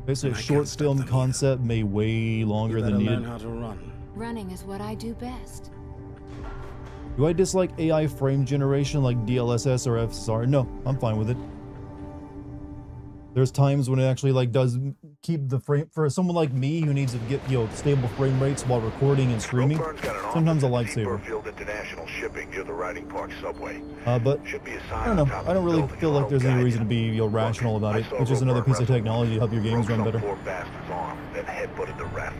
Basically, a And I short can't stop film them concept made way longer You than better needed. learn how to run. Running is what I do best. Do I dislike AI frame generation like DLSS or FSR? No, I'm fine with it. There's times when it actually like does keep the frame for someone like me who needs to get stable frame rates while recording and streaming. Sometimes a lifesaver. Burfield International Shipping near the Riding Park subway. But Should be a I sign don't on know. top I of don't the really building feel that'll like there's help any guide reason to you. be rational about I it. saw It's just another Ropeburn piece of wrestle technology to help your games broke run some better. poor bastard's arm, then headbutted the ref.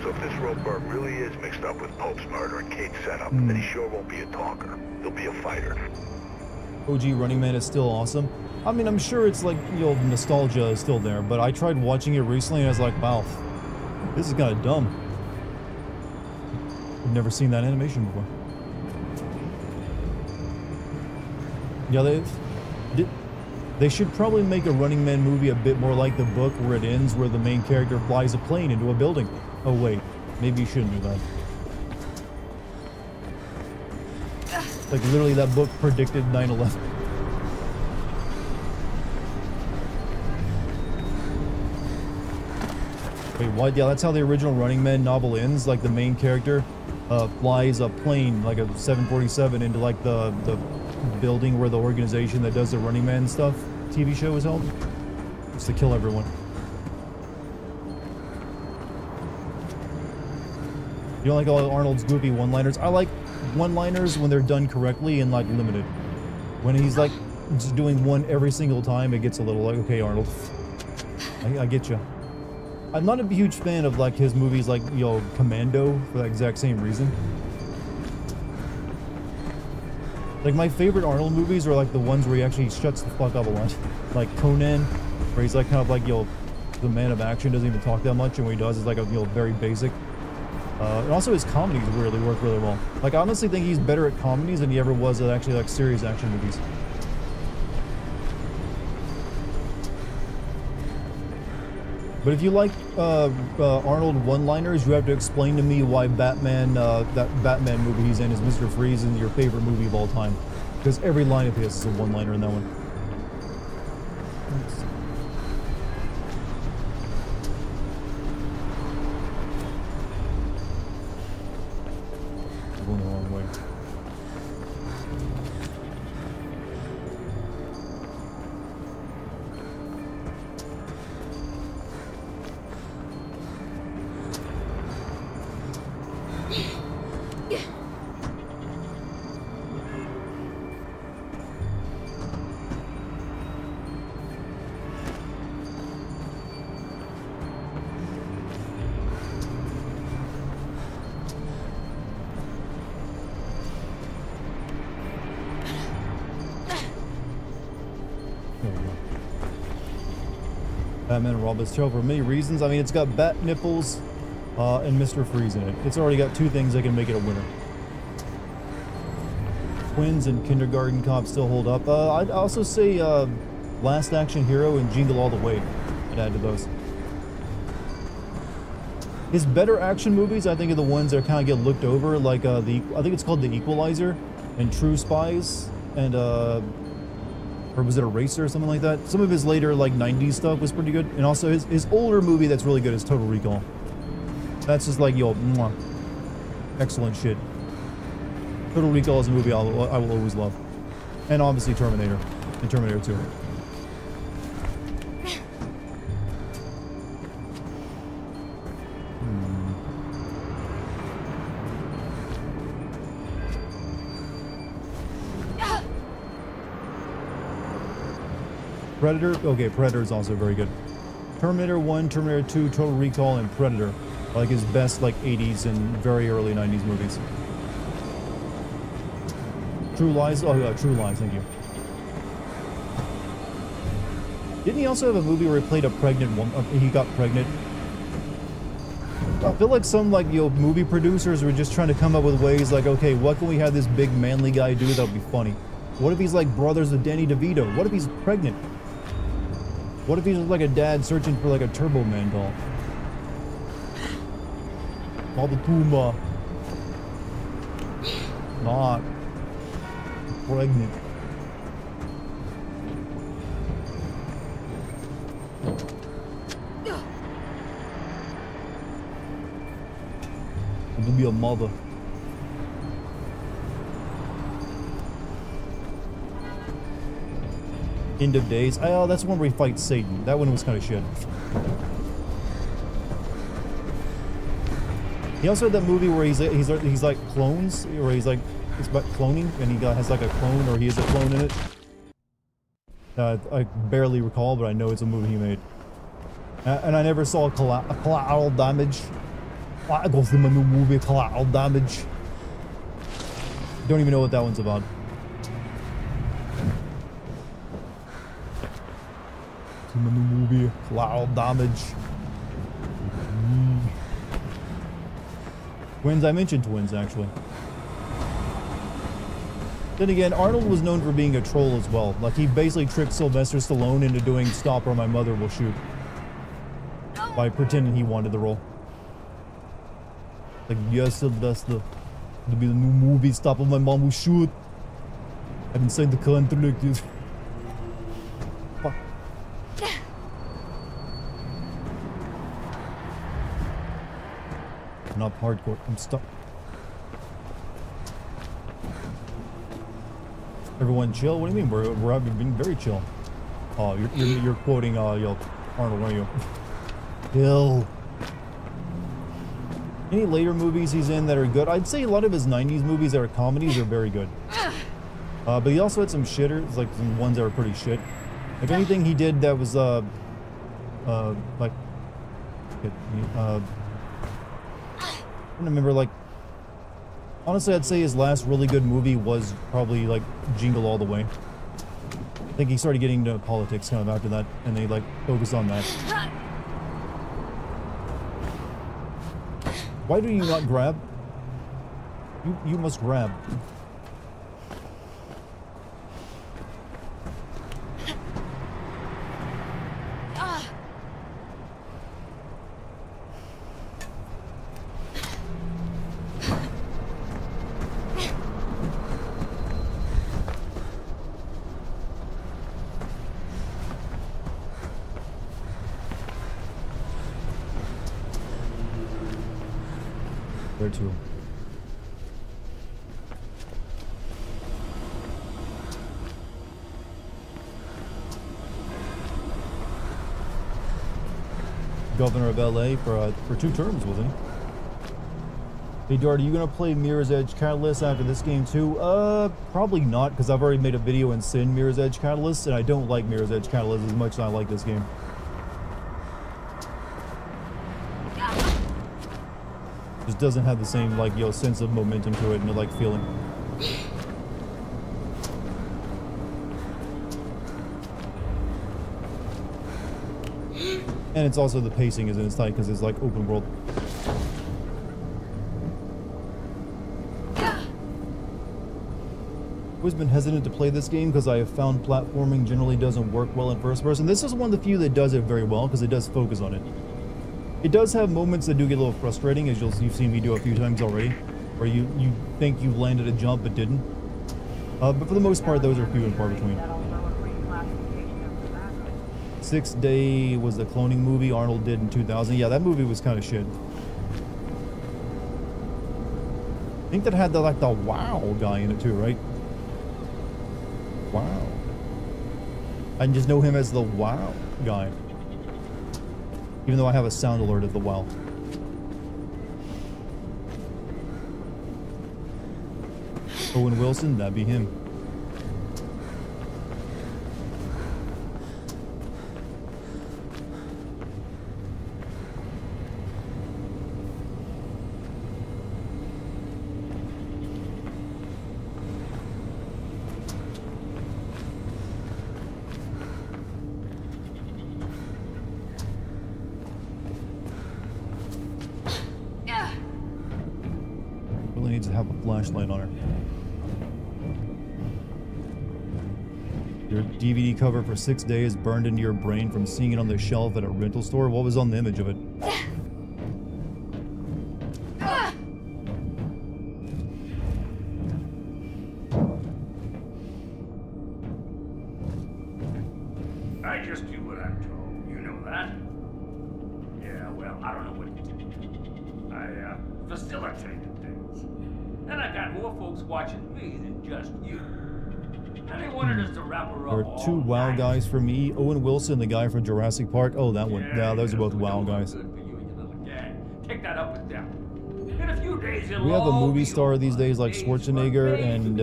So if this Ropeburn really is mixed up with Pope's murder and Kate's setup, then he sure won't be a talker. He'll be a fighter. OG Running Man is still awesome. I mean, I'm sure it's like, nostalgia is still there, but I tried watching it recently and I was like, wow, this is kind of dumb. I've never seen that animation before. Yeah, they should probably make a Running Man movie a bit more like the book where it ends, where the main character flies a plane into a building. Oh wait, maybe you shouldn't do that. Like literally that book predicted 9/11. Wait, what? Yeah, that's how the original Running Man novel ends. Like the main character flies a plane, like a 747, into like the building where the organization that does the Running Man stuff TV show is held, just to kill everyone. You don't like all Arnold's goofy one-liners? I like one-liners when they're done correctly and like limited. When he's like just doing one every single time, it gets a little like, okay, Arnold, I get you. I'm not a huge fan of like his movies like, Commando for that exact same reason. Like my favorite Arnold movies are like the ones where he actually shuts the fuck up a lot. Like Conan, where he's like kind of like, the man of action, doesn't even talk that much, and when he does, it's like a, very basic. And also his comedies really work really well. Like I honestly think he's better at comedies than he ever was at actually like serious action movies. But if you like Arnold one-liners, you have to explain to me why Batman, that Batman movie he's in is Mr. Freeze is your favorite movie of all time. Because every line of his is a one-liner in that one. Going the wrong way. Batman and Robin's Tale for many reasons. I mean, it's got bat nipples and Mr. Freeze in it. It's already got two things that can make it a winner. Twins and Kindergarten Cop still hold up. I'd also say Last Action Hero and Jingle All the Way. I'd add to those. His better action movies, I think, are the ones that kind of get looked over, like I think it's called The Equalizer and True Spies and or was it Eraser or something like that? Some of his later like 90s stuff was pretty good, and also his older movie that's really good is Total Recall. That's just like mwah, excellent shit. Total Recall is a movie I will always love, and obviously Terminator and Terminator 2. Predator? Okay, Predator is also very good. Terminator 1, Terminator 2, Total Recall, and Predator. Like his best, like, 80s and very early 90s movies. True Lies? Oh, yeah, True Lies, thank you. Didn't he also have a movie where he played a pregnant woman? He got pregnant. I feel like some, like, you know, movie producers were just trying to come up with ways, like, okay, what can we have this big manly guy do that'll be funny? What if he's like brothers with Danny DeVito? What if he's pregnant? What if he's like a dad searching for like a Turbo Man doll? Baba Puma. Not pregnant. To be a mother. End of Days. Oh, that's one where he fights Satan. That one was kind of shit. He also had that movie where he's like clones, or he's like, it's about cloning, and he has like a clone, or he is a clone in it. I barely recall, but I know it's a movie he made. And I never saw Collateral Damage. I go through my new movie, Collateral Damage. Don't even know what that one's about. My new movie, Collateral Damage. Twins, I mentioned Twins, actually. Then again, Arnold was known for being a troll as well. Like, he basically tricked Sylvester Stallone into doing Stop or My Mother Will Shoot. By pretending he wanted the role. Like, yes, Sylvester. It'll be the new movie, Stop or My Mom Will Shoot. I've been saying the contract, dude. Fuck. Not hardcore. I'm stuck. Everyone chill? What do you mean? We're being very chill. Oh, you're quoting Arnold, aren't you? Chill. Any later movies he's in that are good? I'd say a lot of his 90s movies that are comedies are very good. But he also had some shitters, like some ones that were pretty shit. Like anything he did that was I don't remember, like, honestly, I'd say his last really good movie was probably, like, Jingle All the Way. I think he started getting into politics kind of after that, and they, like, focused on that. Why do you not grab? You must grab. There too. Governor of LA for 2 terms, wasn't he? Hey Dart, are you gonna play Mirror's Edge Catalyst after this game too? Probably not, because I've already made a video in Sin Mirror's Edge Catalyst, and I don't like Mirror's Edge Catalyst as much as I like this game. Just doesn't have the same, like, yo, sense of momentum to it and, like, feeling. And it's also the pacing isn't as tight because it's, like, open world. Always been hesitant to play this game because I have found platforming generally doesn't work well in first person. This is one of the few that does it very well because it does focus on it. It does have moments that do get a little frustrating, as you've seen me do a few times already, where you think you landed a jump but didn't. But for the most part, those are few and far between. 6 Day was the cloning movie Arnold did in 2000. Yeah, that movie was kind of shit. I think that had the, like, the wow guy in it too, right? Wow. I just know him as the wow guy. Even though I have a sound alert of the wow. Owen Wilson, that'd be him. have a flashlight on her. Your DVD cover for 6 days burned into your brain from seeing it on the shelf at a rental store. What was on the image of it? I just do what I'm told. You know that? Yeah, well, I don't know what you do. I facilitated things. And I got more folks watching me than just you. And they wanted us to wrap her up. There are two WoW guys for me. Owen Wilson, the guy from Jurassic Park. Oh, that one. Yeah, those are both WoW guys. Take that up with them. In a few days, We have a movie star these days like Schwarzenegger and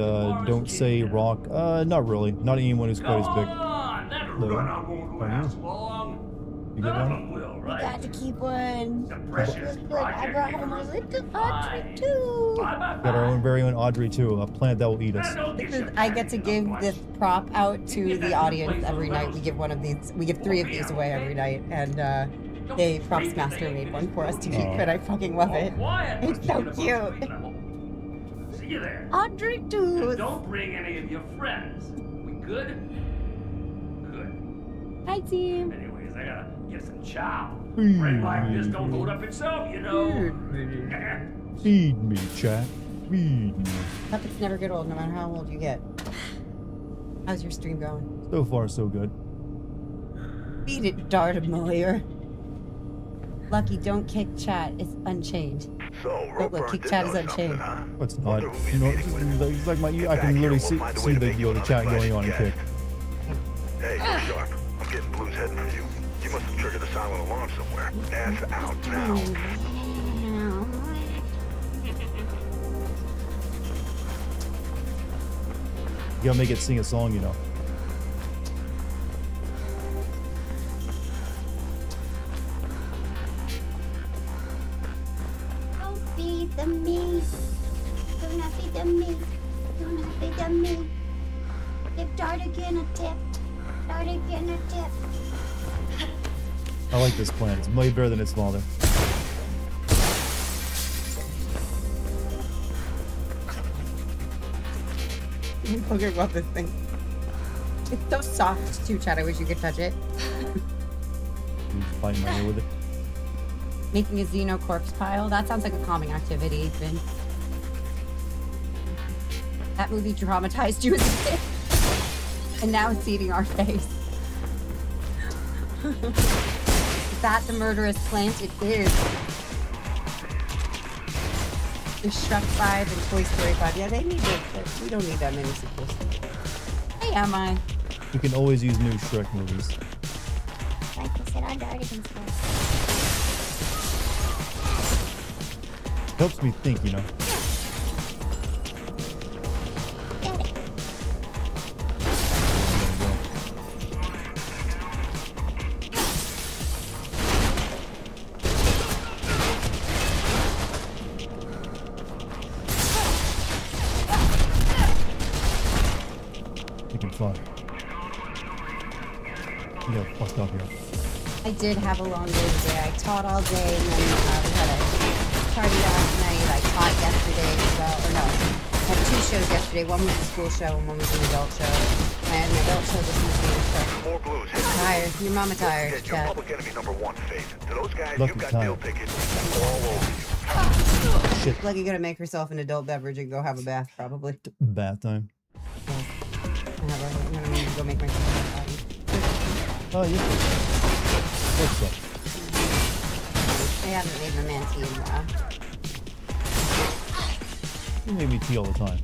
Don't Say Rock. Not really. Not anyone who's quite as big. You get one? We got to keep one. I brought home a little Audrey too. Got our own very own Audrey too, a plant that will eat us. I get to give this prop out to the audience every night. We give one of these. We give 3 of these away every night, and the props master made one for us to keep, and I fucking love it. It's so cute. See you there. Audrey too. Don't bring any of your friends. We good? Good. Hi team. Anyways, I gotta get some chow. Bread like this don't hold up itself, you know. Feed me, chat. Feed me. Puppets never get old, no matter how old you get. How's your stream going? So far, so good. Beat it, Dartigan. Lucky, don't kick chat. It's unchained. But look, kick chat is unchained. What's not? You know, it's like my. I can literally see the chat going on and kick. Hey, you're sharp. I'm getting blues heading for you. You must have triggered the silent alarm somewhere. Ass out now. You gotta make it sing a song, you know. Don't be the me. Do not be the me. Do not be the me. Give Dartigan a tip. Dartigan a tip. I like this plant. It's way better than its father. I'm talking about this thing. It's so soft too, Chad. I wish you could touch it. I'm just biting my ear with it. Making a xenocorpse pile. That sounds like a calming activity, Vin. That movie traumatized you as a kid. And now it's eating our face. Is that the murderous plant? It is. There's Shrek 5 and Toy Story 5. Yeah, they need it. We don't need that many sequels. Hey, am I? You can always use new Shrek movies. Like I said, on Dartigan's first. Helps me think, you know. I did have a long day today. I taught all day, and then we had a party last night. I taught yesterday as well. Or no, I had 2 shows yesterday. One was a school show, and one was an adult show. And the adult show just needs me to start. I'm tired. Your mama tired. Your public enemy #1 face. To those guys, you've got deal tickets all over you. Shit. Lucky gonna make herself an adult beverage and go have a bath, probably. Bath time. Yeah. I'm gonna need to go make myself a body. Oh, yeah. What's up? I haven't made my man tea in a while. You make me tea all the time.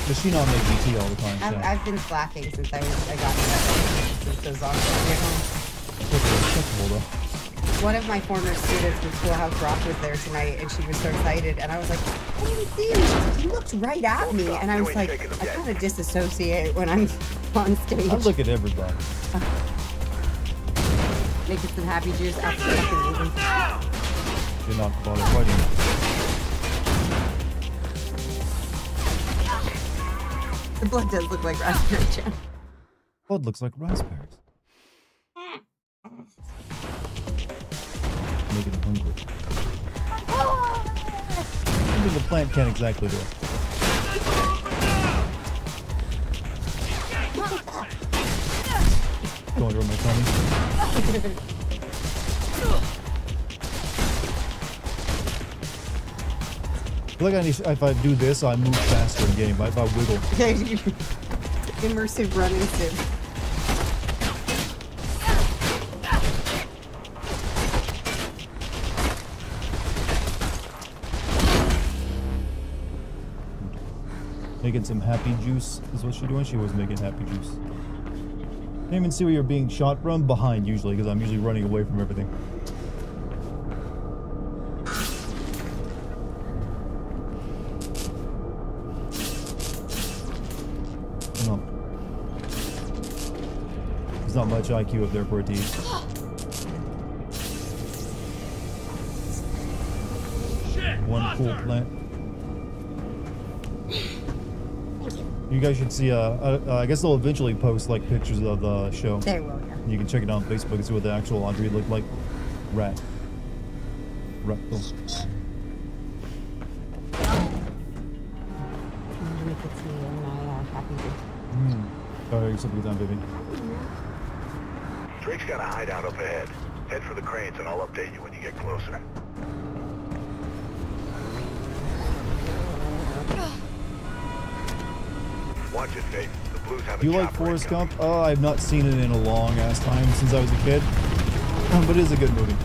Does she not make me tea all the time? I've been slacking since I got since those long at home. Acceptable though. One of my former students from Schoolhouse Rock was there tonight, and she was so excited, and I was like, I didn't see him. He looked right at me, and I was like, I kind of disassociate when I'm on stage. I look at everybody. Making some happy juice after fucking You're not bothered fighting. The blood does look like raspberry jam. Blood looks like raspberries. Making it hungry. Something the plant can't exactly do. Going over my tummy. I feel like I need, if I do this, I move faster in game. If I wiggle. Immersive running sim. Making some happy juice is what she's doing. She was making happy juice. Can't even see where you're being shot from. Behind, usually, because I'm usually running away from everything. No. There's not much IQ up there for a team. One cool plant. You guys should see, I guess they'll eventually post, like, pictures of the show. They will, yeah. You can check it out on Facebook and see what the actual Audrey looked like. Rat. Rat. Oh. Alright, something time, baby. Drake's got a hideout up ahead. Head for the cranes and I'll update you when you get closer. Watch it, Faith. The Blues have a Do you like Forrest Gump? Oh, I've not seen it in a long ass time since I was a kid. But it is a good movie.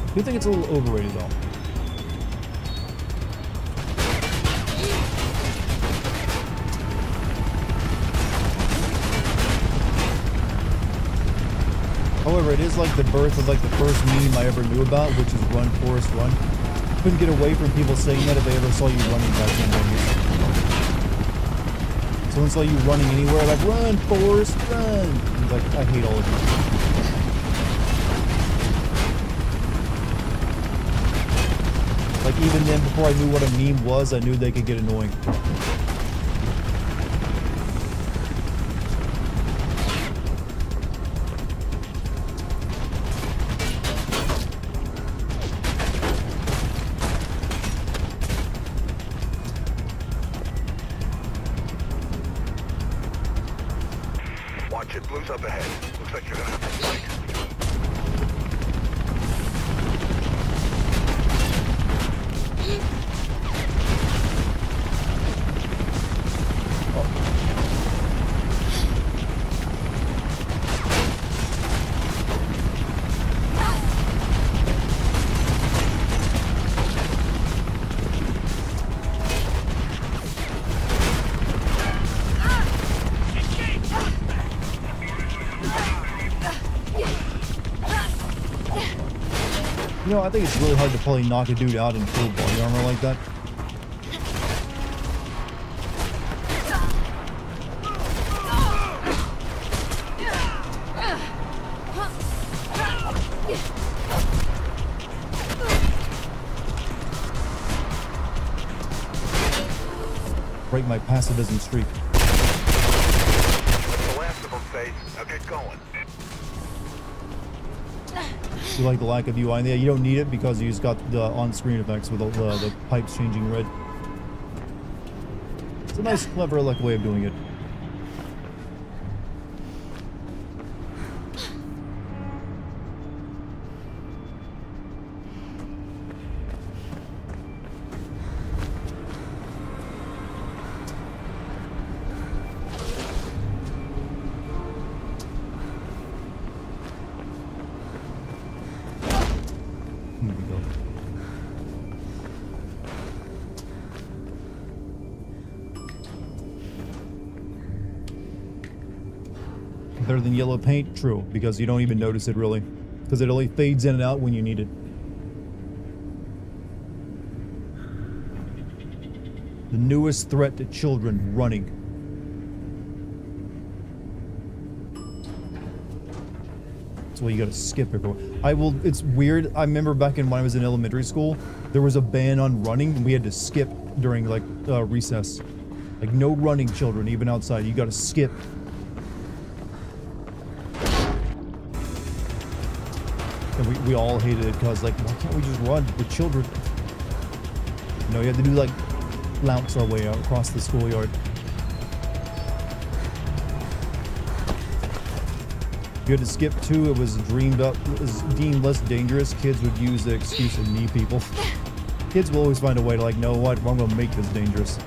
Do you think it's a little overrated though? However, it is like the birth of like the first meme I ever knew about, which is Run, Forrest, Run. Couldn't get away from people saying that if they ever saw you running back then. Someone saw you running anywhere, like, run, Forrest, run! He's like, I hate all of you. Like, even then, before I knew what a meme was, I knew they could get annoying. Watch it. Blues up ahead. Looks like you're gonna have to fight. You know, I think it's really hard to probably knock a dude out in full body armor like that. Break my pacifism streak. That's the last of them, Faith. Now get going. You like the lack of UI? Yeah, you don't need it because you just got the on-screen effects with the pipes changing red. It's a nice, clever, like way of doing it. Better than yellow paint? True, because you don't even notice it really. Because it only fades in and out when you need it. The newest threat to children, running. That's why you gotta skip everywhere. It's weird, I remember back when I was in elementary school, there was a ban on running and we had to skip during like recess. Like, no running, children, even outside. You gotta skip. And we all hated it because, like, why can't we just run with children? You know, you had to do, like, flounce our way out across the schoolyard. You had to skip too. It was deemed less dangerous. Kids would use the excuse of knee people. Kids will always find a way to, like, know what, I'm gonna make this dangerous.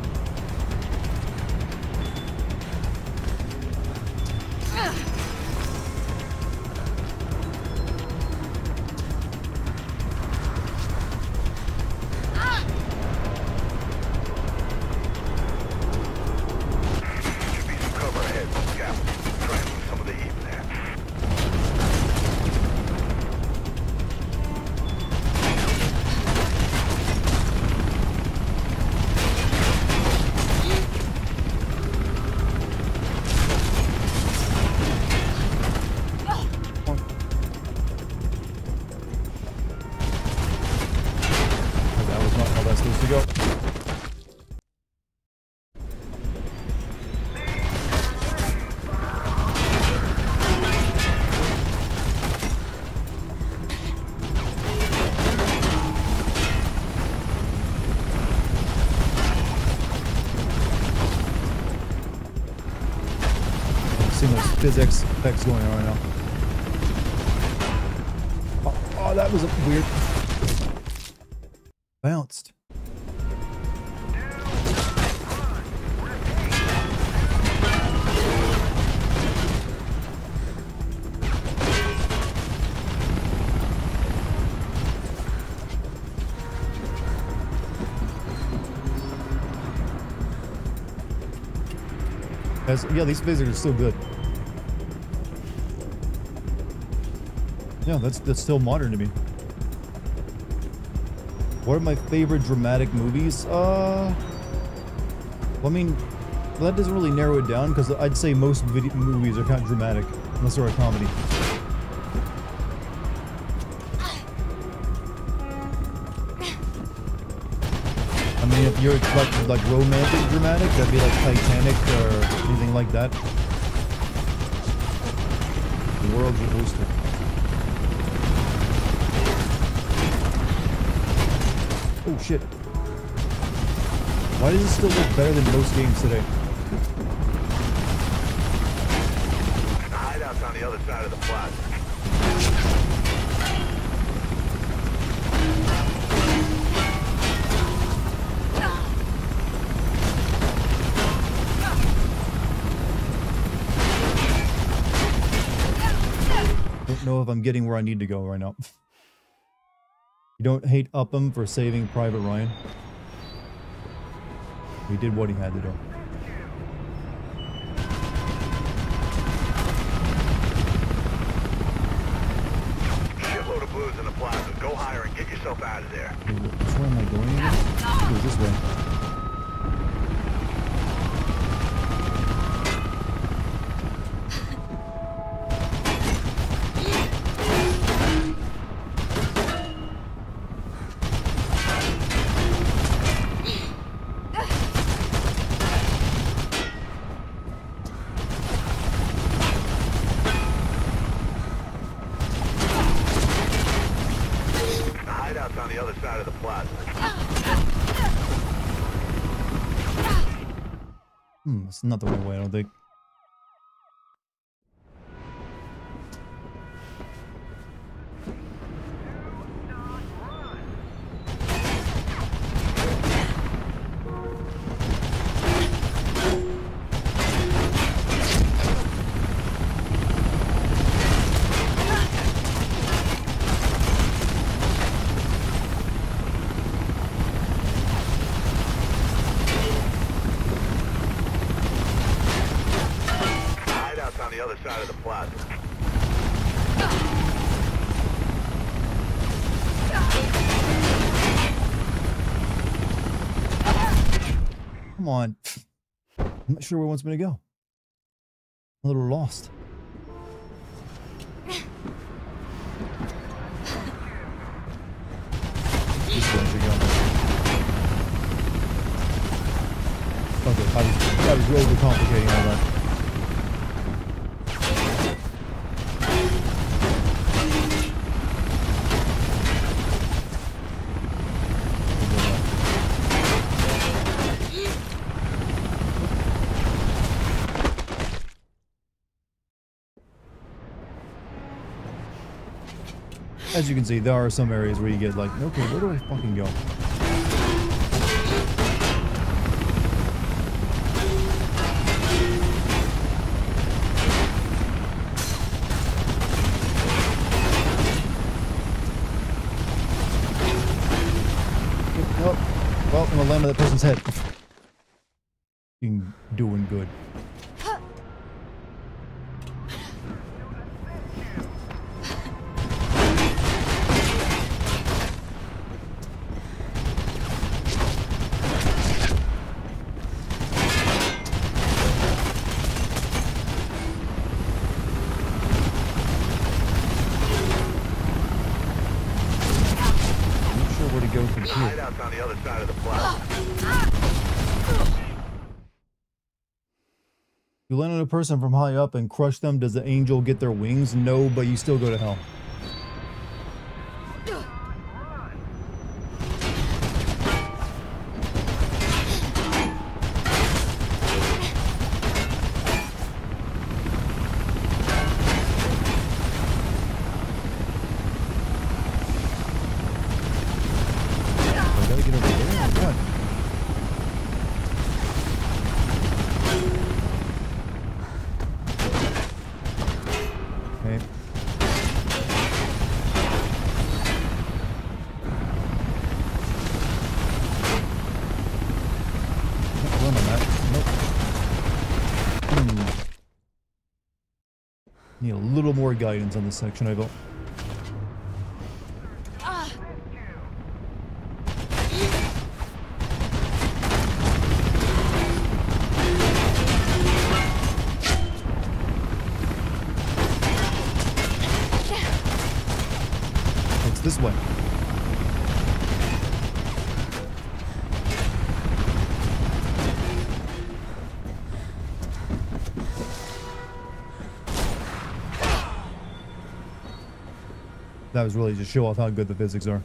Physics effects going on right now. Oh, that was a weird. Bounced. Yeah, these physics are still good. Yeah, that's still modern to me. What are my favorite dramatic movies? Well, I mean, that doesn't really narrow it down because I'd say most movies are kind of dramatic, unless they're a comedy. I mean, if you're like romantic dramatic, that'd be like Titanic or anything like that. The world's your oyster. Oh shit. Why does it still look better than most games today? The hideout's on the other side of the plaza. Don't know if I'm getting where I need to go right now. You don't hate Upham for saving Private Ryan. He did what he had to do. Shitload of blues in the plaza. Go higher and get yourself out of there. Which way am I going again? Oh, this way. It's not the right way, I don't think. Come on. I'm not sure where it wants me to go. I'm a little lost. This way I should go. Okay, you're overcomplicating all that. As you can see, there are some areas where you get like, okay, where do I fucking go? Oh, well, I'm gonna land on that person's head. Doing good. Hideout's on the other side of the plaza. You land on a person from high up and crush them, does the angel get their wings? No, but you still go to hell. Need a little more guidance on this section, I feel. It's this way. That was really just show off how good the physics are.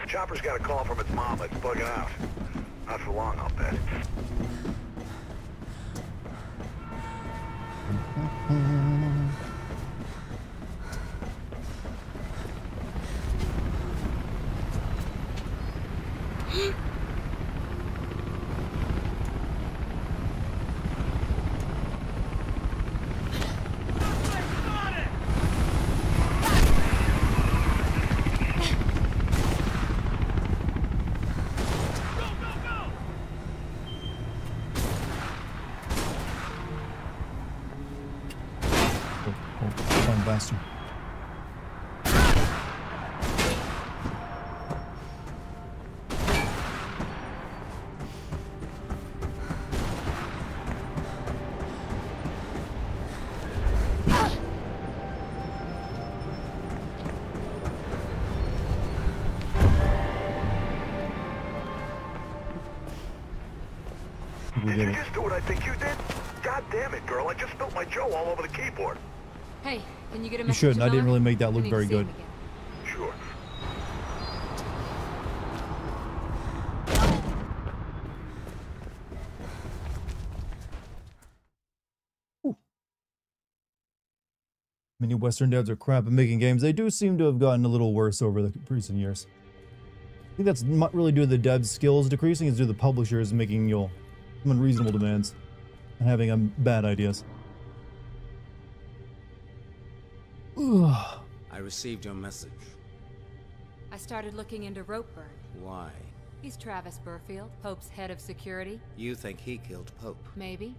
Chopper's got a call from its mom. It's bugging out. Not for long, I'll bet. Bastard. Did you just do what I think you did? God damn it, girl. I just spilled my Joe all over the keyboard. Hey, can you get a You message? shouldn't. I didn't really make that look very good. Sure. Many Western devs are crap at making games. They do seem to have gotten a little worse over the recent years. I think that's not really due to the devs' skills decreasing, it's due to the publishers making, some unreasonable demands and having bad ideas. I received your message. I started looking into Ropeburn. Why? He's Travis Burfield, Pope's head of security. You think he killed Pope? Maybe.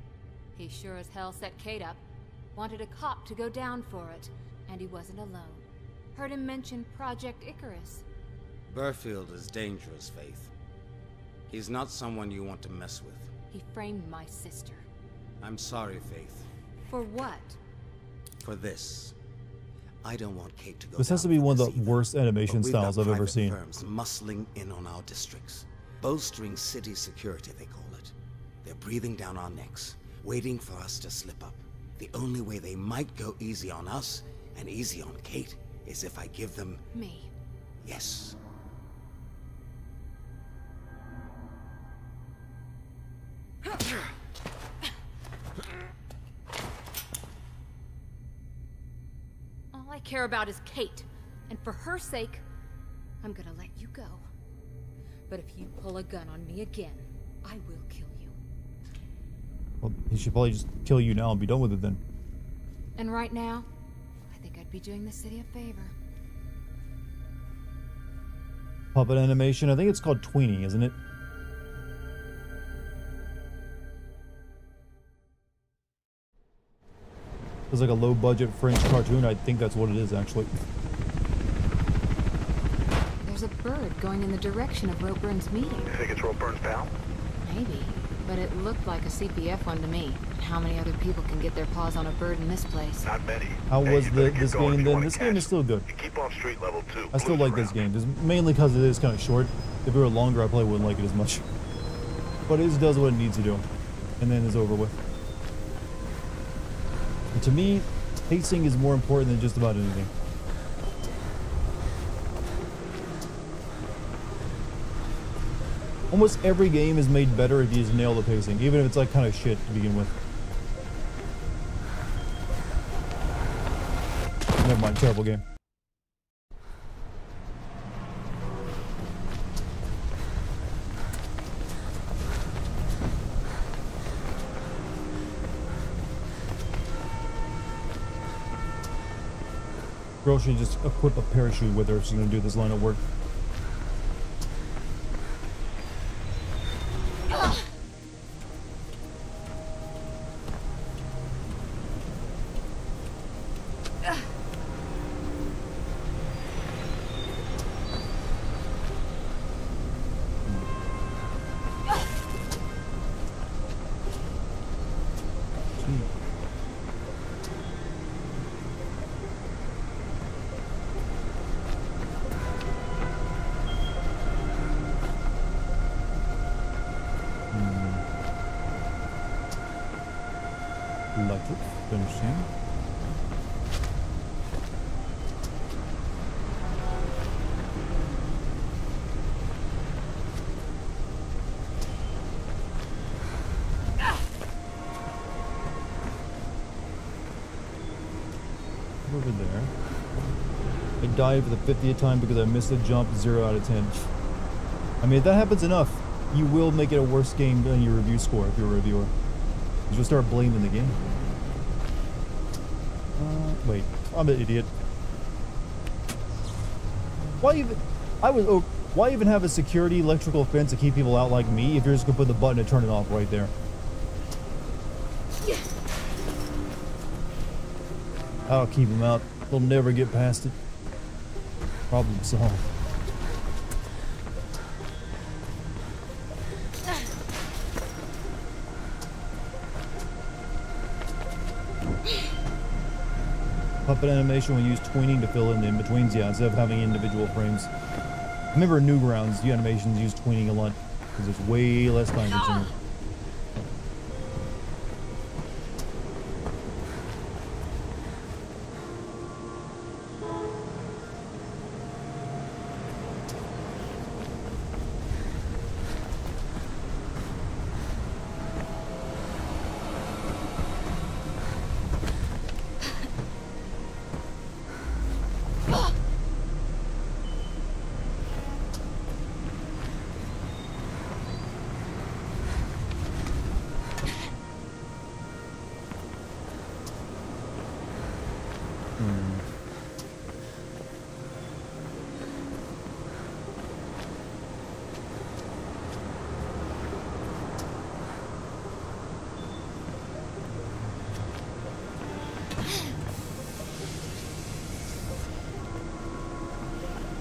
He sure as hell set Kate up. Wanted a cop to go down for it, and he wasn't alone. Heard him mention Project Icarus. Burfield is dangerous, Faith. He's not someone you want to mess with. He framed my sister. I'm sorry, Faith. For what? For this. I don't want Kate to go. This has to be one of the worst animation styles I've ever seen. Firms muscling in on our districts, bolstering city security, they call it. They're breathing down our necks, waiting for us to slip up. The only way they might go easy on us and easy on Kate is if I give them... Me. Yes. All I care about is Kate. And for her sake, I'm gonna let you go. But if you pull a gun on me again, I will kill you. Well, he should probably just kill you now and be done with it then. And right now, I think I'd be doing the city a favor. Puppet animation, I think it's called tweening, isn't it? It's like a low-budget French cartoon. I think that's what it is, actually. There's a bird going in the direction of Roburn's meeting. You think it's Roburn's pal? Maybe, but it looked like a CPF one to me. And how many other people can get their paws on a bird in this place? Not many. How was this game then? This game is still good. Keep on street level 2. I still like this game, mainly because it is kind of short. If it were longer, I probably wouldn't like it as much. But it does what it needs to do, and then it's over with. And to me, pacing is more important than just about anything. Almost every game is made better if you just nail the pacing, even if it's like kind of shit to begin with. Never mind, terrible game. Girl should just equip a parachute with her if she's gonna do this line of work. Electric, finishing. Over there. I died for the 50th time because I missed a jump. 0 out of 10. I mean, if that happens enough, you will make it a worse game than your review score if you're a reviewer. You'll start blaming the game. Wait, I'm an idiot. Why even? Why even have a security electrical fence to keep people out like me if you're just gonna put the button to turn it off right there? I'll keep them out. They'll never get past it. Problem solved. Puppet animation will use tweening to fill in the in-betweens, yeah, instead of having individual frames. I remember Newgrounds, the animations use tweening a lot, because it's way less time consuming.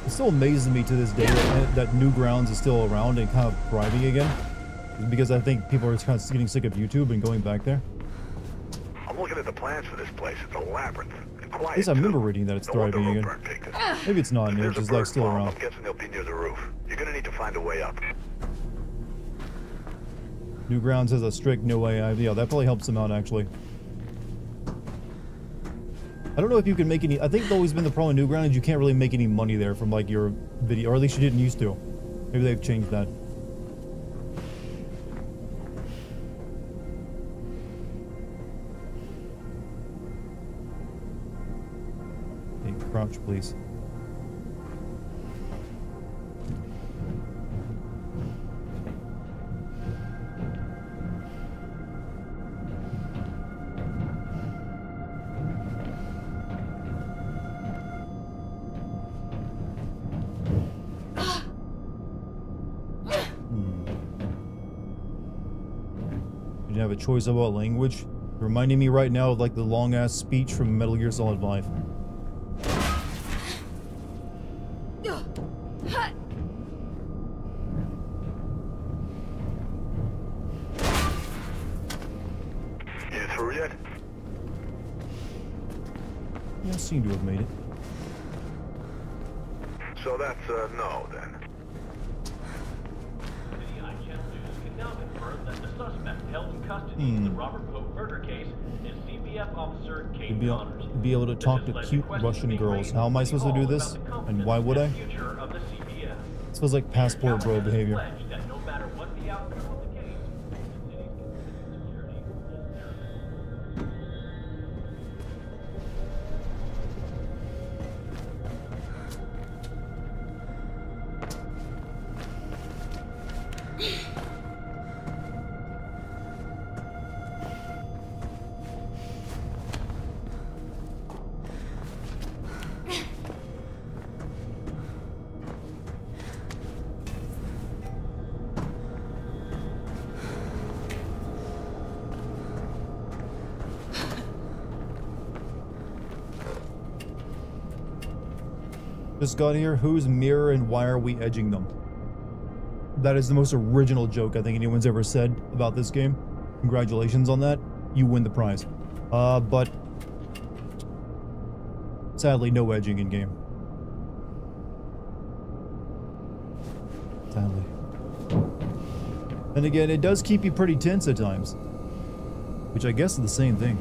It still amazes me to this day that Newgrounds is still around and kind of thriving again. Because I think people are kind of getting sick of YouTube and going back there. I'm looking at the plans for this place. It's a labyrinth. And quiet, At least I remember too. reading that it's No wonder thriving again. Rupert picked it. Maybe it's not, and If it's there's just a like bird still bomb, around. I'm guessing they'll be near the roof. You're gonna need to find a way up. Newgrounds has a strict no way out. Yeah, that probably helps them out actually. I don't know if you can make any. I think it's always been the problem with Newgrounds. You can't really make any money there from like your video, or at least you didn't used to. Maybe they've changed that. Hey, crouch, please. You didn't have a choice about language. You're reminding me right now of like the long ass speech from Metal Gear Solid 5. You through yet? Yeah, seem to have made it. So that's a no, then. CI Channel News can now confirm that the suspect held in custody in the Robert Pope murder case is CPF officer Kate Connors. Be able to talk to cute Russian girls. How am I supposed to do this? And why would I? Future of the CPF. This feels like passport bro behavior. Pledge that no matter what the outcome of the case, the city's security is there. Just got here. Whose mirror and why are we edging them? That is the most original joke I think anyone's ever said about this game. Congratulations on that. You win the prize. But sadly, no edging in game. Sadly. Then again, it does keep you pretty tense at times, which I guess is the same thing.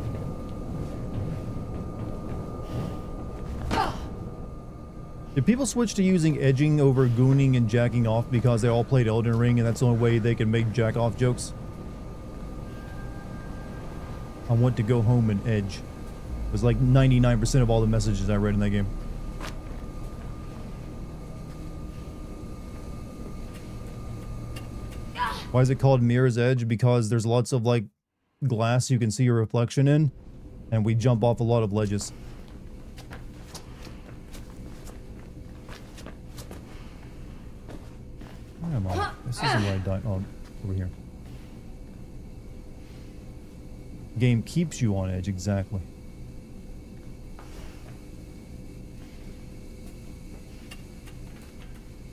Did people switch to using edging over gooning and jacking off because they all played Elden Ring and that's the only way they can make jack off jokes? I want to go home and edge. It was like 99% of all the messages I read in that game. Why is it called Mirror's Edge? Because there's lots of like glass you can see your reflection in, and we jump off a lot of ledges. Where am I? This isn't where I died. Oh, over here. Game keeps you on edge, exactly.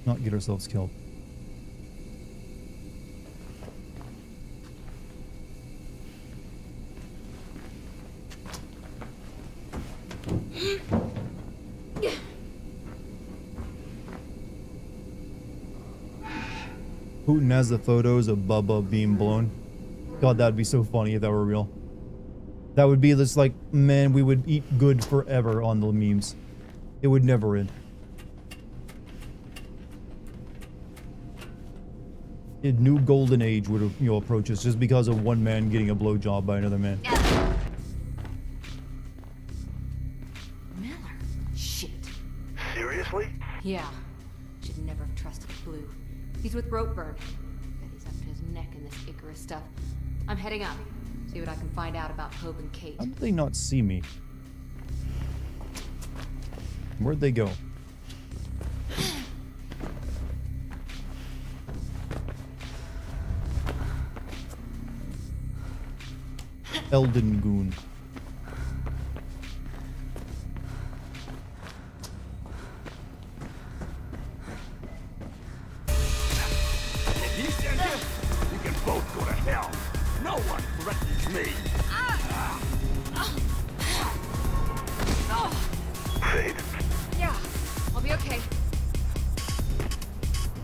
Not get ourselves killed. Putin has the photos of Bubba being blown. God, that would be so funny if that were real. That would be this like, man, we would eat good forever on the memes. It would never end. A new golden age would, approach us just because of one man getting a blowjob by another man. Miller. Shit. Seriously? Yeah. Should never have trusted Blue. He's with Ropeburn. Bet he's up to his neck in this Icarus stuff. I'm heading up. See what I can find out about Hope and Kate. How did they not see me? Where'd they go? Elden Goon. If he sends you, you can both go to hell. No one threatens me. Fate. Yeah, I'll be okay.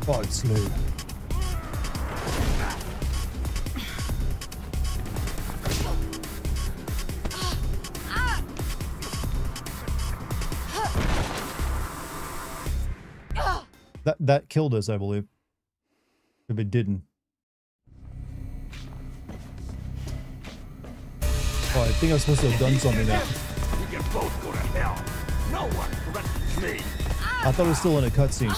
God, Slade. That killed us, I believe. If it didn't. Oh, I think I was supposed to have done something there. We can both go to hell. No one threatens me. I thought it was still in a cutscene.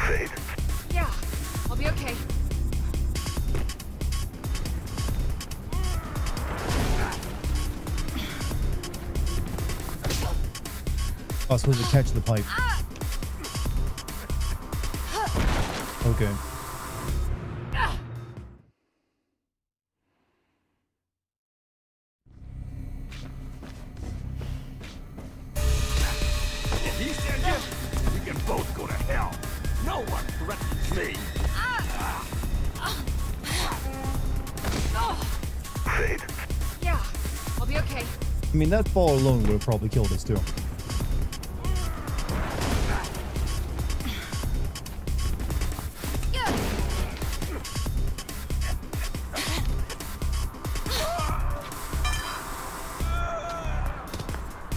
Fate. Yeah, I'll be okay. I was supposed to catch the pipe. Okay. If he sends you, we can both go to hell. No one threatens me. Fate. Yeah, I'll be okay. I mean, that fall alone would have probably killed us too.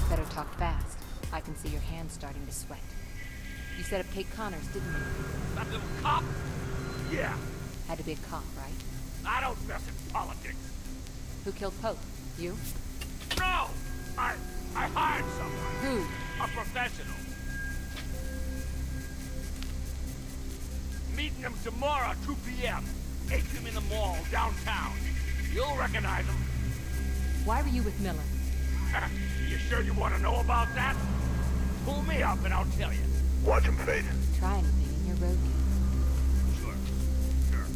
Better talk fast. I can see your hands starting to sweat. You set up Kate Connors, didn't you? That little cop? Yeah. Had to be a cop, right? I don't mess in politics. Who killed Pope? You? No! I hired someone. Who? A professional. Meeting him tomorrow, 2 p.m. Atrium in the mall, downtown. You'll recognize him. Why were you with Miller? You sure you want to know about that? Pull me up and I'll tell you. Watch him, Fate. Try anything and you're rogue. Sure. Sure.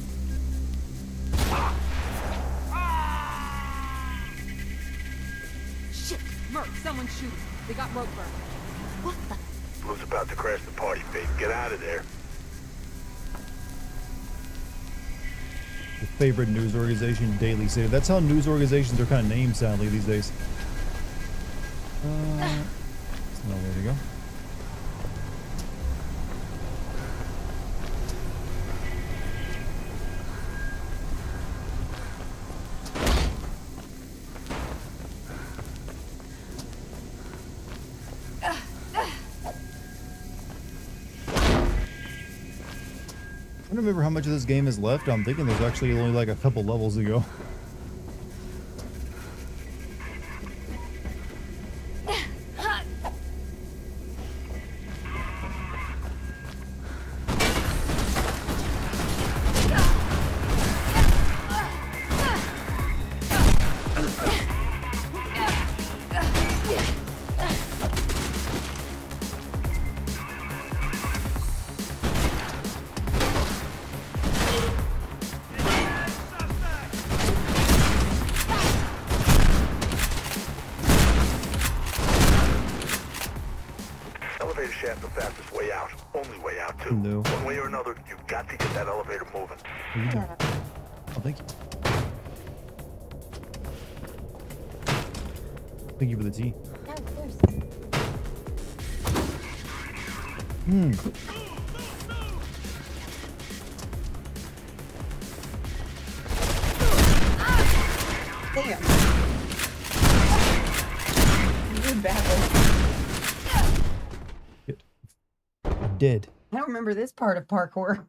Shit, Merc, someone's shooting. They got rope burn. What the? Blue's about to crash the party, Fate. Get out of there. The favorite news organization, Daily City. That's how news organizations are kind of named, sadly, these days. That's no way to go. I don't remember how much of this game is left. I'm thinking there's actually only like a couple levels to go. Elevator shaft the fastest way out. Only way out, too. No. One way or another, you've got to get that elevator moving. Oh, thank you. Thank you for the tea. Yeah, of course. Hmm. Damn. You're bad. Dead. I don't remember this part of parkour.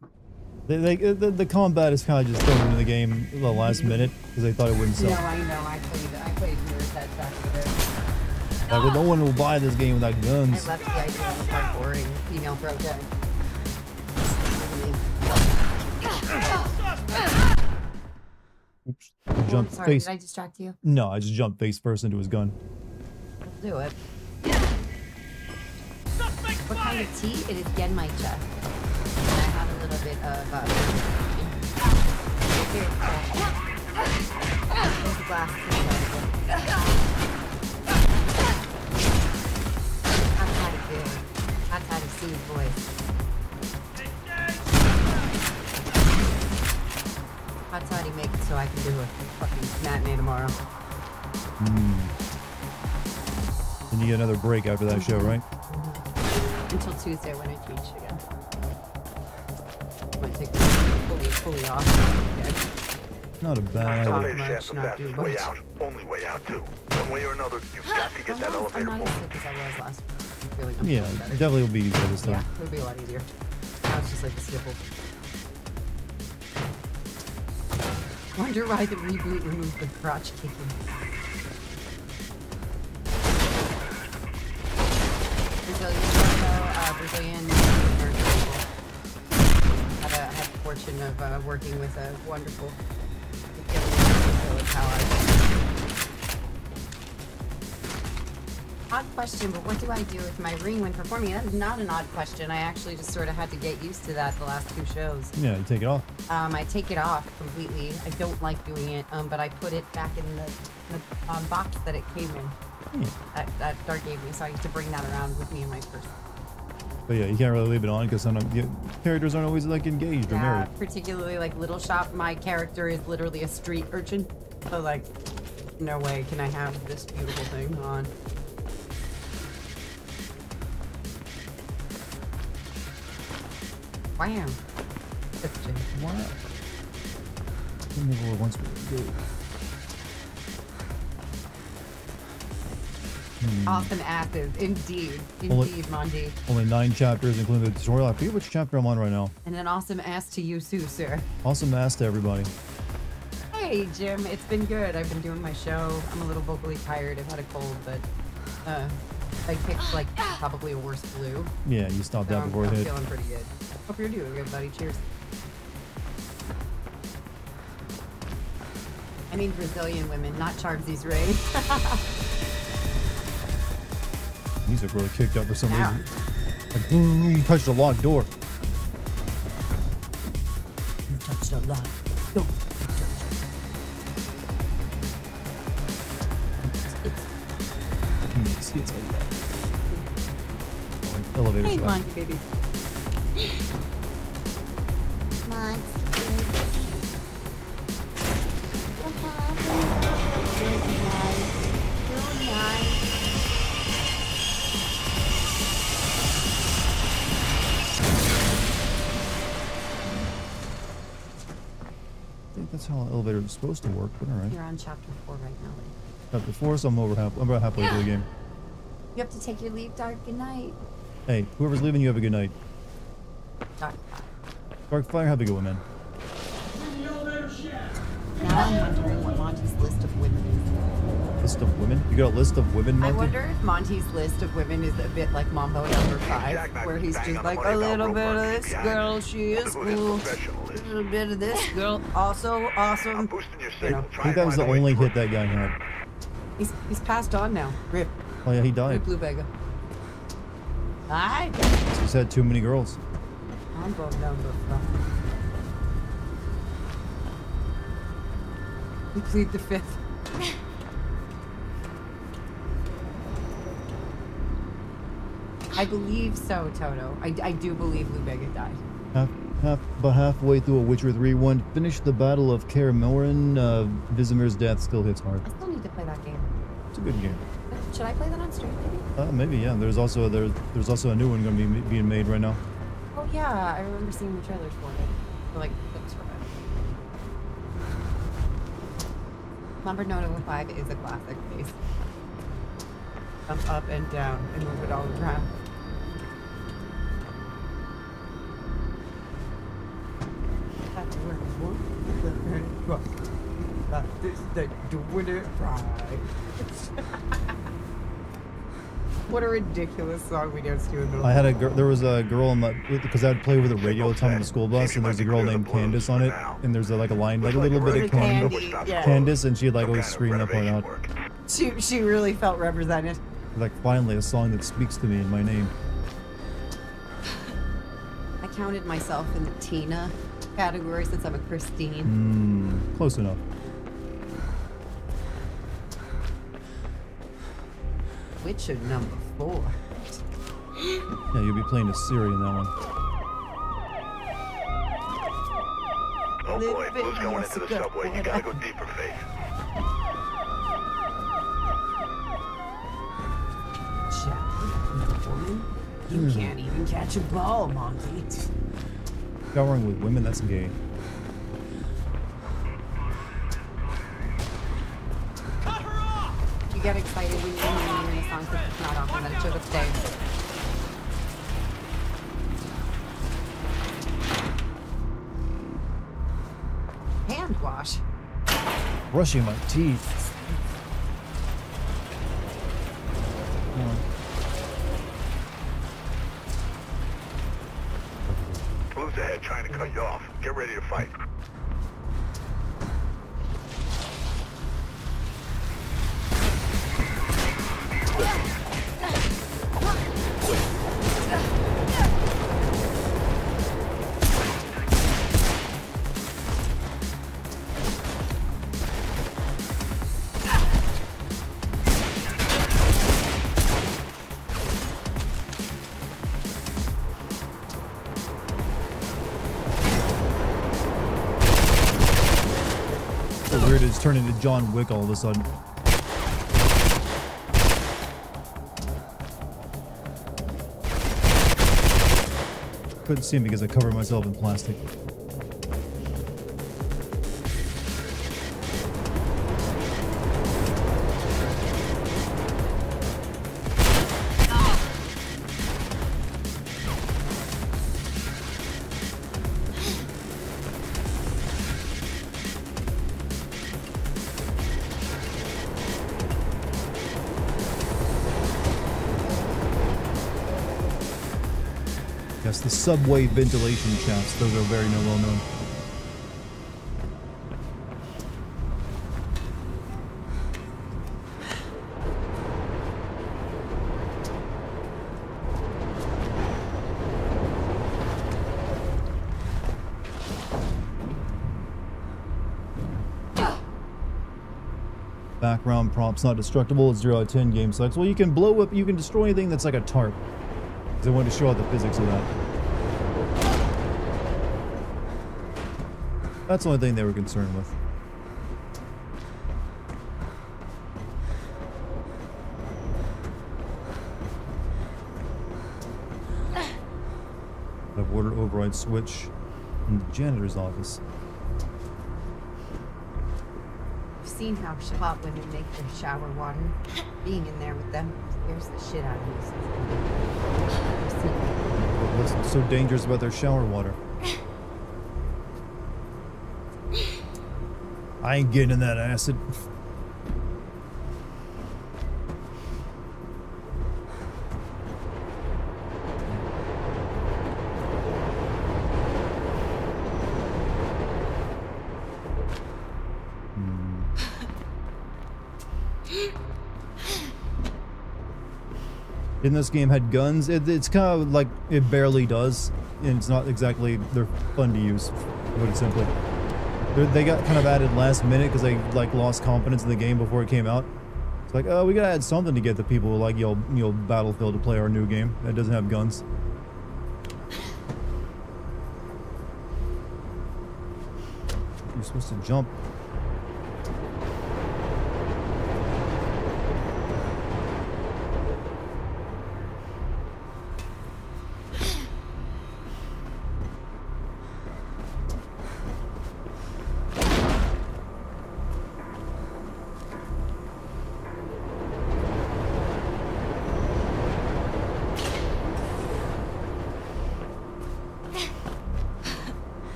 The combat is kind of just thrown into the game at the last minute because they thought it wouldn't sell. No, I know. I played Mirror's Edge back in the day. Like, well, no one will buy this game without guns. I left the idea of parkouring female pro tag. Oops. Jump Sorry, face. did I distract you? No, I just jumped face first into his gun. Do it. What kind of tea? It is Genmaicha. And I have a little bit of there's a glass Hot toddy good. Hot toddy Steve's voice. Hot toddy make it so I can do a fucking matinee tomorrow. And you get another break after that show, right? Until Tuesday when I teach again. Might take fully off. Not a bad Not idea. much, not do Way much. out. Only way out, too. One way or another, you've got to get that elevator I'm not as moving. sick as I was last week. I feel like I'm Yeah, feeling better. definitely will be easier this Yeah, time. it'll be a lot easier. Now it's just like a sniffle. Wonder why the reboot removed the crotch kicking. Brazilian had the fortune of working with a wonderful odd question, but what do I do with my ring when performing? That is not an odd question. I actually just sort of had to get used to that the last 2 shows. Yeah, you take it off. I take it off completely. I don't like doing it, but I put it back in the box that it came in. That Dart gave me, so I used to bring that around with me in my purse. But yeah, you can't really leave it on because sometimes characters aren't always like engaged or married. Particularly like Little Shop, my character is literally a street urchin. So like, no way can I have this beautiful thing on. Wow. That's just wow. Once we do. Awesome asses, indeed. Only- Indeed, Mondi. Only 9 chapters, including the tutorial. I forget which chapter I'm on right now. And an awesome ass to you, too, sir. Awesome ass to everybody. Hey, Jim, it's been good. I've been doing my show. I'm a little vocally tired. I've had a cold, but I picked like probably a worse flu. Yeah, you stopped So that before it I'm hit. feeling pretty good. Hope you're doing good, buddy. Cheers. I mean Brazilian women, not Charmsy's ring. Music really kicked up for some Ow. reason. Like, boom, you touched a locked door. You touched a locked door. It's elevator Hey, shot. Monkey baby. I think that's how an elevator is supposed to work, but alright. You're on chapter 4 right now. Chapter 4, so I'm about halfway through the game. You have to take your leave, Dark. Good night. Hey, whoever's leaving, you have a good night. Dark. Darkfire, have a good one, man. Now I'm wondering what Monty's list of women is. List of women? You got a list of women, I Monty? wonder if Monty's list of women is a bit like Mambo number 5, where he's just like, a little bit of this girl, she is cool. A little bit of this girl, also awesome. You know. I think that was the only hit that guy had. He's passed on now. Rip. Oh yeah, he died. Rip Blue Beggar. Hi. He's had too many girls. Mambo number 5. We plead the 5th. I believe so, Toto. I do believe Blue Beggar died. About halfway through a Witcher 3-1, finish the Battle of Kaer Morhen. Vizimir's death still hits hard. I still need to play that game. It's a good game. Should I play that on stream, maybe? Maybe, yeah. There's also a new one going to be being made right now. Oh yeah, I remember seeing the trailers for it. Or like clips from it. Number 5 is a classic base. Jump up and down and move it all around. That's where we want. That is the doing it right. What a ridiculous song we danced to in the middle. I had there was a girl on my, because I'd play with a radio all the time on the school bus, and there's a girl named Candace on it, and there's like a line, like a little bit of Candace, and she'd like always scream that part out. She really felt represented. Like, finally, a song that speaks to me in my name. I counted myself in the Tina category since I'm a Christine. Close enough. Witcher number 4. Yeah, you'll be playing a Siri in that one. Oh boy, Blue's going into the subway. You gotta go deeper, Faith. You can't even catch a ball, Monty. Showering with women, that's gay. You get excited when you're hearing a song because it's not often that it should have stayed. Hand wash. Brushing my teeth. Blue's ahead trying to cut you off. Get ready to fight. Weird it's turning into John Wick all of a sudden. Couldn't see him because I covered myself in plastic. Yes, the subway ventilation shafts, those are very well known. Background prompts not destructible, it's 0 out of 10 game sucks. Well, you can blow up, you can destroy anything that's like a tarp. Because I wanted to show out the physics of that. That's the only thing they were concerned with. I've ordered override switch in the janitor's office. I've seen how hot women make their shower water. Being in there with them scares the shit out of me. What's so dangerous about their shower water? I ain't getting in that acid. In this game had guns. It's kind of like it barely does, and it's not exactly they're fun to use. To put it simply, they got kind of added last minute because they like lost confidence in the game before it came out. It's like, oh, we gotta add something to get the people who like Battlefield to play our new game that doesn't have guns. You're supposed to jump.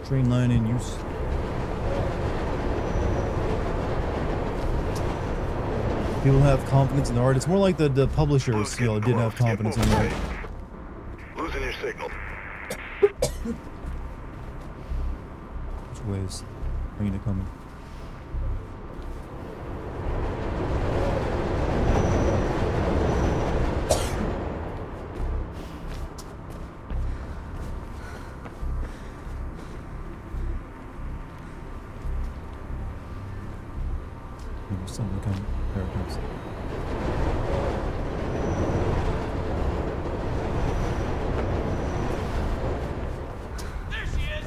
Train line in use. People have confidence in the art. It's more like the publishers, didn't have confidence in the art. Losing your signal. Which way is Rena coming? Something coming. There it comes. There she is!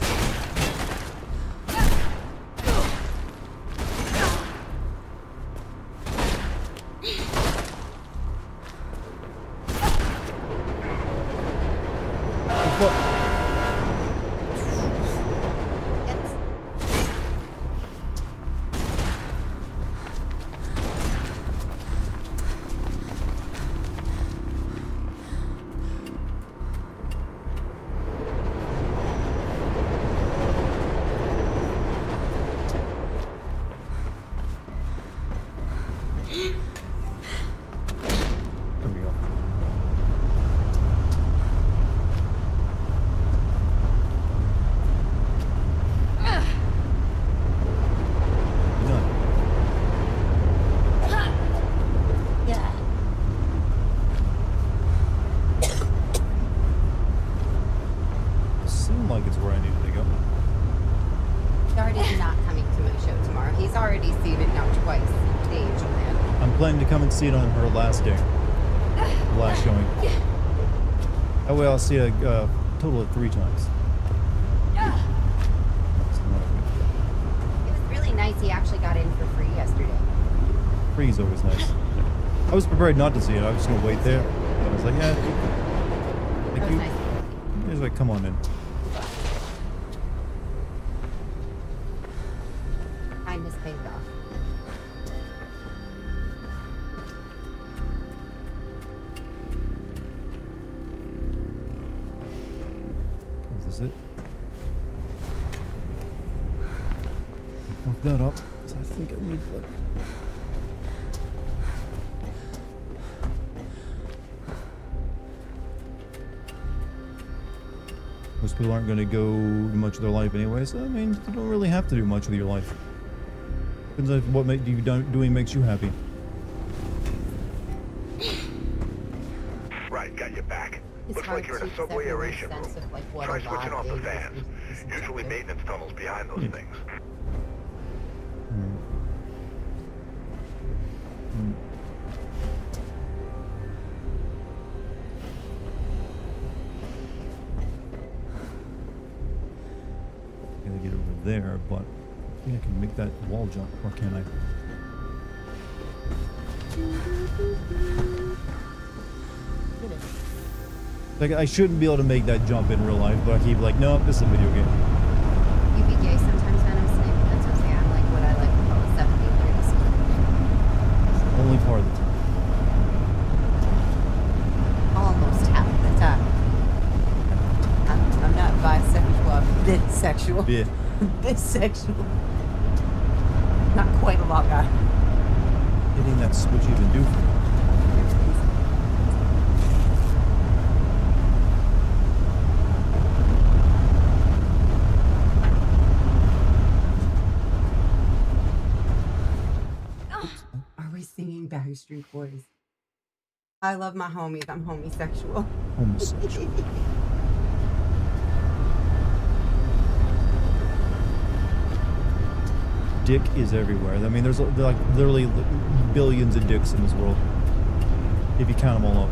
planning to come and see it on her last day. The last showing. That way I'll see it a total of 3 times. It was really nice he actually got in for free yesterday. Free is always nice. I was prepared not to see it. I was just going to wait there. But I was like, yeah. Thank you. Nice. He was like, come on in. I miss paid off. Is this it? Fuck that up. So I think I need like... Most people aren't going to go much of their life anyway, so I mean, you don't really have to do much with your life. Depends on what doing makes you happy. Right, got you back. It's Looks hard like you're in to a subway separate aeration room. sense of, like, what Try a switching off the lot fans. Usually maintenance tunnels behind those things. Gotta get over there, but I think I can make that wall jump, or can I? Like, I shouldn't be able to make that jump in real life, but I keep like, no, this is a video game. You be gay sometimes, Venom Snake. That's what I'm saying. I'm like what I like to call a 1730 split. Only part of the time. Almost half the time. I'm not bisexual, I'm bisexual. Yeah. Bisexual. Not quite a lot guy. Hitting that switch even do for me? Are we singing Backstreet Boys? I love my homies. I'm homosexual. Homosexual. Dick is everywhere. I mean, there's like literally billions of dicks in this world. If you count them all up.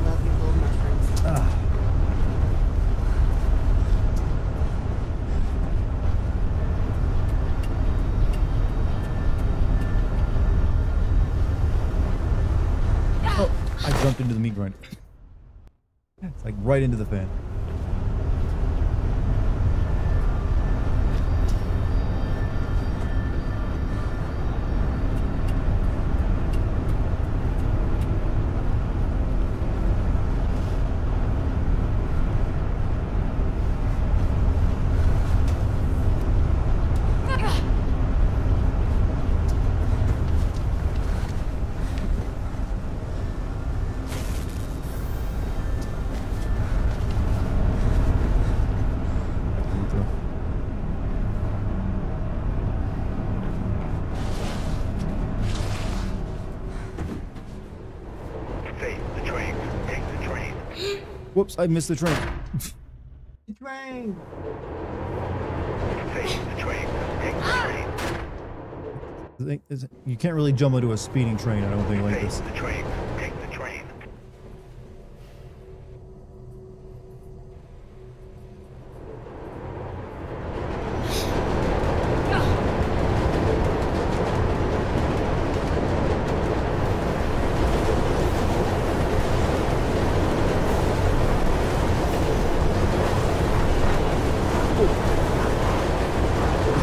Love your little mushrooms. Oh, I jumped into the meat grinder. It's like right into the fan. Whoops, I missed the train. The train. Take the train. Take the train. You can't really jump into a speeding train, I don't think, like this. The train. Take the train.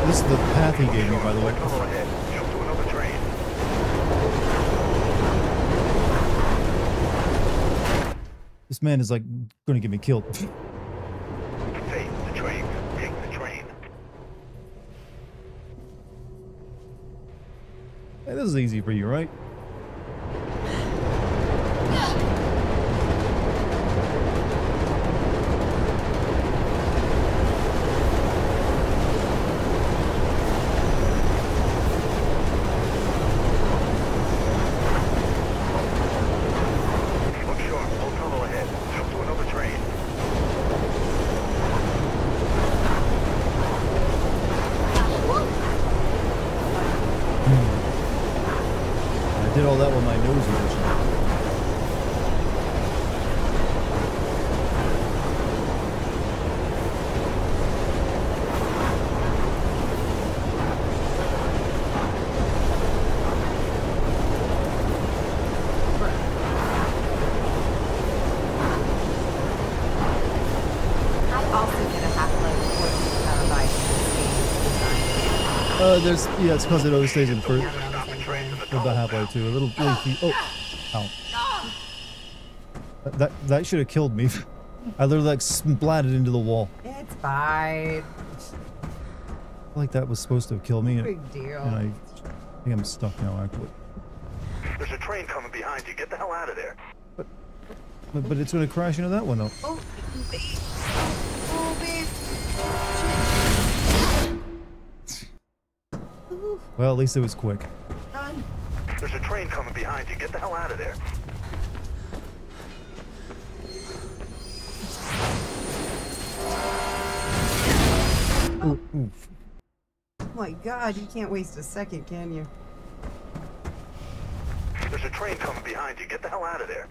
This is the path he gave me, by the way. Tunnel ahead. Jump to another train. This man is like going to get me killed. Take the train. Take the train. Hey, this is easy for you, right? Look sharp. Full tunnel ahead. Jump to another train. Did all that with my nose was itching. Yeah, it's because it always stays in first. About halfway too. A little feet. Oh, ow. That should have killed me. I literally like splatted into the wall. It's fine. I feel like that was supposed to have killed me. Big deal. And I think I'm stuck now, actually. There's a train coming behind you. Get the hell out of there. But it's going to crash into that one though. Oh, babe. Well, at least it was quick. Run. There's a train coming behind you. Get the hell out of there. Oh. Oh my God, you can't waste a second, can you? There's a train coming behind you. Get the hell out of there.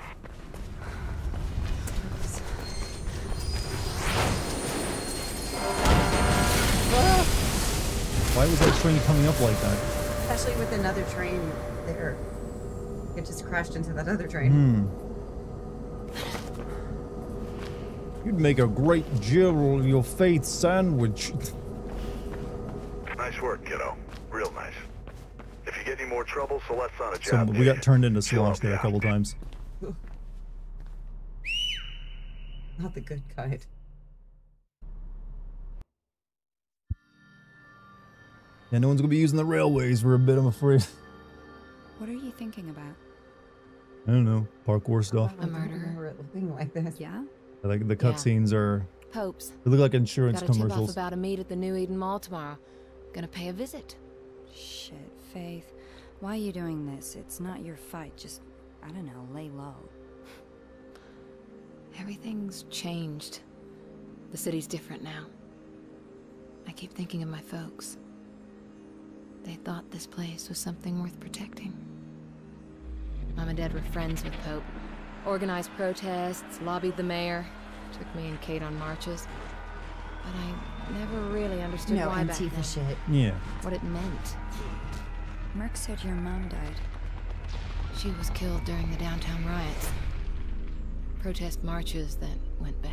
Why was that train coming up like that? Especially with another train there. It just crashed into that other train. You'd make a great Jill your faith sandwich. Nice work, kiddo. Real nice. If you get any more trouble, Celeste's on a So job. we got turned into slosh there a couple times. Not the good kind. Yeah, no one's gonna be using the railways for a bit, I'm afraid. What are you thinking about? I don't know, parkour stuff. I don't remember it looking like this. Yeah? Like the cutscenes are. Popes. They look like insurance Got a tip commercials. off about a meet at the New Eden Mall tomorrow. Gonna pay a visit. Shit, Faith. Why are you doing this? It's not your fight. Just, I don't know, lay low. Everything's changed. The city's different now. I keep thinking of my folks. They thought this place was something worth protecting. Mom and Dad were friends with Pope. Organized protests, lobbied the mayor, took me and Kate on marches. But I never really understood why back then. Shit. Yeah. What it meant. Merc said your mom died. She was killed during the downtown riots. Protest marches that went bad.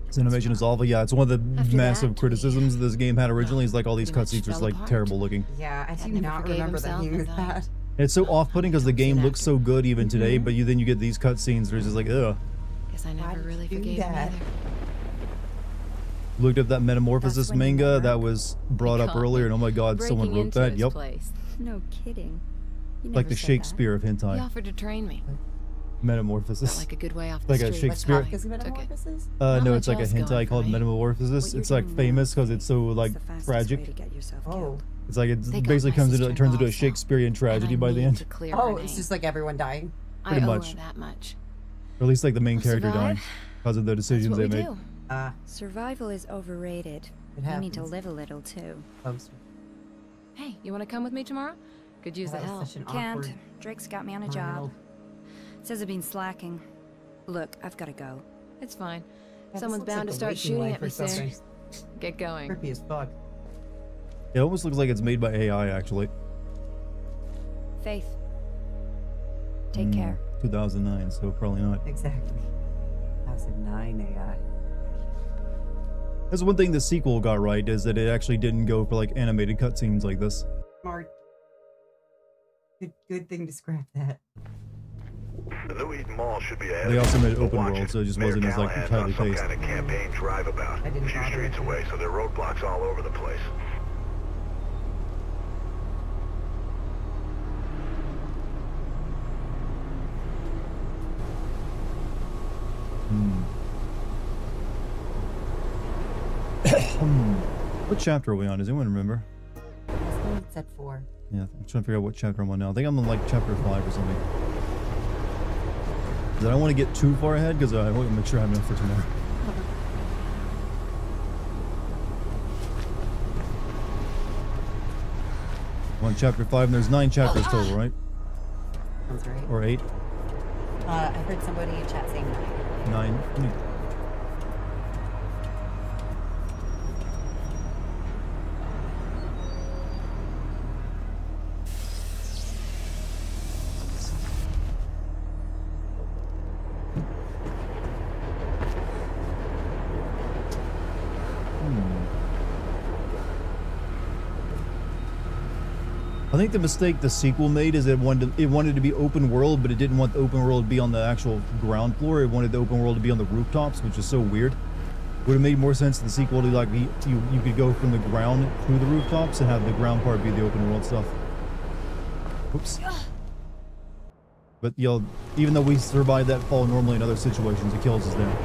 This animation is awful. Yeah, it's one of the After massive that, criticisms this game had originally. Is like all these pretty much cutscenes are just fell like apart. terrible looking. Yeah, I do never not forgave remember that himself being and this died. bad. And it's so off-putting because the game looks so good even today, but then you get these cutscenes that are just like, ugh. Guess I never really do forgave him that? either. Looked up that Metamorphosis That's when you manga met that was brought up God. earlier, and oh my god, someone Breaking wrote into that. his Yep. place. No kidding. You Like never the said Shakespeare of He hentai. offered to train me. Metamorphosis. Felt like a good way off the Like a street. Shakespeare. Is it Metamorphosis? Not No, much it's like a else going hentai for called me. Metamorphosis. What you're It's like doing now, famous because it's so like the fastest tragic. way to get yourself Oh. killed. It's like it They got basically my turns sister into a involved, Shakespearean tragedy by the need end. to clear Oh, her it's name. just like everyone dying. I pretty owe much. her that much. Or at least like the main We'll character dying survive. because of the That's decisions what they we made. do. Survival is overrated. It You need to happens. live a little too. Hey, you want to come with me tomorrow? Could use the That was help. such an Can't. awkward Drake's got me on a mile. job. Says I've been slacking. Look, I've got to go. It's fine. Yeah, this Someone's looks bound like to a start waking shooting life at me or soon. something. Get going. Creepy as fuck. It almost looks like it's made by AI actually. Faith. Take care. 2009, so probably not. Exactly. 2009 AI. That's one thing the sequel got right, is that it actually didn't go for like animated cutscenes like this. Smart. Good thing to scrap that. The New Eden Mall should be ahead. They also made it But open watch world, so it just Mayor wasn't as like Callahan's tightly on some paced. kind of campaign drive about. I didn't A few bother streets with away, so there are roadblocks all over the place. What chapter are we on? Does anyone remember? It's at 4. Yeah, I'm trying to figure out what chapter I'm on now. I think I'm on like chapter 5 or something. 'Cause I don't want to get too far ahead because I want to make sure I have enough for tomorrow. I'm on chapter 5 and there's 9 chapters total, right? Sounds right. Or 8? I heard somebody in chat saying 9. 9. I think the mistake the sequel made is it wanted to be open world, but it didn't want the open world to be on the actual ground floor. It wanted the open world to be on the rooftops, which is so weird. Would have made more sense in the sequel to like you could go from the ground to the rooftops and have the ground part be the open world stuff. Oops. But even though we survived that fall normally in other situations, it kills us there.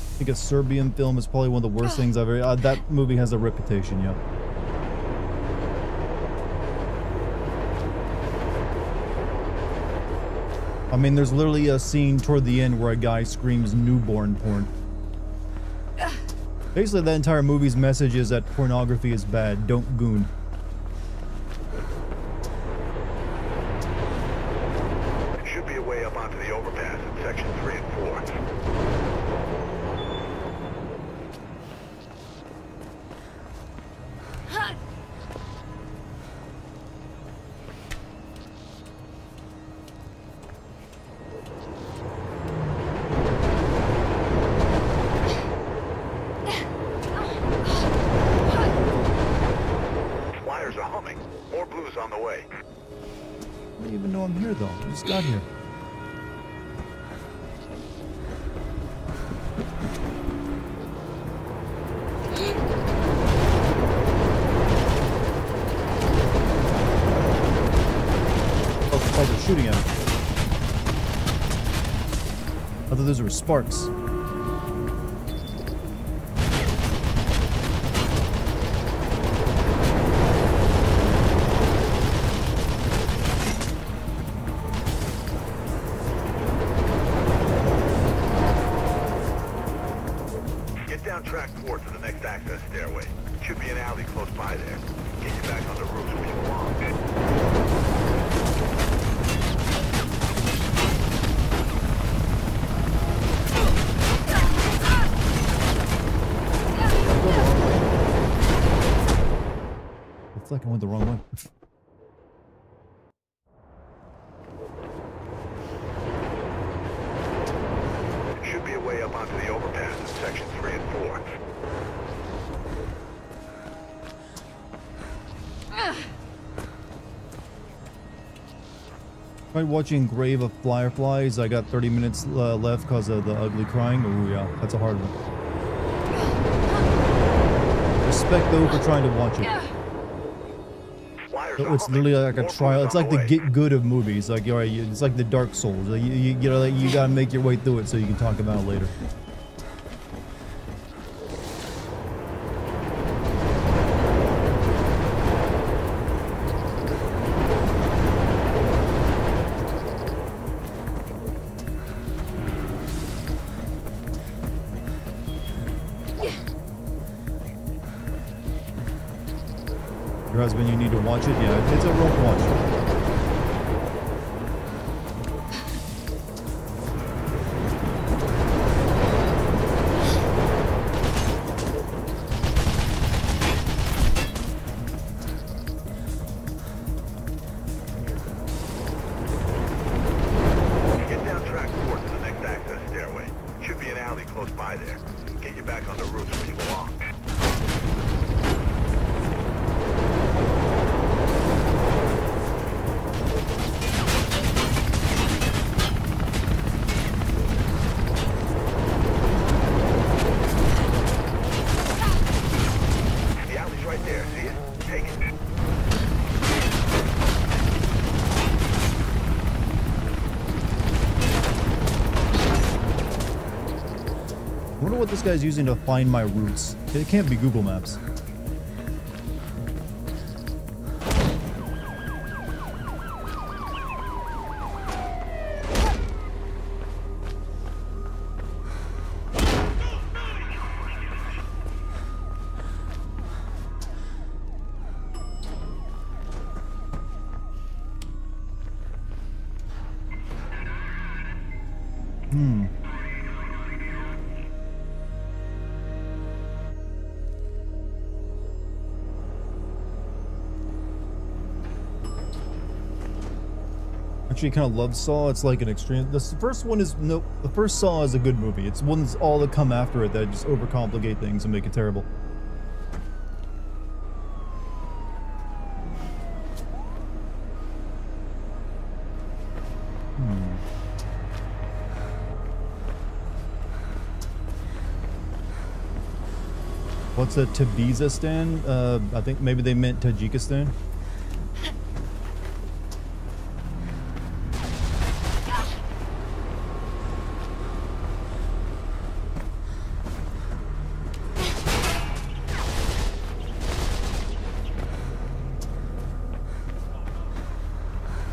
I think a Serbian film is probably one of the worst things I've ever... that movie has a reputation, yeah. I mean, there's literally a scene toward the end where a guy screams newborn porn. Basically, that entire movie's message is that pornography is bad. Don't goon. It should be a way up onto the overpass in section 3 and 4. Just got here. Oh, they're shooting at him. I thought those were sparks. I went the wrong way. There should be a way up onto the overpass in section 3 and 4. Right, watching Grave of Fireflies. I got 30 minutes left because of the ugly crying. Oh yeah, that's a hard one. Respect though for trying to watch it. It's literally like a trial. It's like the get good of movies. Like, all right, it's like the Dark Souls. Like, you gotta make your way through it so you can talk about it later. Your husband, you need to watch it? Yeah, it's a rough watch. Get down track 4 to the next access stairway. Should be an alley close by there. Get you back on the roofs where you belong. wonder what this guy's using to find my routes. It can't be Google Maps. Actually kind of love Saw. It's like an extreme. The first one is no. The first Saw is a good movie. It's ones all that come after it that just overcomplicate things and make it terrible. What's a Tabizistan? I think maybe they meant Tajikistan.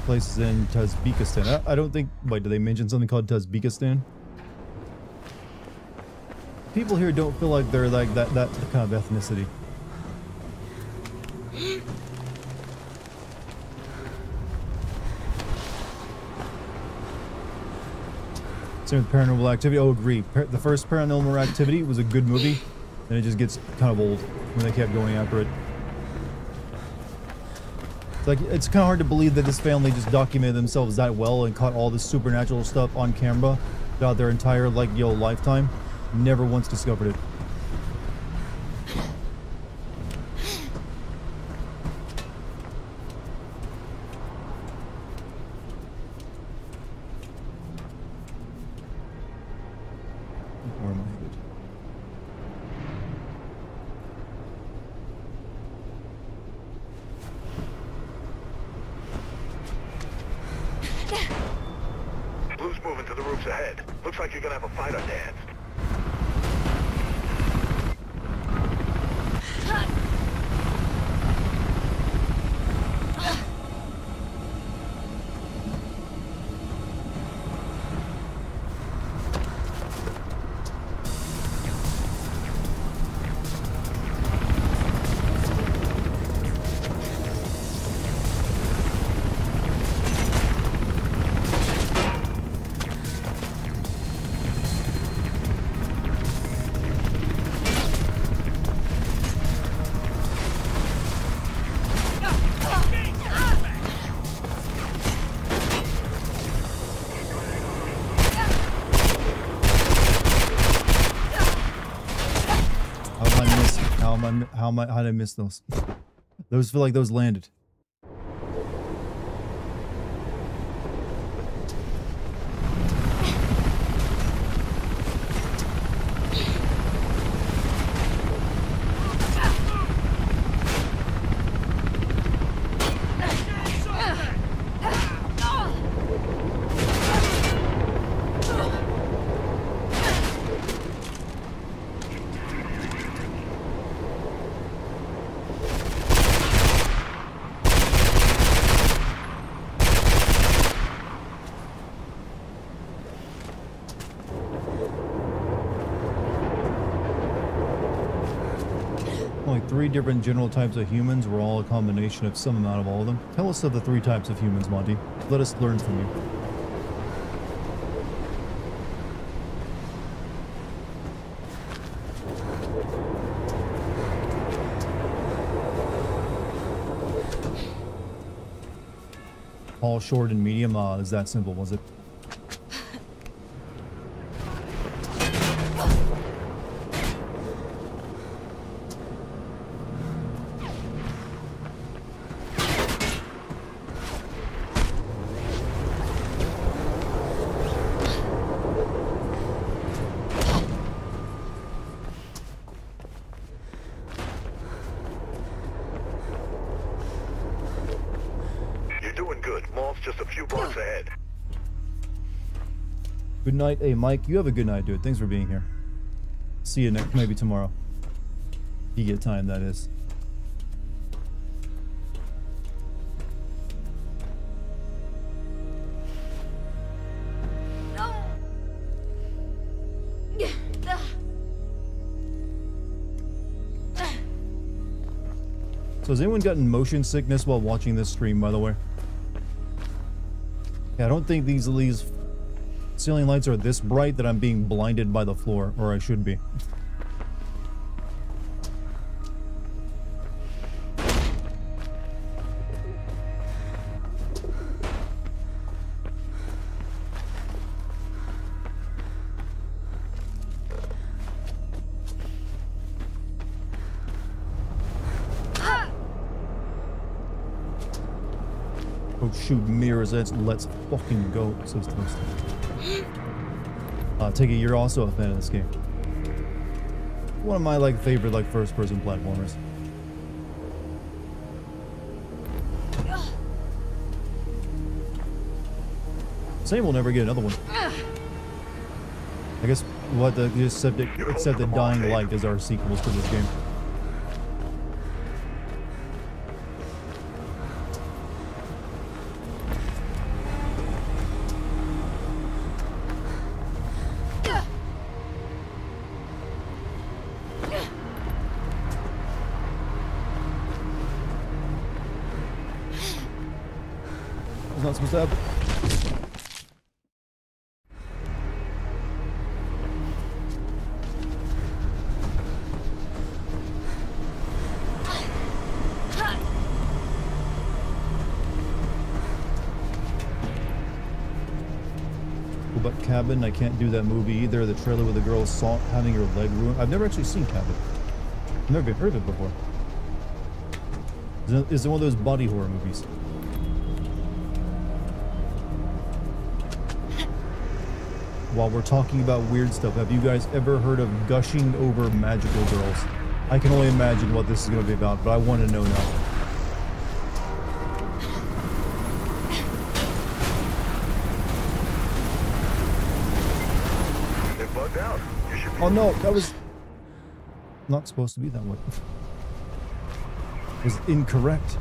Places in Tajikistan. I don't think. Wait, did they mention something called Tajikistan? People here don't feel like they're like that kind of ethnicity. Same with Paranormal Activity. Oh, agree. The first Paranormal Activity was a good movie, and it just gets kind of old when they kept going after it. It's like, it's kind of hard to believe that this family just documented themselves that well and caught all this supernatural stuff on camera throughout their entire, like, lifetime. Never once discovered it. Where am I headed? Blue's moving to the roofs ahead. Looks like you're gonna have a fight on hands. How did I miss those? Those feel like those landed. Like 3 different general types of humans were all a combination of some amount of all of them. Tell us of the 3 types of humans, Monty. Let us learn from you. Tall, short, and medium? Is that simple, was it? Good night. Hey, Mike, you have a good night, dude. Thanks for being here. See you next, maybe tomorrow. If you get time, that is. So has anyone gotten motion sickness while watching this stream, by the way? Yeah, I don't think these ceiling lights are this bright that I'm being blinded by the floor, or I should be. Oh shoot, mirrors, let's fucking go. So toasty. Take it, you're also a fan of this game. One of my favorite first-person platformers. Same, we'll never get another one. I guess we'll have to just accept that Dying Light is our sequels to this game. It's not supposed to happen. But Cabin, I can't do that movie either. The trailer with the girl having her leg ruined. I've never actually seen Cabin. I've never heard of it before. Is it one of those body horror movies? While we're talking about weird stuff, have you guys ever heard of Gushing Over Magical Girls? I can only imagine what this is going to be about, but I want to know now. Oh no, that was not supposed to be that way. It was incorrect.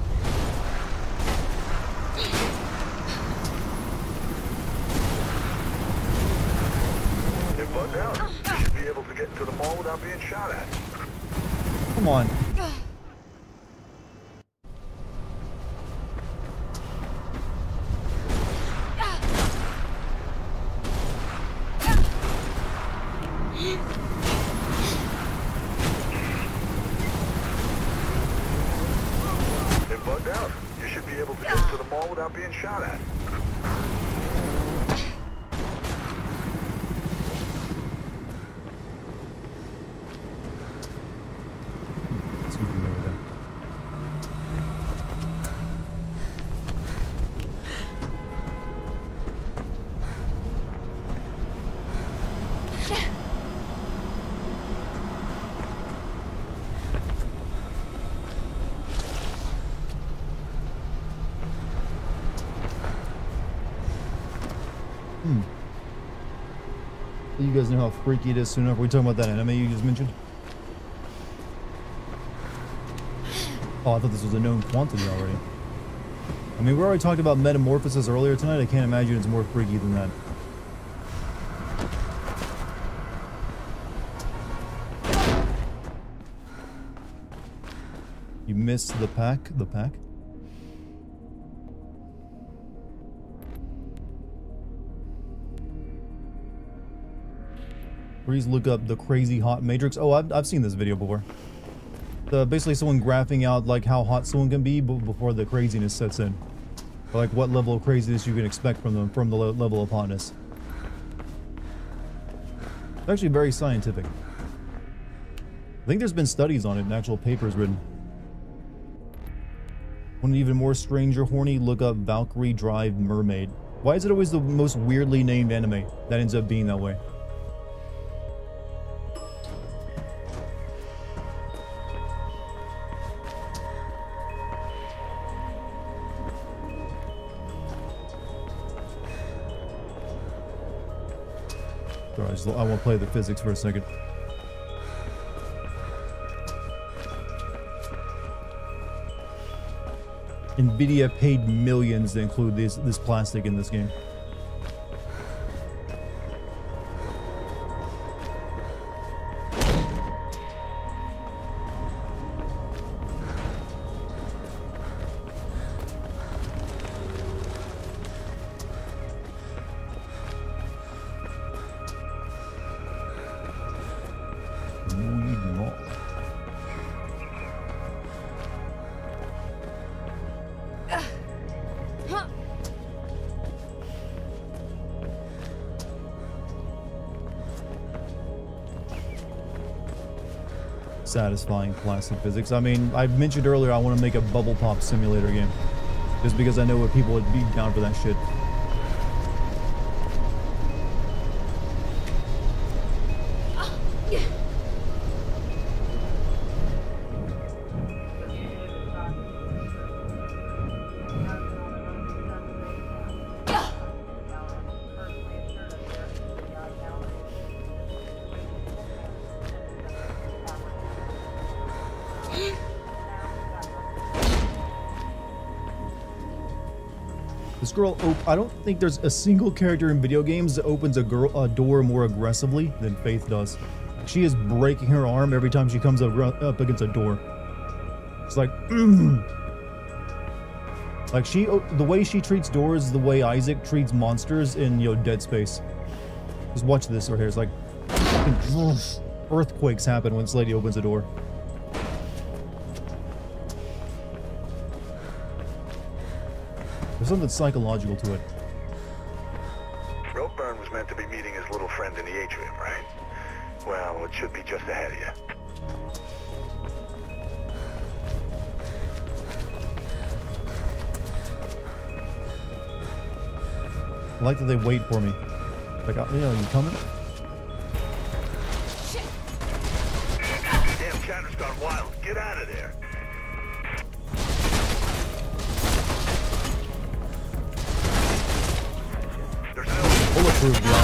They bugged out. You should be able to get into the mall without being shot at. Come on. Being shot at. You guys know how freaky it is soon enough. Are we talking about that anime you just mentioned? Oh, I thought this was a known quantity already. I mean, we already talked about Metamorphosis earlier tonight. I can't imagine it's more freaky than that. You missed the pack? The pack? Please look up the crazy hot matrix. Oh, I've seen this video before. Basically someone graphing out how hot someone can be before the craziness sets in. Or what level of craziness you can expect from them from the level of hotness. It's actually very scientific. I think there's been studies on it and actual papers written. Want an even more stranger horny? Look up Valkyrie Drive Mermaid. Why is it always the most weirdly named anime that ends up being that way? I want to play the physics for a second. Nvidia paid millions to include this plastic in this game. Satisfying plastic physics. I mean, I mentioned earlier I want to make a bubble pop simulator game. Just because I know what people would be down for that shit. This girl, I don't think there's a single character in video games that opens a door more aggressively than Faith does. She is breaking her arm every time she comes up against a door. It's like, like the way she treats doors is the way Isaac treats monsters in, you know, Dead Space. Just watch this right here. It's like fucking earthquakes happen when this lady opens a door. There's something psychological to it. Ropeburn was meant to be meeting his little friend in the atrium, right? Well, it should be just ahead of you. I like that they wait for me. Like, yeah, you coming? Damn chatter's gone wild. Get out of there. Bulletproof, bro.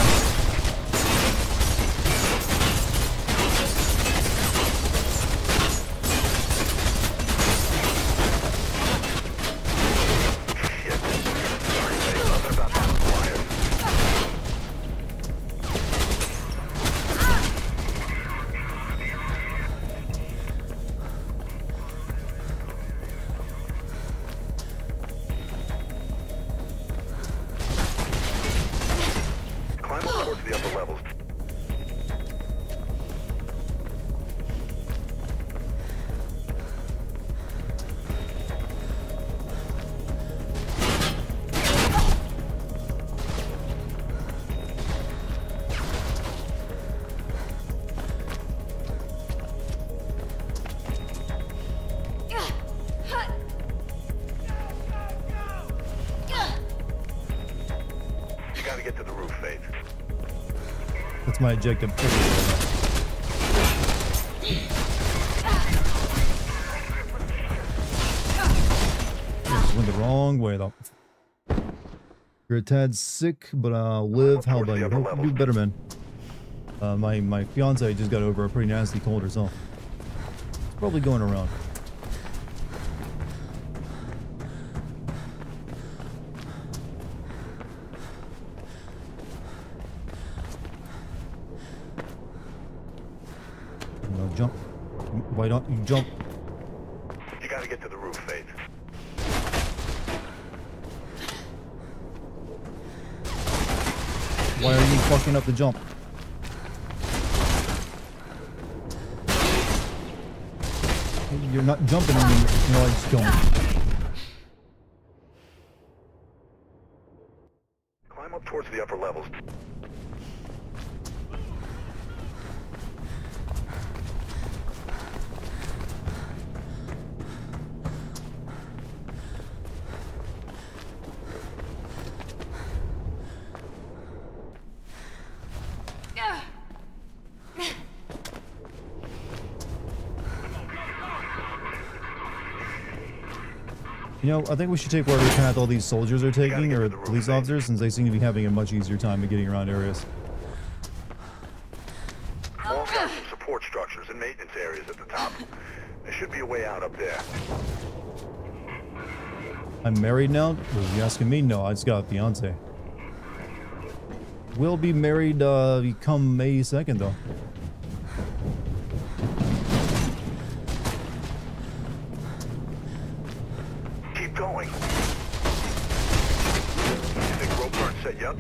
That's my objective. Just went the wrong way though. You're a tad sick, but I'll live. How about you? Hope you do better, man. My fiance just got over a pretty nasty cold herself. It's probably going around. Jump. Why don't you jump? You gotta get to the roof, Faith. Why are you fucking up the jump? You're not jumping on me. No, I just don't. Climb up towards the upper levels. You know, I think we should take whatever path all these soldiers are taking, or police officers, since they seem to be having a much easier time of getting around areas. Also, some support structures and maintenance areas at the top. There should be a way out up there. I'm married now? Are you asking me? No, I just got a fiance. We'll be married come May 2nd though. Keep going. You think rope burn set you up?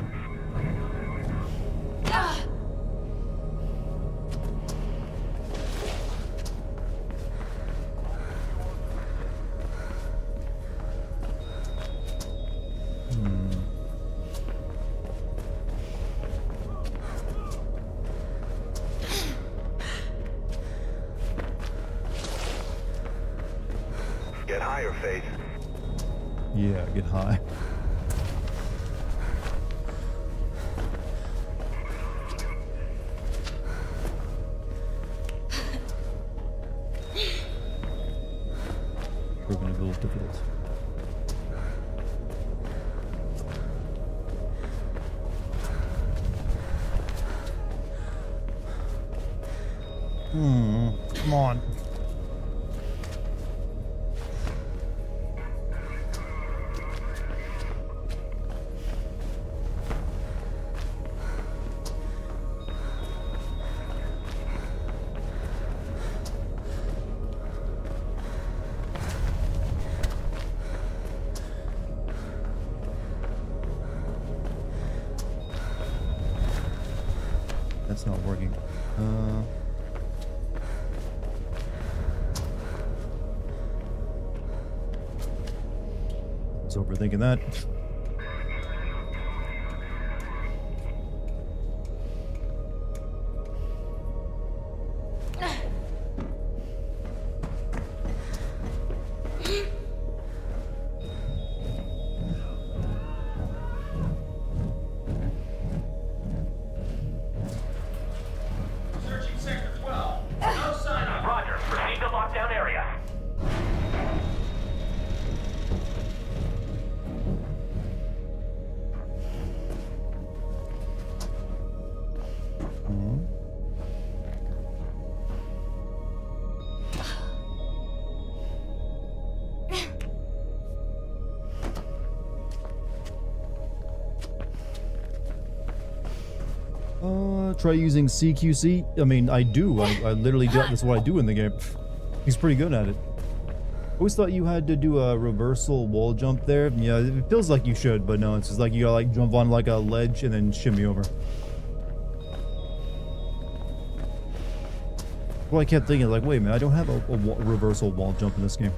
Get higher, Faith. Yeah, get high. Proving a little difficult. Come on. That's not working. I was overthinking that. Searching Sector 12. No sign of Roger. Proceed to lockdown area. Try using CQC. I mean, I do. I literally do. That's what I do in the game. He's pretty good at it. Always thought you had to do a reversal wall jump there. Yeah, it feels like you should, but no, it's just like you gotta like jump on like a ledge and then shimmy over. Well, I kept thinking like, wait a minute, I don't have a reversal wall jump in this game.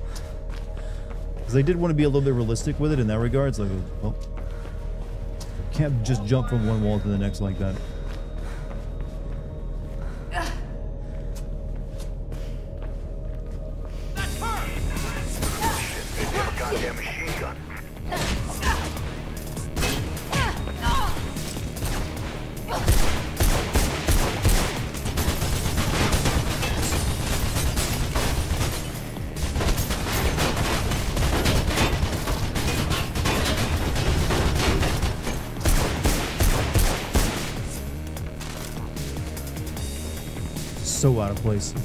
Because they did want to be a little bit realistic with it in that regard. It's like, well, can't just jump from one wall to the next like that. So out of place.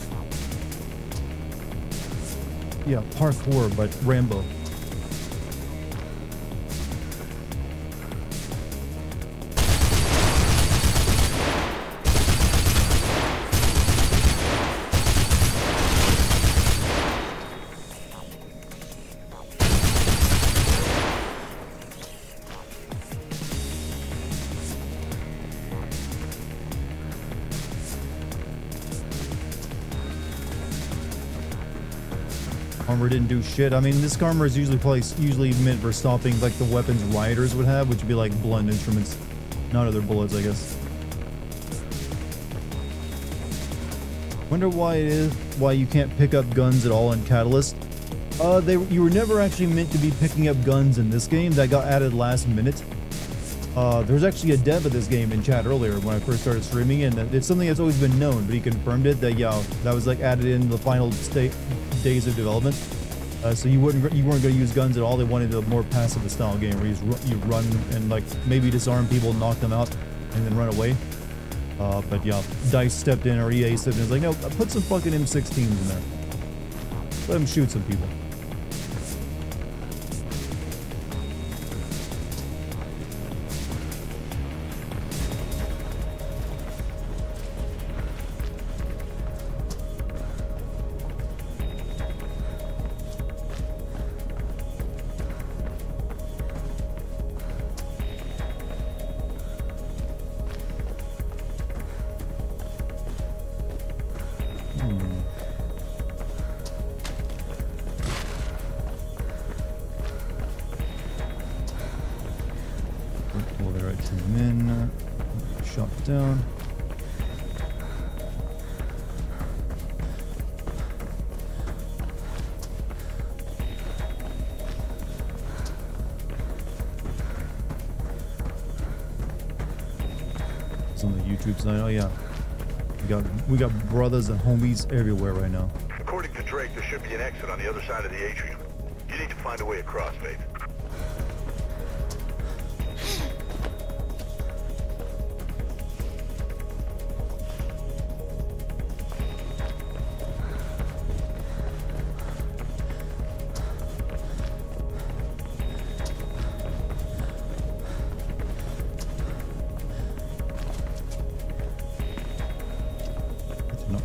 Yeah, parkour, but Rambo. Armor didn't do shit. I mean, this armor is usually meant for stopping like the weapons rioters would have, which would be like blunt instruments, not other bullets, I guess. Wonder why it is why you can't pick up guns at all in Catalyst. You were never actually meant to be picking up guns in this game. That got added last minute. There's actually a dev of this game in chat earlier when I first started streaming, and it's something that's always been known, but he confirmed it that yeah, that was like added in the final days of development. So you weren't going to use guns at all. They wanted a more passive style game where you run and like maybe disarm people, knock them out, and then run away. But yeah, DICE stepped in, or EA stepped in. It's like, no, put some fucking M16s in there. Let them shoot some people. YouTube tonight. Oh yeah, we got brothers and homies everywhere right now. According to Drake, there should be an exit on the other side of the atrium. You need to find a way across, Faith.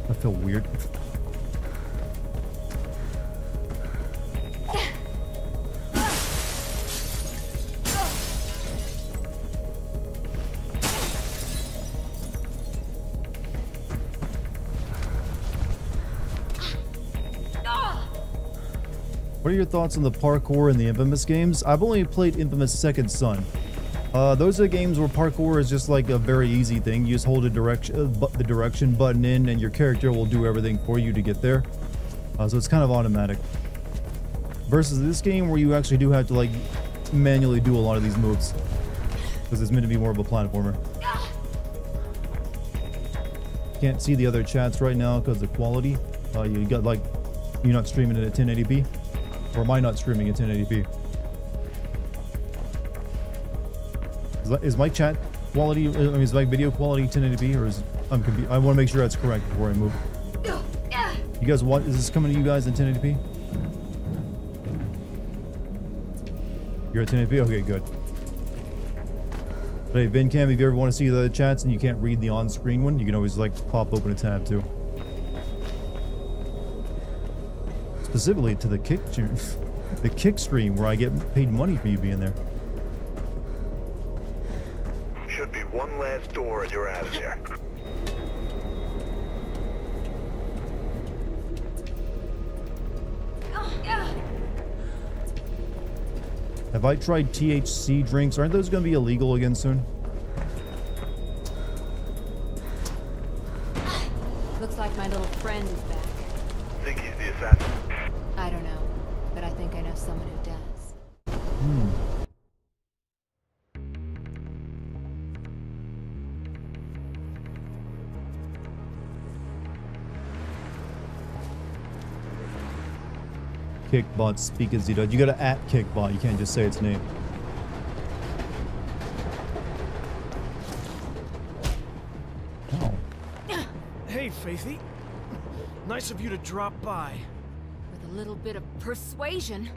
I feel weird. What are your thoughts on the Parkour and the Infamous games? I've only played Infamous Second Son. Those are the games where parkour is just like a very easy thing. You just hold the direction button in and your character will do everything for you to get there. So it's kind of automatic. Versus this game where you actually do have to like manually do a lot of these moves. Because it's meant to be more of a platformer. Can't see the other chats right now because of the quality. You got like, you're not streaming it at 1080p? Or am I not streaming at 1080p? Is my chat quality, I mean, is my video quality 1080p or is, I want to make sure that's correct before I move. You guys, what, is this coming to you guys in 1080p? You're at 1080p? Okay, good. But hey, VinCam, if you ever want to see the chats and you can't read the on-screen one, you can always like pop open a tab too. Specifically to the kick stream where I get paid money for you being there. Should be one last door and you're out of there. Have I tried THC drinks? Aren't those going to be illegal again soon? Looks like my little friend is back. Think he's the assassin? I don't know, but I think I know someone who does. Kickbot, speak as he does. You gotta at Kickbot, you can't just say its name. Oh. Hey, Faithy. Nice of you to drop by. With a little bit of persuasion,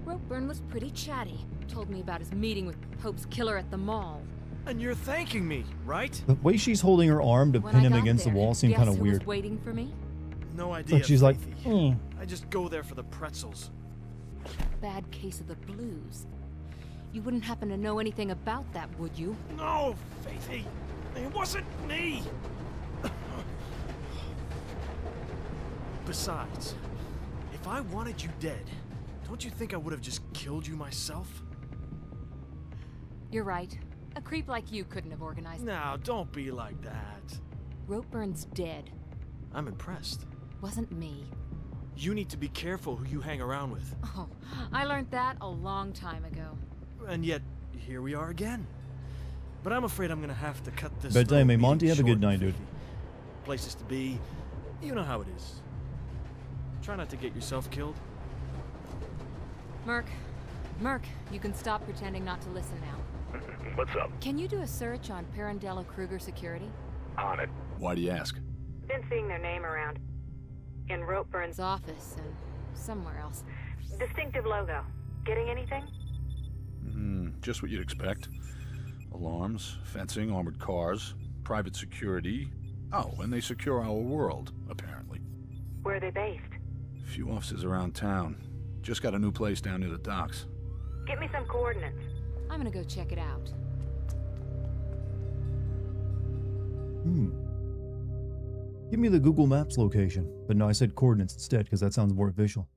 Ropeburn was pretty chatty. Told me about his meeting with Pope's killer at the mall. And you're thanking me, right? The way she's holding her arm to pin him against the wall seemed kind of weird. Was waiting for me? No idea. Like she's like, I just go there for the pretzels. Bad case of the blues. You wouldn't happen to know anything about that, would you? No, Faithy. It wasn't me. Besides, if I wanted you dead, don't you think I would have just killed you myself? You're right. A creep like you couldn't have organized. Now, don't be like that. Ropeburn's dead. I'm impressed. Wasn't me. You need to be careful who you hang around with. Oh, I learned that a long time ago. And yet, here we are again. But I'm afraid I'm gonna have to cut this. Bedtime, hey Monty, have a good night, dude. Places to be. You know how it is. Try not to get yourself killed. Merc, you can stop pretending not to listen now. What's up? Can you do a search on Pirandello Kruger Security? On it. Why do you ask? Been seeing their name around. In Ropeburn's office and somewhere else. Distinctive logo. Getting anything? Just what you'd expect. Alarms, fencing, armored cars, private security. Oh, and they secure our world, apparently. Where are they based? A few offices around town. Just got a new place down near the docks. Get me some coordinates. I'm gonna go check it out. Give me the Google Maps location. But no, I said coordinates instead because that sounds more official.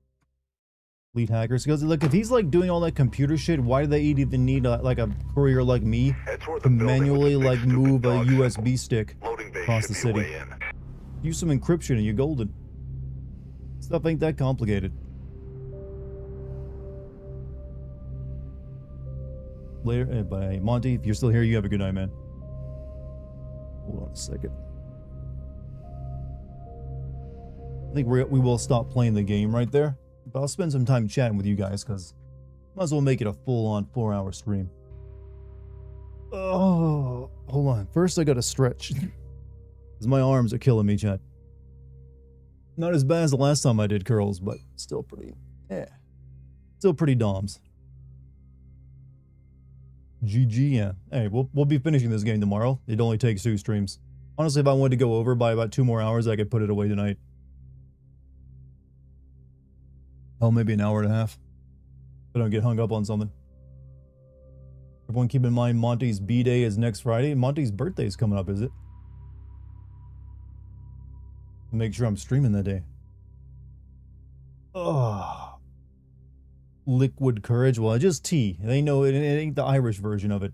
Lead hackers. Because look, if he's like doing all that computer shit, why do they even need like a courier like me to manually like move a USB stick across the city? Use some encryption and you're golden. Stuff ain't that complicated. Later, but hey, Monty, if you're still here, you have a good night, man. Hold on a second. I think we will stop playing the game right there. But I'll spend some time chatting with you guys because might as well make it a full-on 4-hour stream. Oh, hold on. First, I gotta stretch. Because my arms are killing me, chat. Not as bad as the last time I did curls, but still pretty, still pretty doms. GG, yeah. Hey, we'll be finishing this game tomorrow. It only takes 2 streams. Honestly, if I wanted to go over by about 2 more hours, I could put it away tonight. Oh, maybe an hour and a half. If I don't get hung up on something. Everyone keep in mind Monty's B-Day is next Friday. Monty's birthday is coming up, is it? Make sure I'm streaming that day. Oh. Liquid Courage. Well, it's just tea. They know it ain't the Irish version of it.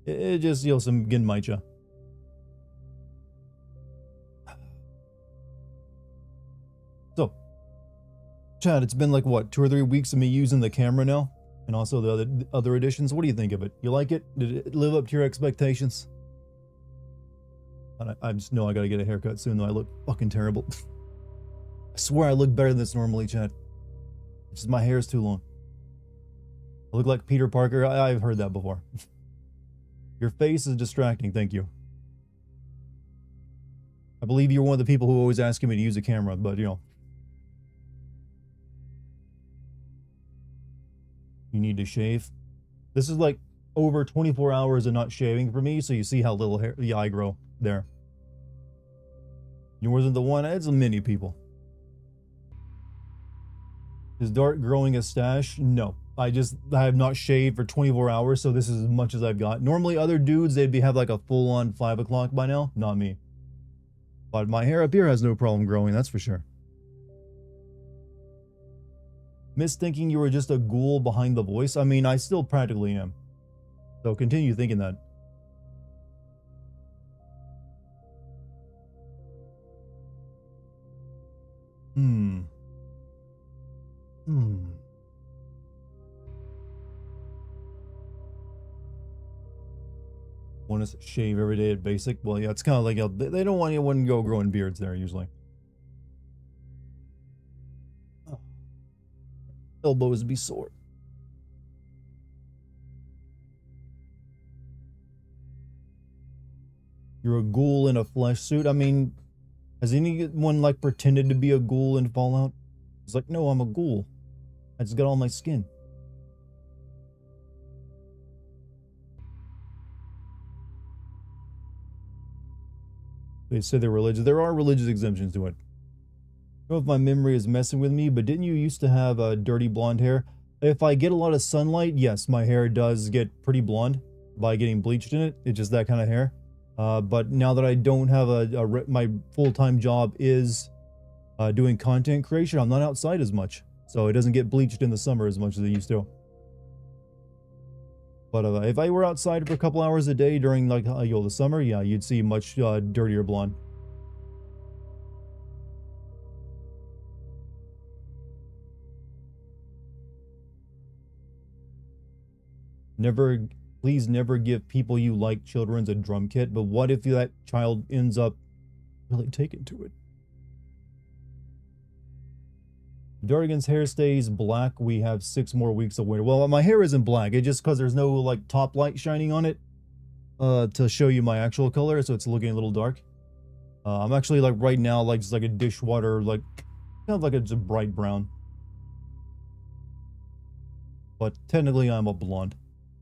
It just, you know, some Ginmaicha. So, Chad, it's been like, what, 2 or 3 weeks of me using the camera now? And also the other editions. What do you think of it? You like it? Did it live up to your expectations? I just know I gotta get a haircut soon, though. I look fucking terrible. I swear I look better than this normally, Chad. It's just my hair is too long. I look like Peter Parker. I've heard that before. Your face is distracting, thank you. I believe you're one of the people who always asking me to use a camera, but you know. You need to shave. This is like over 24 hours of not shaving for me, so you see how little hair I grow there. Yours isn't the one, it's a many people. Is Dart growing a stash? No. I have not shaved for 24 hours, so this is as much as I've got. Normally other dudes, they'd have like a full-on 5 o'clock by now. Not me. But my hair up here has no problem growing, that's for sure. Miss thinking you were just a ghoul behind the voice? I mean, I still practically am. So continue thinking that. Want to shave every day at basic? Well, yeah, it's kind of like they don't want anyone to go growing beards there usually. Elbows be sore. You're a ghoul in a flesh suit? I mean, has anyone like pretended to be a ghoul in Fallout? It's like, no, I'm a ghoul. I just got all my skin. They say they're religious. There are religious exemptions to it. I don't know if my memory is messing with me, but didn't you used to have dirty blonde hair? If I get a lot of sunlight, yes, my hair does get pretty blonde by getting bleached in it. It's just that kind of hair. But now that I don't have my full-time job is doing content creation, I'm not outside as much. So it doesn't get bleached in the summer as much as it used to. But if I were outside for a couple hours a day during like the summer, yeah, you'd see much dirtier blonde. Please never give people you like children's a drum kit, but what if that child ends up really taken to it? Dartigan's hair stays black. We have 6 more weeks of winter. Well, my hair isn't black. It's just because there's no like top light shining on it to show you my actual color, so it's looking a little dark. I'm actually like right now like just like a dishwater, like kind of like a just bright brown. But technically I'm a blonde.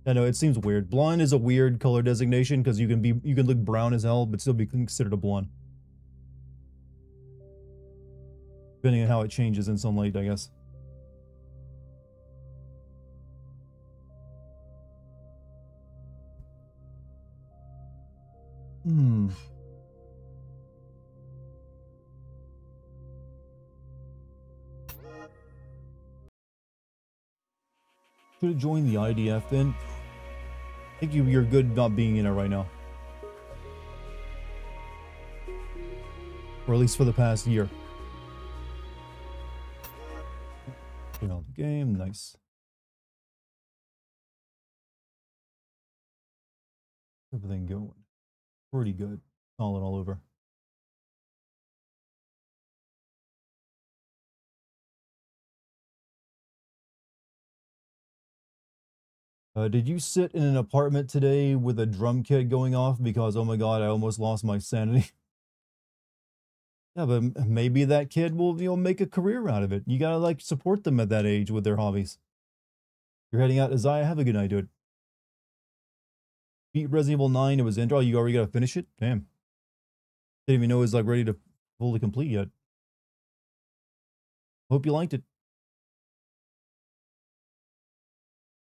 I know it seems weird. Blonde is a weird color designation because you can look brown as hell but still be considered a blonde. Depending on how it changes in sunlight, I guess. Should have joined the IDF then. I think you're good not being in it right now. Or at least for the past year. Turn on the game, nice. Everything going. Pretty good. Solid all over. Did you sit in an apartment today with a drum kit going off because, oh my god, I almost lost my sanity? Yeah, but maybe that kid will, make a career out of it. You gotta, like, support them at that age with their hobbies. You're heading out, Isaiah. Have a good night, dude. Beat Resident Evil 9. It was intro. You already gotta finish it? Damn. Didn't even know it was, like, ready to fully complete yet. Hope you liked it.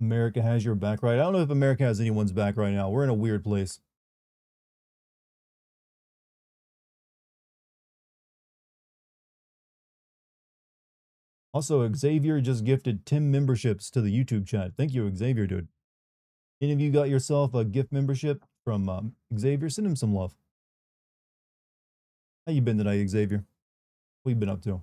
America has your back right. I don't know if America has anyone's back right now. We're in a weird place. Also, Xavier just gifted 10 memberships to the YouTube chat. Thank you, Xavier, dude. Any of you got yourself a gift membership from Xavier? Send him some love. How you been tonight, Xavier? What you been up to?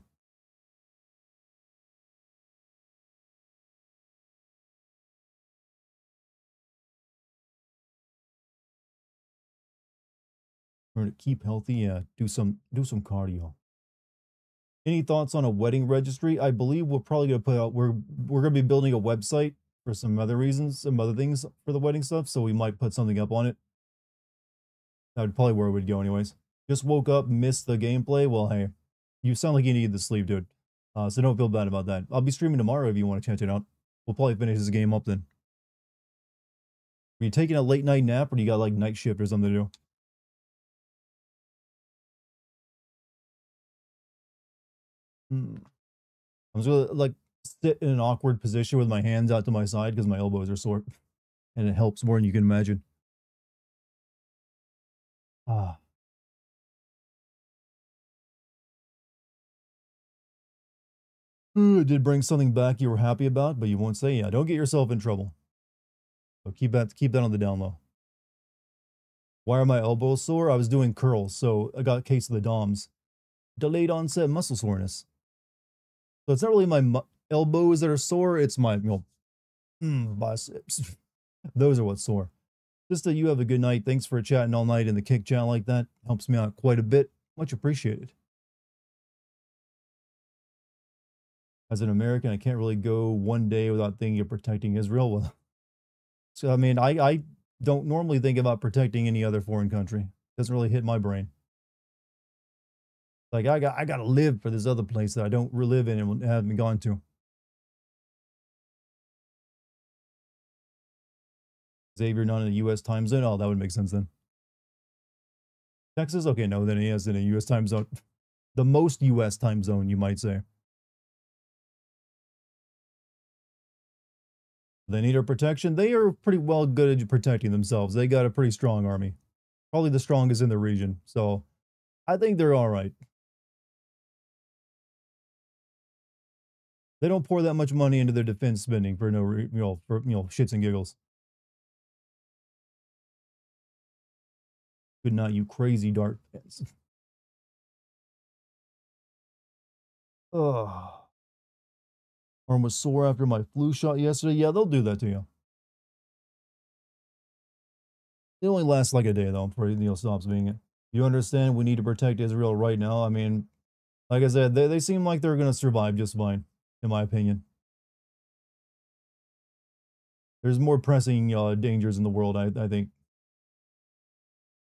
To keep healthy, yeah. Do some cardio. Any thoughts on a wedding registry? I believe we're probably gonna put out. We're gonna be building a website for some other reasons, some other things for the wedding stuff. So we might put something up on it. That would probably where it would go, anyways. Just woke up, missed the gameplay. Well, hey, you sound like you need the sleep, dude. So don't feel bad about that. I'll be streaming tomorrow if you want to check it out. We'll probably finish this game up then. Are you taking a late night nap, or do you got like night shift or something to do? I'm just gonna like sit in an awkward position with my hands out to my side because my elbows are sore, and it helps more than you can imagine. Ah. Did bring something back you were happy about, but you won't say. Yeah, don't get yourself in trouble. So keep that on the down low. Why are my elbows sore? I was doing curls, so I got a case of the DOMS. Delayed onset muscle soreness. So it's not really my elbows that are sore, it's my biceps. Those are what's sore. Just that you have a good night. Thanks for chatting all night in the kick chat like that. Helps me out quite a bit. Much appreciated. As an American, I can't really go one day without thinking of protecting Israel. Well, so I mean, I don't normally think about protecting any other foreign country. Doesn't really hit my brain. Like I got to live for this other place that I don't live in and haven't gone to. Xavier not in the U.S. time zone. Oh, that would make sense then. Texas? Okay, no, then he is in a U.S. time zone. The most U.S. time zone, you might say. They need our protection. They are pretty well good at protecting themselves. They got a pretty strong army. Probably the strongest in the region. So I think they're all right. They don't pour that much money into their defense spending for shits and giggles. Good night, you crazy dart fans. Ugh. Arm was sore after my flu shot yesterday. Yeah, they'll do that to you. It only lasts like a day though before it stops being it. You understand? We need to protect Israel right now. I mean, like I said, they seem like they're gonna survive just fine, in my opinion. There's more pressing dangers in the world, I think.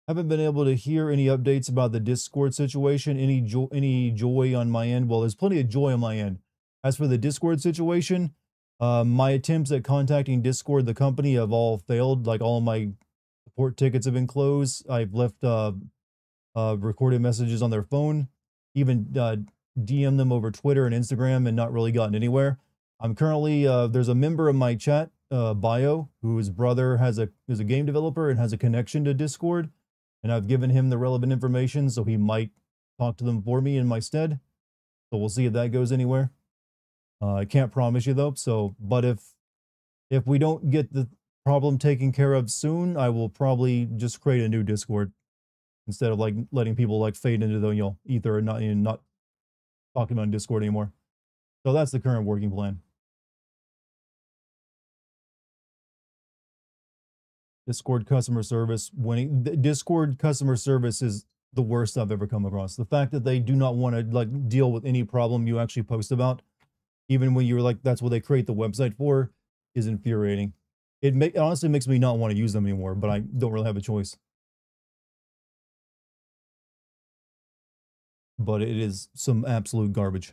Haven't been able to hear any updates about the Discord situation. Any joy on my end? Well, there's plenty of joy on my end. As for the Discord situation, my attempts at contacting Discord, the company, have all failed. Like all of my support tickets have been closed. I've left recorded messages on their phone, even DM them over Twitter and Instagram, and not really gotten anywhere. I'm currently there's a member of my chat bio whose brother is a game developer and has a connection to Discord, and I've given him the relevant information, so he might talk to them for me in my stead. So we'll see if that goes anywhere. I can't promise you though. So, but if we don't get the problem taken care of soon, I will probably just create a new Discord instead of like letting people like fade into the ether and not talking about Discord anymore. So that's the current working plan. Discord customer service winning. Discord customer service is the worst I've ever come across. The fact that they do not want to like deal with any problem you actually post about, even when you're like, that's what they create the website for, is infuriating. It honestly makes me not want to use them anymore, but I don't really have a choice. But it is some absolute garbage.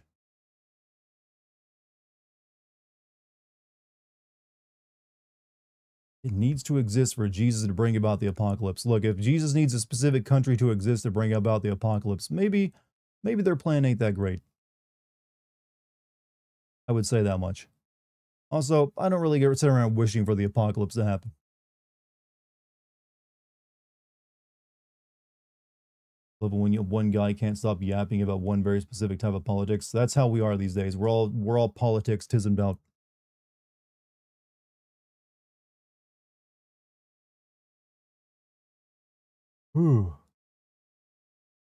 It needs to exist for Jesus to bring about the apocalypse. Look, if Jesus needs a specific country to exist to bring about the apocalypse, maybe their plan ain't that great. I would say that much. Also, I don't really sit around wishing for the apocalypse to happen. Love when one guy can't stop yapping about one very specific type of politics. That's how we are these days. We're all politics tizened out. Whew.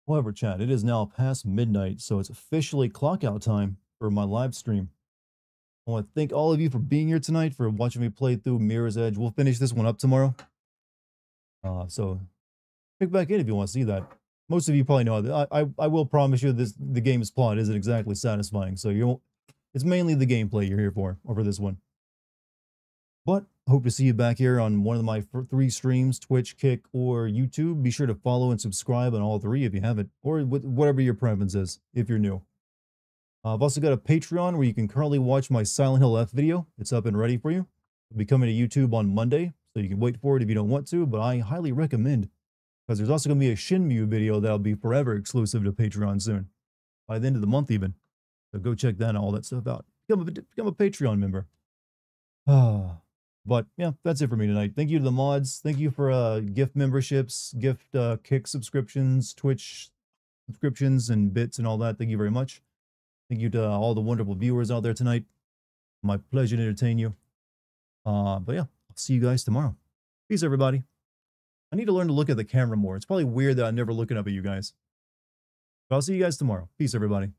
However, chat, it is now past midnight, so it's officially clock out time for my live stream. I want to thank all of you for being here tonight, for watching me play through Mirror's Edge. We'll finish this one up tomorrow. So pick back in if you want to see that. Most of you probably know that. I will promise you the game's plot isn't exactly satisfying, so it's mainly the gameplay you're here for, or for this one. But hope to see you back here on one of my 3 streams, Twitch, Kick, or YouTube. Be sure to follow and subscribe on all 3 if you haven't, or whatever your preference is, if you're new. I've also got a Patreon where you can currently watch my Silent Hill F video. It's up and ready for you. It'll be coming to YouTube on Monday, so you can wait for it if you don't want to, but I highly recommend, because there's also going to be a Shenmue video that'll be forever exclusive to Patreon soon, by the end of the month even. So go check that and all that stuff out. Become a Patreon member. But yeah, that's it for me tonight. Thank you to the mods. Thank you for gift memberships, Kick subscriptions, Twitch subscriptions, and bits and all that. Thank you very much. Thank you to all the wonderful viewers out there tonight. My pleasure to entertain you. But yeah, I'll see you guys tomorrow. Peace, everybody. I need to learn to look at the camera more. It's probably weird that I'm never looking up at you guys. But I'll see you guys tomorrow. Peace, everybody.